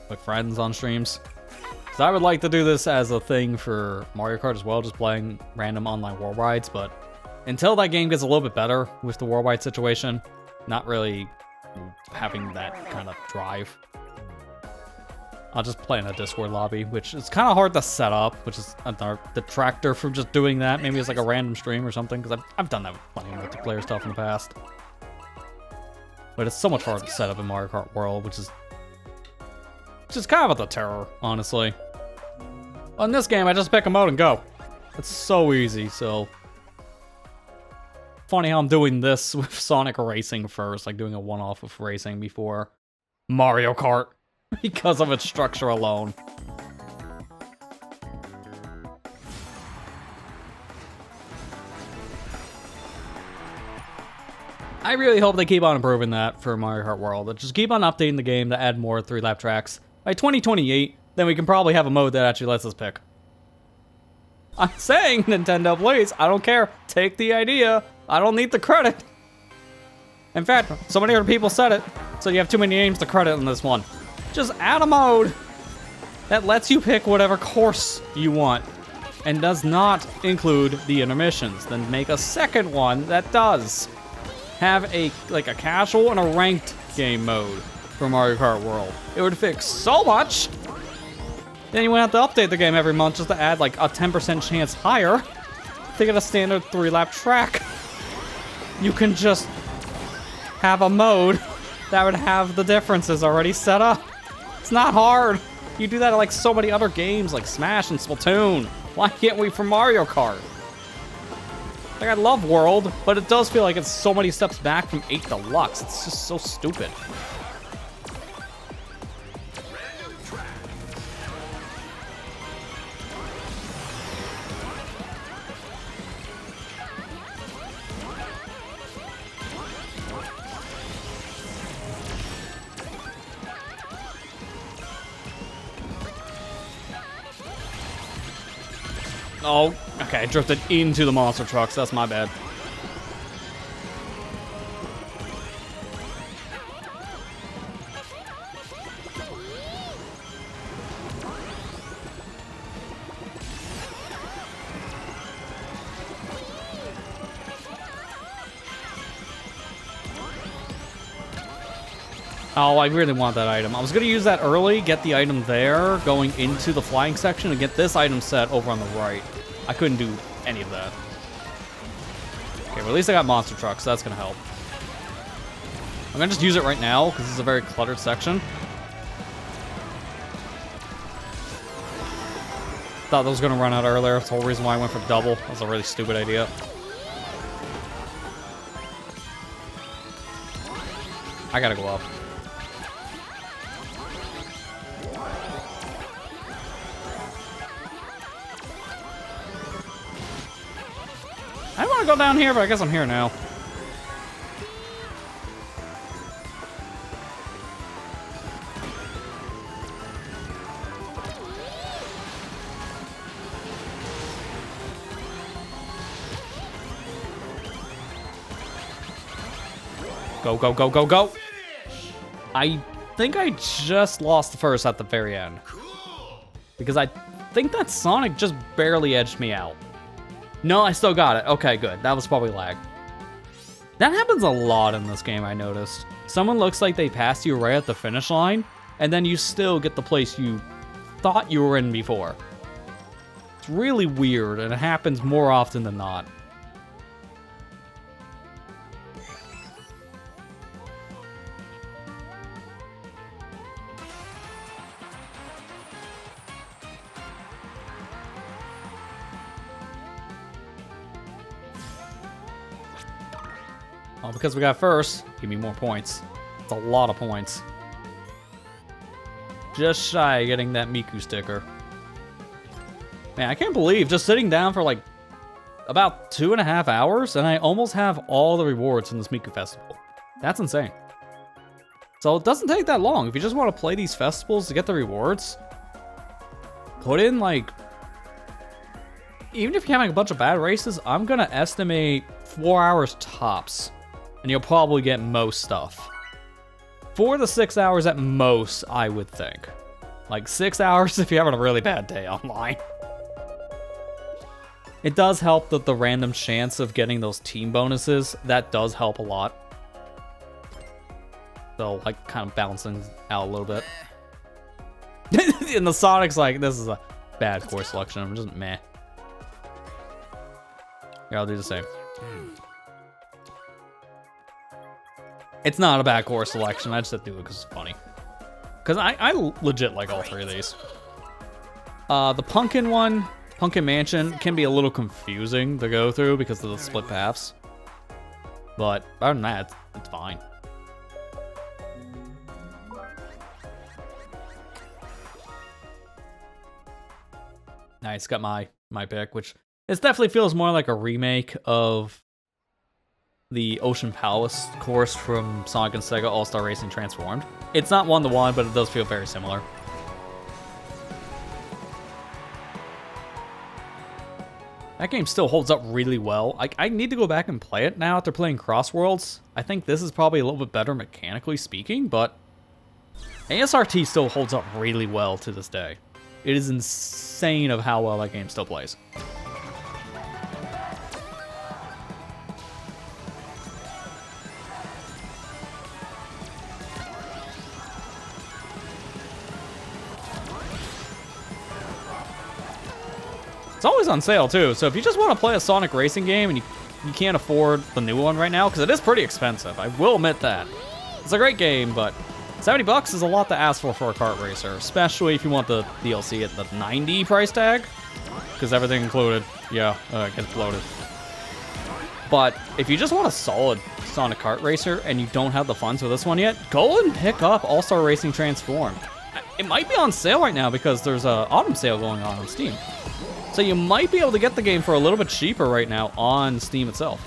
with friends on streams. Because I would like to do this as a thing for Mario Kart as well, just playing random online world rides, but until that game gets a little bit better with the worldwide situation, not really having that kind of drive. I'll just play in a Discord lobby, which is kind of hard to set up, which is another detractor from just doing that. Maybe it's like a random stream or something, because I've done that with plenty of multiplayer stuff in the past. But it's so much harder to set up in Mario Kart World, which is kind of a terror, honestly. On this game, I just pick a mode and go. It's so easy, so... Funny how I'm doing this with Sonic Racing first, like doing a one-off with racing before Mario Kart. Because of its structure alone. I really hope they keep on improving that for Mario Kart World. Just keep on updating the game to add more 3-lap tracks. By 2028, then we can probably have a mode that actually lets us pick. I'm saying, Nintendo, please, I don't care. Take the idea. I don't need the credit. In fact, so many other people said it, so you have too many names to credit in this one. Just add a mode that lets you pick whatever course you want and does not include the intermissions. Then make a second one that does. Have a casual and a ranked game mode for Mario Kart World. It would fix so much. Then you wouldn't have to update the game every month just to add like a 10% chance higher to get a standard 3-lap track. You can just have a mode that would have the differences already set up. It's not hard. You do that in like so many other games like Smash and Splatoon. Why can't we for Mario Kart? Like, I love World, but it does feel like it's so many steps back from 8 Deluxe. It's just so stupid. Oh, okay, I drifted into the monster trucks. That's my bad. Oh, I really want that item. I was going to use that early, get the item there, going into the flying section, and get this item set over on the right. I couldn't do any of that. Okay, well, at least I got monster trucks, so that's going to help. I'm going to just use it right now, because this is a very cluttered section. Thought that was going to run out earlier. That's the whole reason why I went for double. That was a really stupid idea. I got to go up. I don't want to go down here, but I guess I'm here now. Go, go, go, go, go. I think I just lost the first at the very end. Because I think that Sonic just barely edged me out. No, I still got it. Okay, good. That was probably lag. That happens a lot in this game, I noticed. Someone looks like they passed you right at the finish line, and then you still get the place you thought you were in before. It's really weird, and it happens more often than not. Oh, because we got first, give me more points. It's a lot of points. Just shy of getting that Miku sticker. Man, I can't believe just sitting down for like about 2.5 hours and I almost have all the rewards from this Miku festival. That's insane. So it doesn't take that long. If you just want to play these festivals to get the rewards, put in like, even if you're having a bunch of bad races, I'm gonna estimate 4 hours tops. And you'll probably get most stuff. 4 to 6 hours at most, I would think. Like 6 hours if you're having a really bad day online. It does help that the random chance of getting those team bonuses, that does help a lot. So, like, kind of balancing out a little bit. And the Sonic's like, this is a bad course selection. I'm just meh. Here, I'll do the same. It's not a bad course selection. I just have to do it because it's funny. Because I legit like all three of these. The Pumpkin one, Pumpkin Mansion, can be a little confusing to go through because of the split paths. But other than that, it's fine. Nice, got my pick, which it definitely feels more like a remake of the Ocean Palace course from Sonic and Sega All-Star Racing Transformed. It's not one-to-one, but it does feel very similar. That game still holds up really well. I need to go back and play it now after playing CrossWorlds. I think this is probably a little bit better mechanically speaking, but ASRT still holds up really well to this day. It is insane of how well that game still plays. It's always on sale too, so if you just want to play a Sonic racing game and you can't afford the new one right now, because it is pretty expensive, I will admit that. It's a great game, but $70 is a lot to ask for a kart racer, especially if you want the DLC at the $90 price tag, because everything included, yeah, it gets bloated. But if you just want a solid Sonic kart racer and you don't have the funds for this one yet, go and pick up All-Star Racing Transformed. It might be on sale right now because there's an autumn sale going on Steam. So you might be able to get the game for a little bit cheaper right now on Steam itself.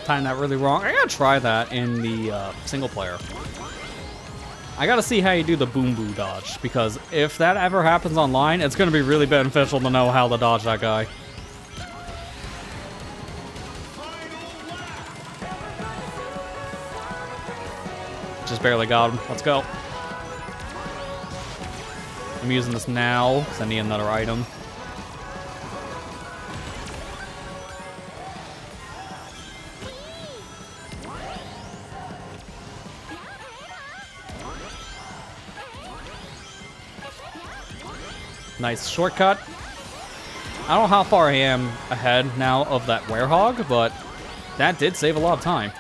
timed that really wrong. I gotta try that in the single player. I gotta see how you do the boom boo dodge, because if that ever happens online, it's gonna be really beneficial to know how to dodge that guy. Just barely got him. Let's go. I'm using this now because I need another item. Nice shortcut. I don't know how far I am ahead now of that werehog, but that did save a lot of time.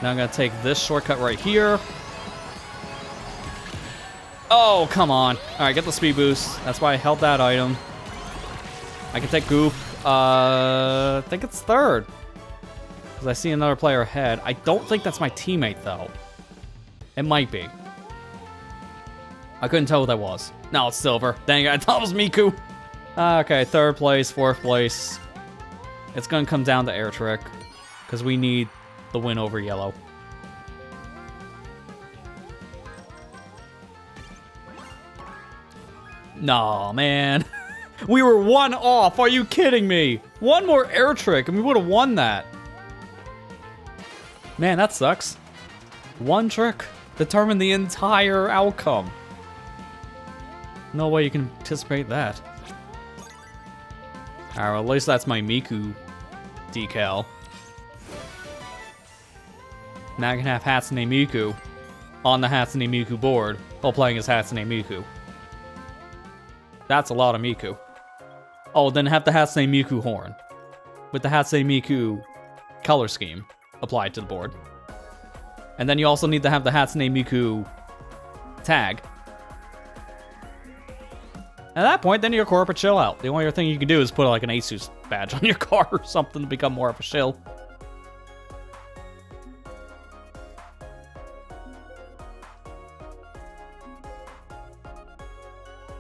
Now I'm gonna take this shortcut right here. Oh, come on. All right, get the speed boost. That's why I held that item. I can take Goop. I think it's third. Because I see another player ahead. I don't think that's my teammate, though. It might be. I couldn't tell who that was. No, it's silver. Dang it, I thought it was Miku. Okay, third place, fourth place. It's gonna come down to air trick. Because we need the win over yellow. Nah, man. We were one off. Are you kidding me? One more air trick and we would have won that. Man, that sucks. One trick determined the entire outcome. No way you can anticipate that. Alright, well, at least that's my Miku decal. Now I can have Hatsune Miku on the Hatsune Miku board while playing as Hatsune Miku. That's a lot of Miku. Oh, then have the Hatsune Miku horn with the Hatsune Miku color scheme applied to the board. And then you also need to have the Hatsune Miku tag. At that point, then you're a corporate chill out. The only other thing you can do is put like an Asus badge on your car or something to become more of a shill.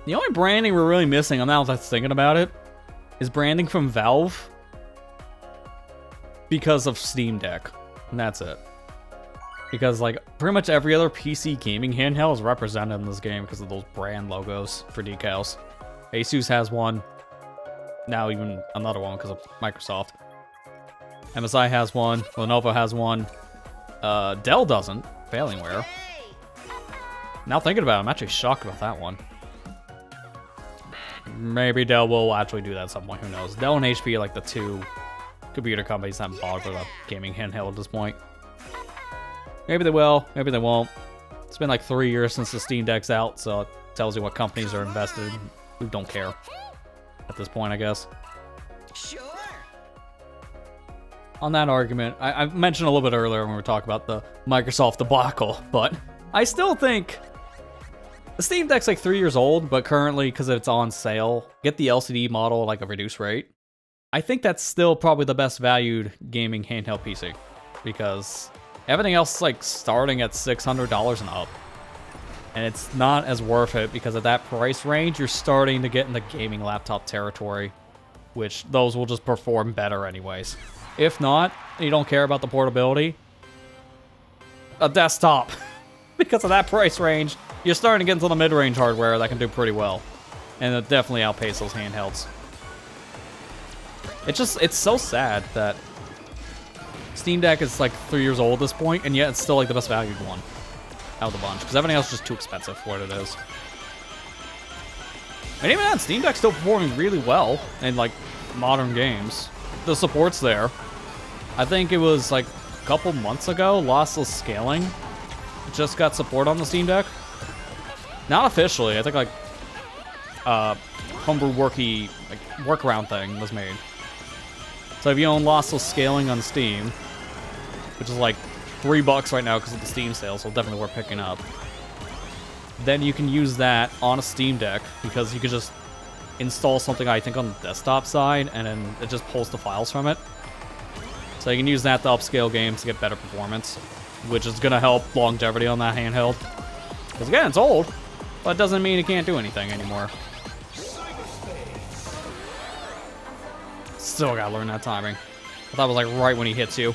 The only branding we're really missing, now that I'm thinking about it, is branding from Valve because of Steam Deck. And that's it. Because, like, pretty much every other PC gaming handheld is represented in this game because of those brand logos for decals. Asus has one. Now even another one because of Microsoft. MSI has one. Lenovo has one. Dell doesn't. Alienware. Now thinking about it, I'm actually shocked about that one. Maybe Dell will actually do that at some point, who knows. Dell and HP are like the two computer companies that bought for the gaming handheld at this point. Maybe they will, maybe they won't. It's been like 3 years since the Steam Deck's out, so it tells you what companies are invested who don't care at this point, I guess. Sure. On that argument, I mentioned a little bit earlier when we were talking about the Microsoft debacle, but I still think the Steam Deck's like 3 years old, but currently, because it's on sale, get the LCD model at like a reduced rate. I think that's still probably the best valued gaming handheld PC, because everything else is like starting at $600 and up. And it's not as worth it because at that price range, you're starting to get in the gaming laptop territory, which those will just perform better anyways. If not, and you don't care about the portability, a desktop. Because of that price range, you're starting to get into the mid-range hardware that can do pretty well. And it definitely outpaces those handhelds. It's so sad that Steam Deck is like 3 years old at this point, and yet it's still like the best valued one out of the bunch, because everything else is just too expensive for what it is. And even then, Steam Deck's still performing really well in like modern games. The support's there. I think it was like a couple months ago, lossless scaling just got support on the Steam Deck. Not officially, I think like homebrew workaround thing was made. So if you own lossless scaling on Steam, which is like $3 right now because of the Steam sale, so definitely worth picking up, then you can use that on a Steam Deck because you could just install something, I think, on the desktop side, and then it just pulls the files from it. So you can use that to upscale games to get better performance, which is going to help longevity on that handheld. Because again, it's old, but it doesn't mean it can't do anything anymore. Still gotta learn that timing. I thought it was like right when he hits you.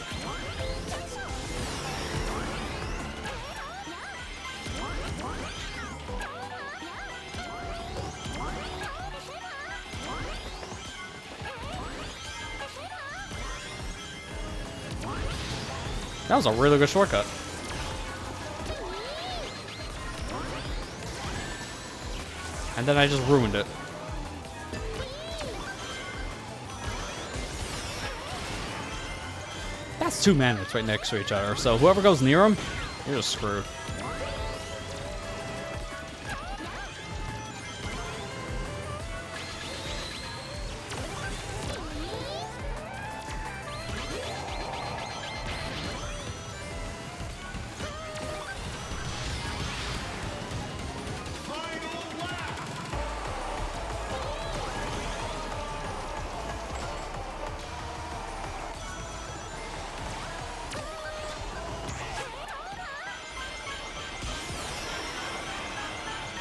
That was a really good shortcut. And then I just ruined it. That's 2 minutes right next to each other, so whoever goes near them, you're just screwed.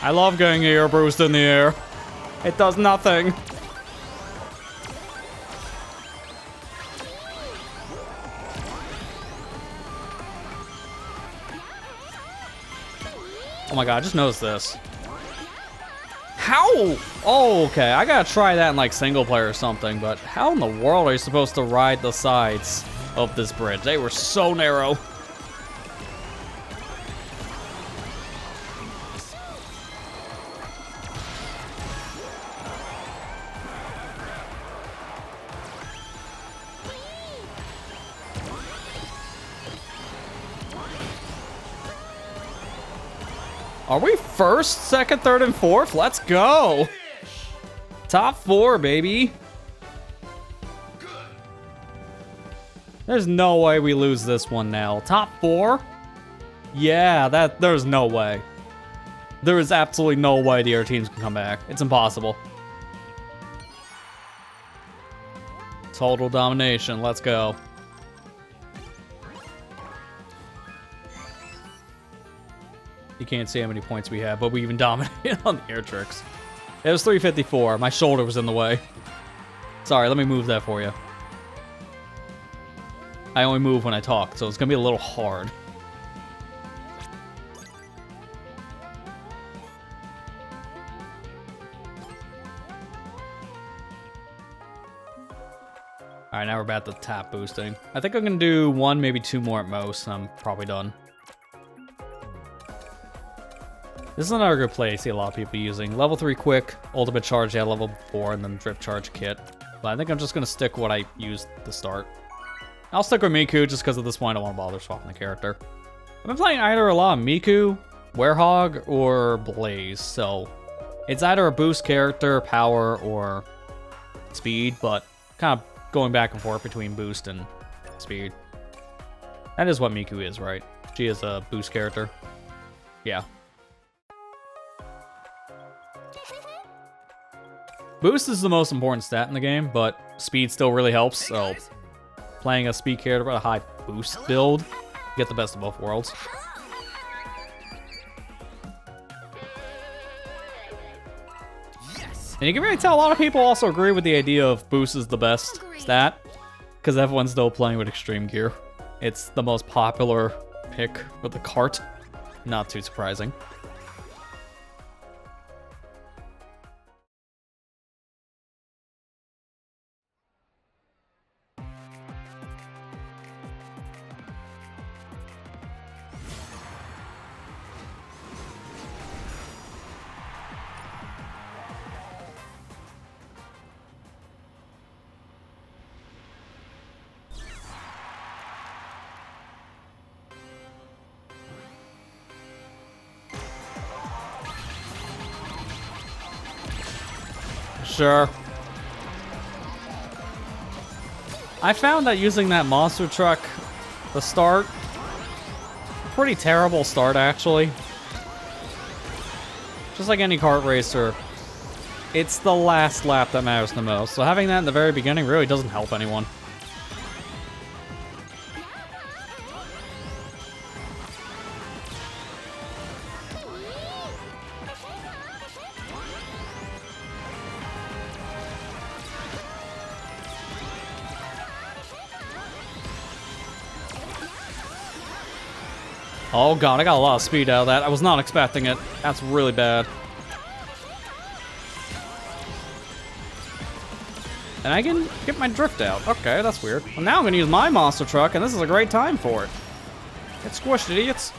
I love getting air boost in the air. It does nothing. Oh my god, I just noticed this. How? Oh, okay. I gotta try that in like single player or something, but how in the world are you supposed to ride the sides of this bridge? They were so narrow. Are we first, second, third, and fourth? Let's go. Top 4, baby. There's no way we lose this one now. Top 4? Yeah, there's no way. There is absolutely no way the other teams can come back. It's impossible. Total domination. Let's go. You can't see how many points we have, but we even dominated on the air tricks. It was 354. My shoulder was in the way. Sorry, let me move that for you. I only move when I talk, so it's gonna be a little hard. Alright, now we're back to tap boosting. I think I'm gonna do 1, maybe 2 more at most, and I'm probably done. This is another good play I see a lot of people using. Level 3 quick, ultimate charge, yeah, level 4, and then drip charge kit. But I think I'm just going to stick what I used to start. I'll stick with Miku just because at this point I don't want to bother swapping the character. I've been playing either a lot of Miku, Werehog, or Blaze, so it's either a boost character, power, or speed, but kind of going back and forth between boost and speed. That is what Miku is, right? She is a boost character. Yeah. Boost is the most important stat in the game, but speed still really helps, so playing a speed character with a high boost build, you get the best of both worlds. And you can really tell a lot of people also agree with the idea of boost is the best stat, because everyone's still playing with extreme gear. It's the most popular pick with the cart. Not too surprising. Sure. I found that using that monster truck, the start, pretty terrible start actually. Just like any kart racer, it's the last lap that matters the most. So having that in the very beginning really doesn't help anyone. Oh god, I got a lot of speed out of that. I was not expecting it. That's really bad. And I can get my drift out. Okay, that's weird. Well, now I'm gonna use my monster truck, and this is a great time for it. Get squished, idiots.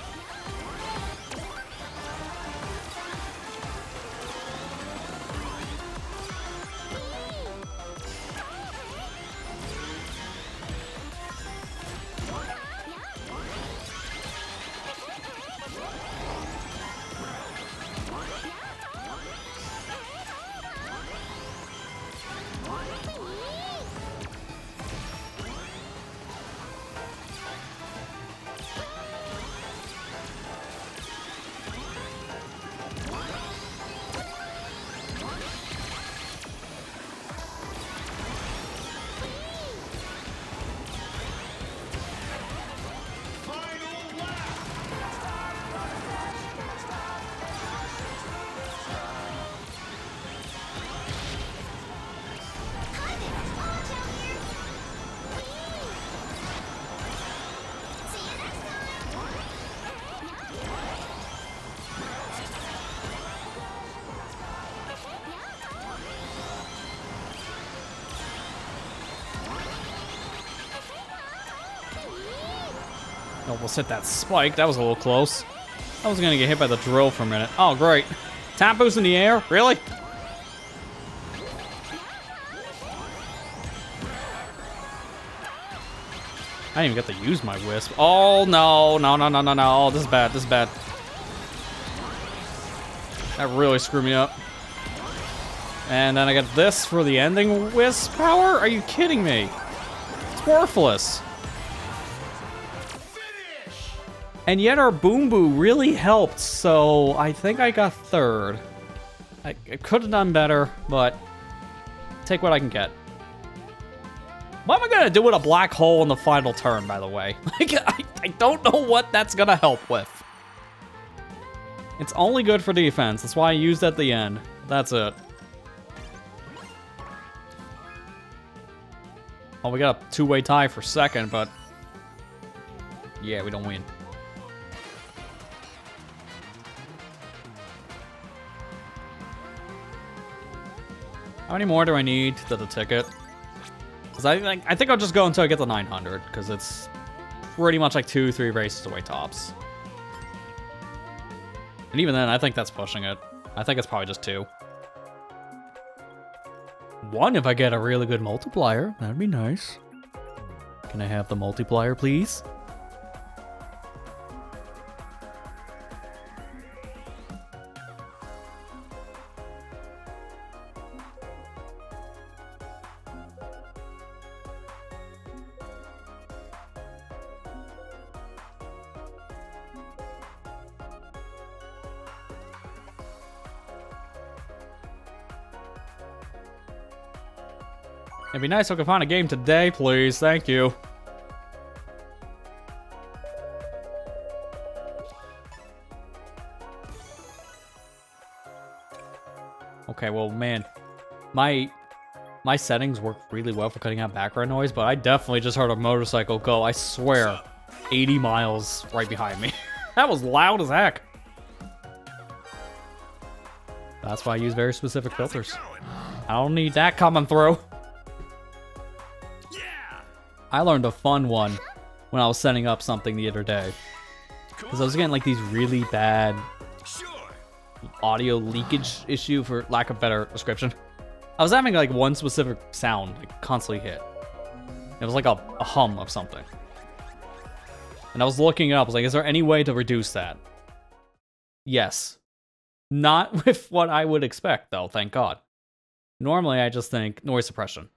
Almost hit that spike. That was a little close. I was gonna get hit by the drill for a minute. Oh, great. Tap boost in the air? Really? I didn't even get to use my wisp. Oh, no. No, no, no, no, no. Oh, this is bad. This is bad. That really screwed me up. And then I got this for the ending wisp power? Are you kidding me? It's worthless. And yet our Boom Boo really helped, so I think I got third. I could have done better, but take what I can get. What am I gonna do with a black hole in the final turn, by the way? Like, I don't know what that's gonna help with. It's only good for defense. That's why I used at the end. That's it. Oh, we got a two-way tie for second, but yeah, we don't win. How many more do I need to the ticket? Because I think I'll just go until I get the 900, because it's pretty much like 2-3 races away tops. And even then, I think that's pushing it. I think it's probably just 2. 1 if I get a really good multiplier. That'd be nice. Can I have the multiplier, please? It'd be nice if I could find a game today, please. Thank you. Okay, well, man, my settings work really well for cutting out background noise, but I definitely just heard a motorcycle go, I swear, 80 miles right behind me. That was loud as heck. That's why I use very specific filters. I don't need that coming through. I learned a fun one when I was setting up something the other day. Because I was getting like these really bad audio leakage issue, for lack of better description. I was having like one specific sound like constantly hit. It was like a hum of something. And I was looking it up. I was like, is there any way to reduce that? Yes. Not with what I would expect though, thank God. Normally I just think noise suppression.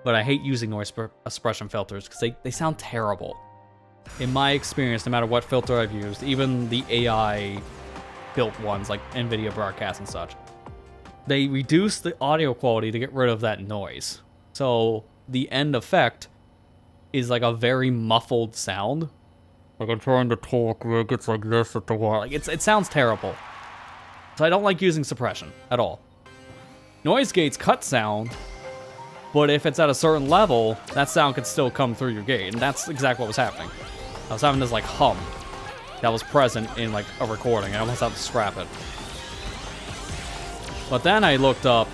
But I hate using noise suppression filters because they sound terrible. In my experience, no matter what filter I've used, even the AI built ones like NVIDIA Broadcast and such, they reduce the audio quality to get rid of that noise. So the end effect is like a very muffled sound. Like I'm trying to talk, Rick, it's like this at the wall. Like it sounds terrible. So I don't like using suppression at all. Noise gates cut sound, but if it's at a certain level, that sound could still come through your gate, and that's exactly what was happening. I was having this like hum. that was present in like a recording. I almost have to scrap it. But then I looked up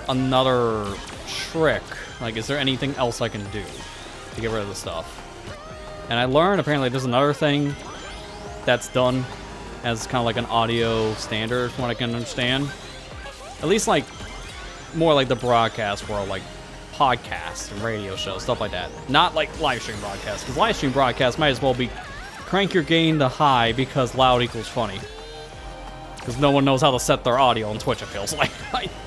another trick. Like, is there anything else I can do to get rid of the stuff? And I learned apparently there's another thing that's done as kind of like an audio standard from what I can understand. At least like more like the broadcast world, like podcasts and radio shows, stuff like that. Not like live stream broadcasts, because live stream broadcasts might as well be crank your gain to high because loud equals funny. Because no one knows how to set their audio on Twitch, it feels like.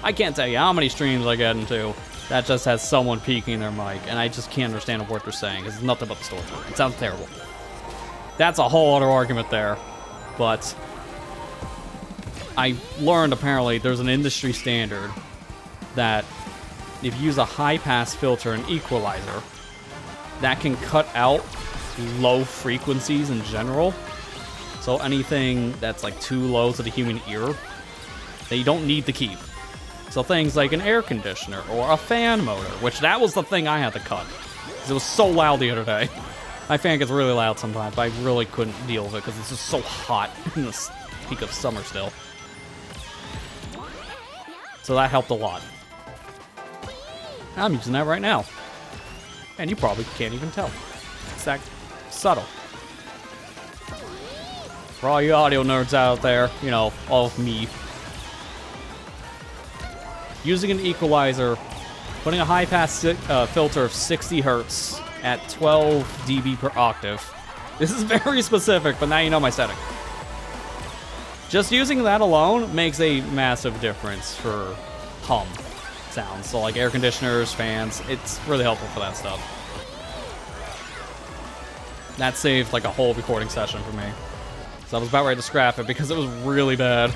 I can't tell you how many streams I get into that just has someone peeking their mic, and I just can't understand a word they're saying, because it's nothing but the story. It sounds terrible. That's a whole other argument there. But I learned apparently there's an industry standard that if you use a high-pass filter and equalizer, that can cut out low frequencies in general. So anything that's like too low to the human ear, that you don't need to keep. So things like an air conditioner or a fan motor, which that was the thing I had to cut. Because it was so loud the other day. My fan gets really loud sometimes, but I really couldn't deal with it because it's just so hot in the peak of summer still. So that helped a lot. I'm using that right now. And you probably can't even tell. It's that subtle. For all you audio nerds out there, you know, all of me. Using an equalizer, putting a high-pass filter of 60 hertz at 12 dB per octave. This is very specific, but now you know my setting. Just using that alone makes a massive difference for hum sounds. So like air conditioners, fans, it's really helpful for that stuff. That saved like a whole recording session for me. So I was about ready to scrap it because it was really bad.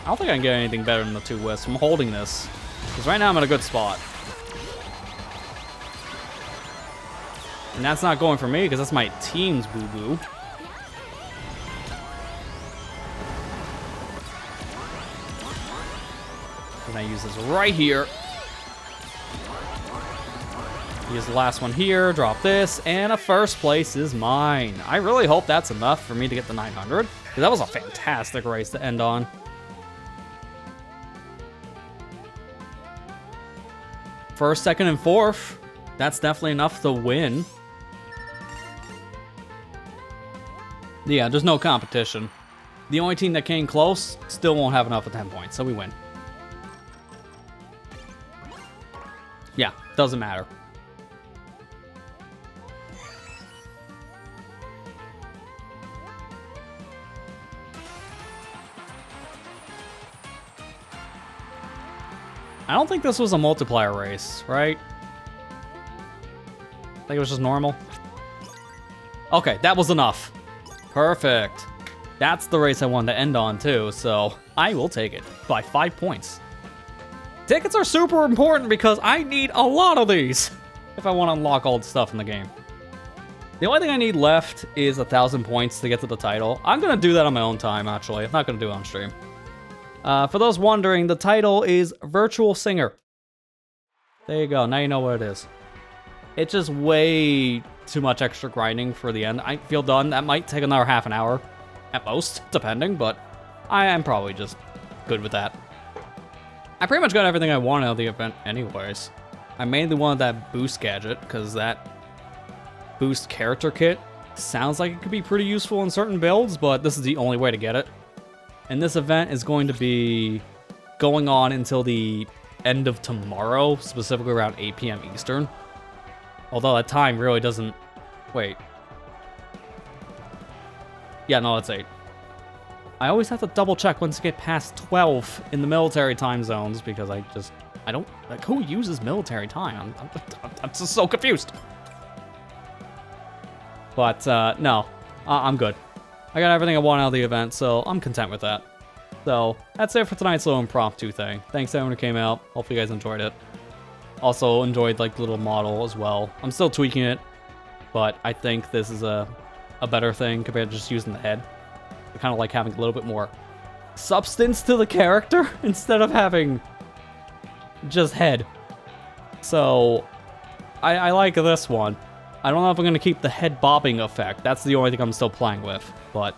I don't think I can get anything better than the 2 wisps. I'm holding this. Because right now I'm in a good spot. And that's not going for me because that's my team's boo-boo. And I use this right here. Use the last one here, drop this, and a first place is mine. I really hope that's enough for me to get the 900. Because that was a fantastic race to end on. First, second, and fourth. That's definitely enough to win. Yeah, there's no competition. The only team that came close still won't have enough of 10 points, so we win. Yeah, doesn't matter. I don't think this was a multiplayer race, right? I think it was just normal. Okay, that was enough. Perfect. That's the race I wanted to end on too, so I will take it by 5 points. Tickets are super important because I need a lot of these if I want to unlock all the stuff in the game. The only thing I need left is 1,000 points to get to the title. I'm going to do that on my own time, actually. I'm not going to do it on stream. For those wondering, the title is Virtual Singer. There you go. Now you know what it is. It's just way too much extra grinding for the end. I feel done. That might take another half an hour at most, depending, but I am probably just good with that. I pretty much got everything I wanted out of the event anyways. I mainly wanted that boost gadget, because that boost character kit sounds like it could be pretty useful in certain builds, but this is the only way to get it. And this event is going to be going on until the end of tomorrow, specifically around 8 p.m. Eastern. Although that time really doesn't... Wait. Yeah, no, that's 8. I always have to double check once you get past 12 in the military time zones, because I don't... Like, who uses military time? I'm just so confused. But, no. I'm good. I got everything I want out of the event, so I'm content with that. So, that's it for tonight's little impromptu thing. Thanks to everyone who came out. Hopefully you guys enjoyed it. Also enjoyed, like, the little model as well. I'm still tweaking it, but I think this is a better thing compared to just using the head. I kind of like having a little bit more substance to the character instead of having just head. So I like this one. I don't know if I'm going to keep the head bobbing effect. That's the only thing I'm still playing with. But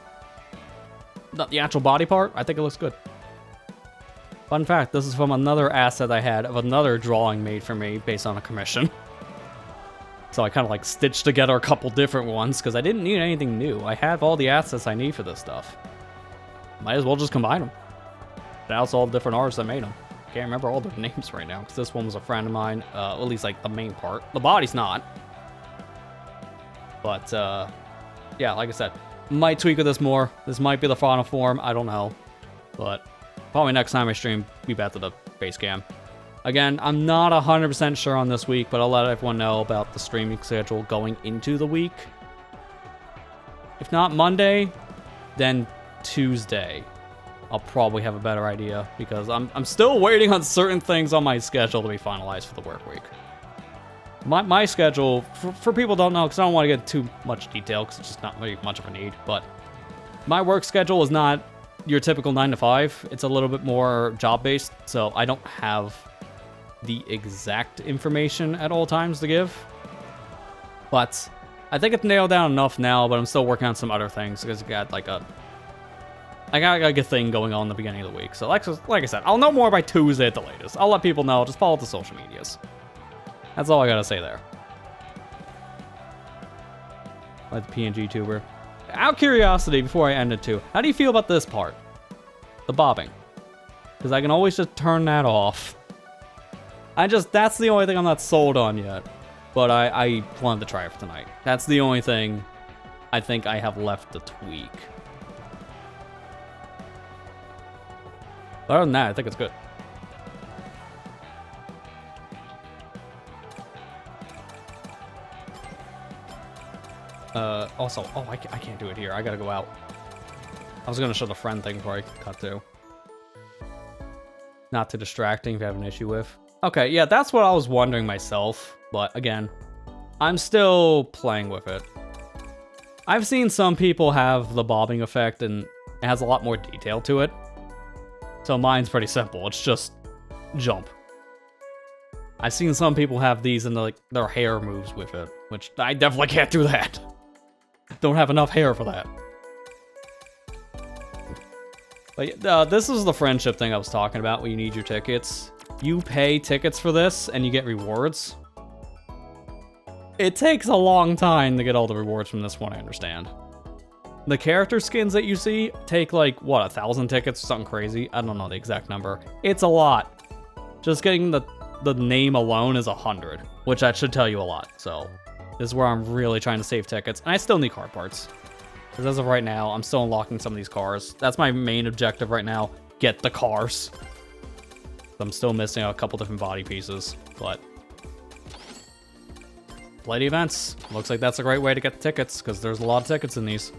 the actual body part, I think it looks good. Fun fact, this is from another asset I had of another drawing made for me based on a commission. So I kind of like stitched together a couple different ones because I didn't need anything new. I have all the assets I need for this stuff. Might as well just combine them. That's all the different artists that made them. Can't remember all their names right now because this one was a friend of mine. At least like the main part. The body's not. But yeah, like I said, might tweak with this more. This might be the final form. I don't know. But probably next time I stream, be back to the base cam. Again, I'm not 100% sure on this week, but I'll let everyone know about the streaming schedule going into the week. If not Monday, then Tuesday. I'll probably have a better idea because I'm still waiting on certain things on my schedule to be finalized for the work week. My schedule, for people who don't know, because I don't want to get too much detail because it's just not very much of a need, but my work schedule is not your typical 9 to 5. It's a little bit more job-based, so I don't have the exact information at all times to give. But I think it's nailed down enough now, but I'm still working on some other things because I got like a thing going on in the beginning of the week. So like I said, I'll know more by Tuesday at the latest. I'll let people know. Just follow the social medias. That's all I gotta say there. Like the PNG tuber. Out of curiosity, before I end it too, how do you feel about this part? The bobbing. Because I can always just turn that off. That's the only thing I'm not sold on yet. But I plan to try it for tonight. That's the only thing I think I have left to tweak. Other than that, I think it's good. Also, oh, I can't do it here. I gotta go out. I was gonna show the friend thing before I cut to. Not too distracting if you have an issue with. Okay, yeah, that's what I was wondering myself. But again, I'm still playing with it. I've seen some people have the bobbing effect and it has a lot more detail to it. So mine's pretty simple. It's just jump. I've seen some people have these and like their hair moves with it, which I definitely can't do that. Don't have enough hair for that. But this is the friendship thing I was talking about where you need your tickets. You pay tickets for this and you get rewards. It takes a long time to get all the rewards from this one, I understand. The character skins that you see take like, what, 1,000 tickets or something crazy? I don't know the exact number. It's a lot. Just getting the name alone is 100, which that should tell you a lot. So this is where I'm really trying to save tickets. And I still need car parts. Because as of right now, I'm still unlocking some of these cars. That's my main objective right now. Get the cars. I'm still missing a couple different body pieces, but play the events. Looks like that's a great way to get the tickets because there's a lot of tickets in these.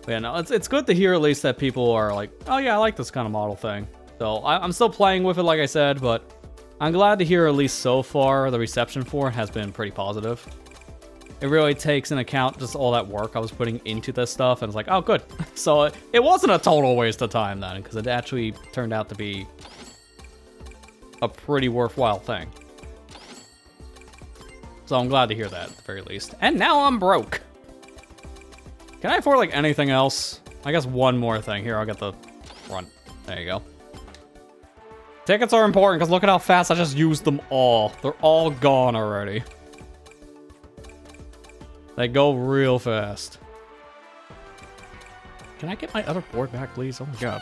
But yeah, no, it's good to hear at least that people are like, oh yeah, I like this kind of model thing. So I'm still playing with it, like I said, but I'm glad to hear at least so far the reception for it has been pretty positive. It really takes into account just all that work I was putting into this stuff, and it's like, oh, good. So it wasn't a total waste of time then, because it actually turned out to be a pretty worthwhile thing. So I'm glad to hear that, at the very least. And now I'm broke. Can I afford, like, anything else? I guess one more thing. Here, I'll get the front. There you go. Tickets are important, because look at how fast I just used them all. They're all gone already. They go real fast. Can I get my other board back, please? Oh my god.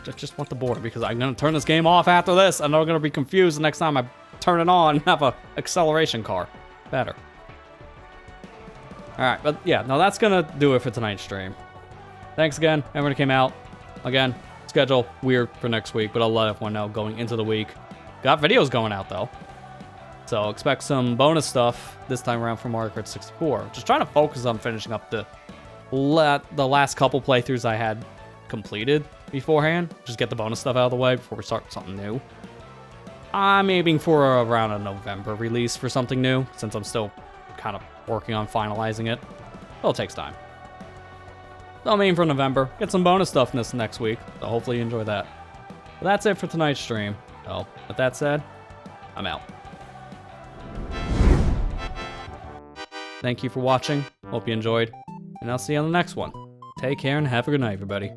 I just want the board, because I'm going to turn this game off after this, and I'm going to be confused the next time I turn it on and have a acceleration car. Better. Alright, but yeah, no, that's going to do it for tonight's stream. Thanks again, everyone who came out. Again, schedule weird for next week, but I'll let everyone know going into the week. Got videos going out, though. So expect some bonus stuff this time around for Mario Kart 64. Just trying to focus on finishing up the last couple playthroughs I had completed beforehand. Just get the bonus stuff out of the way before we start something new. I'm aiming for around a November release for something new, since I'm still kind of working on finalizing it. Well, it takes time. So I'm aiming for November. Get some bonus stuff in this next week. So hopefully you enjoy that. But that's it for tonight's stream. So with that said, I'm out. Thank you for watching. Hope you enjoyed. And I'll see you on the next one. Take care and have a good night, everybody.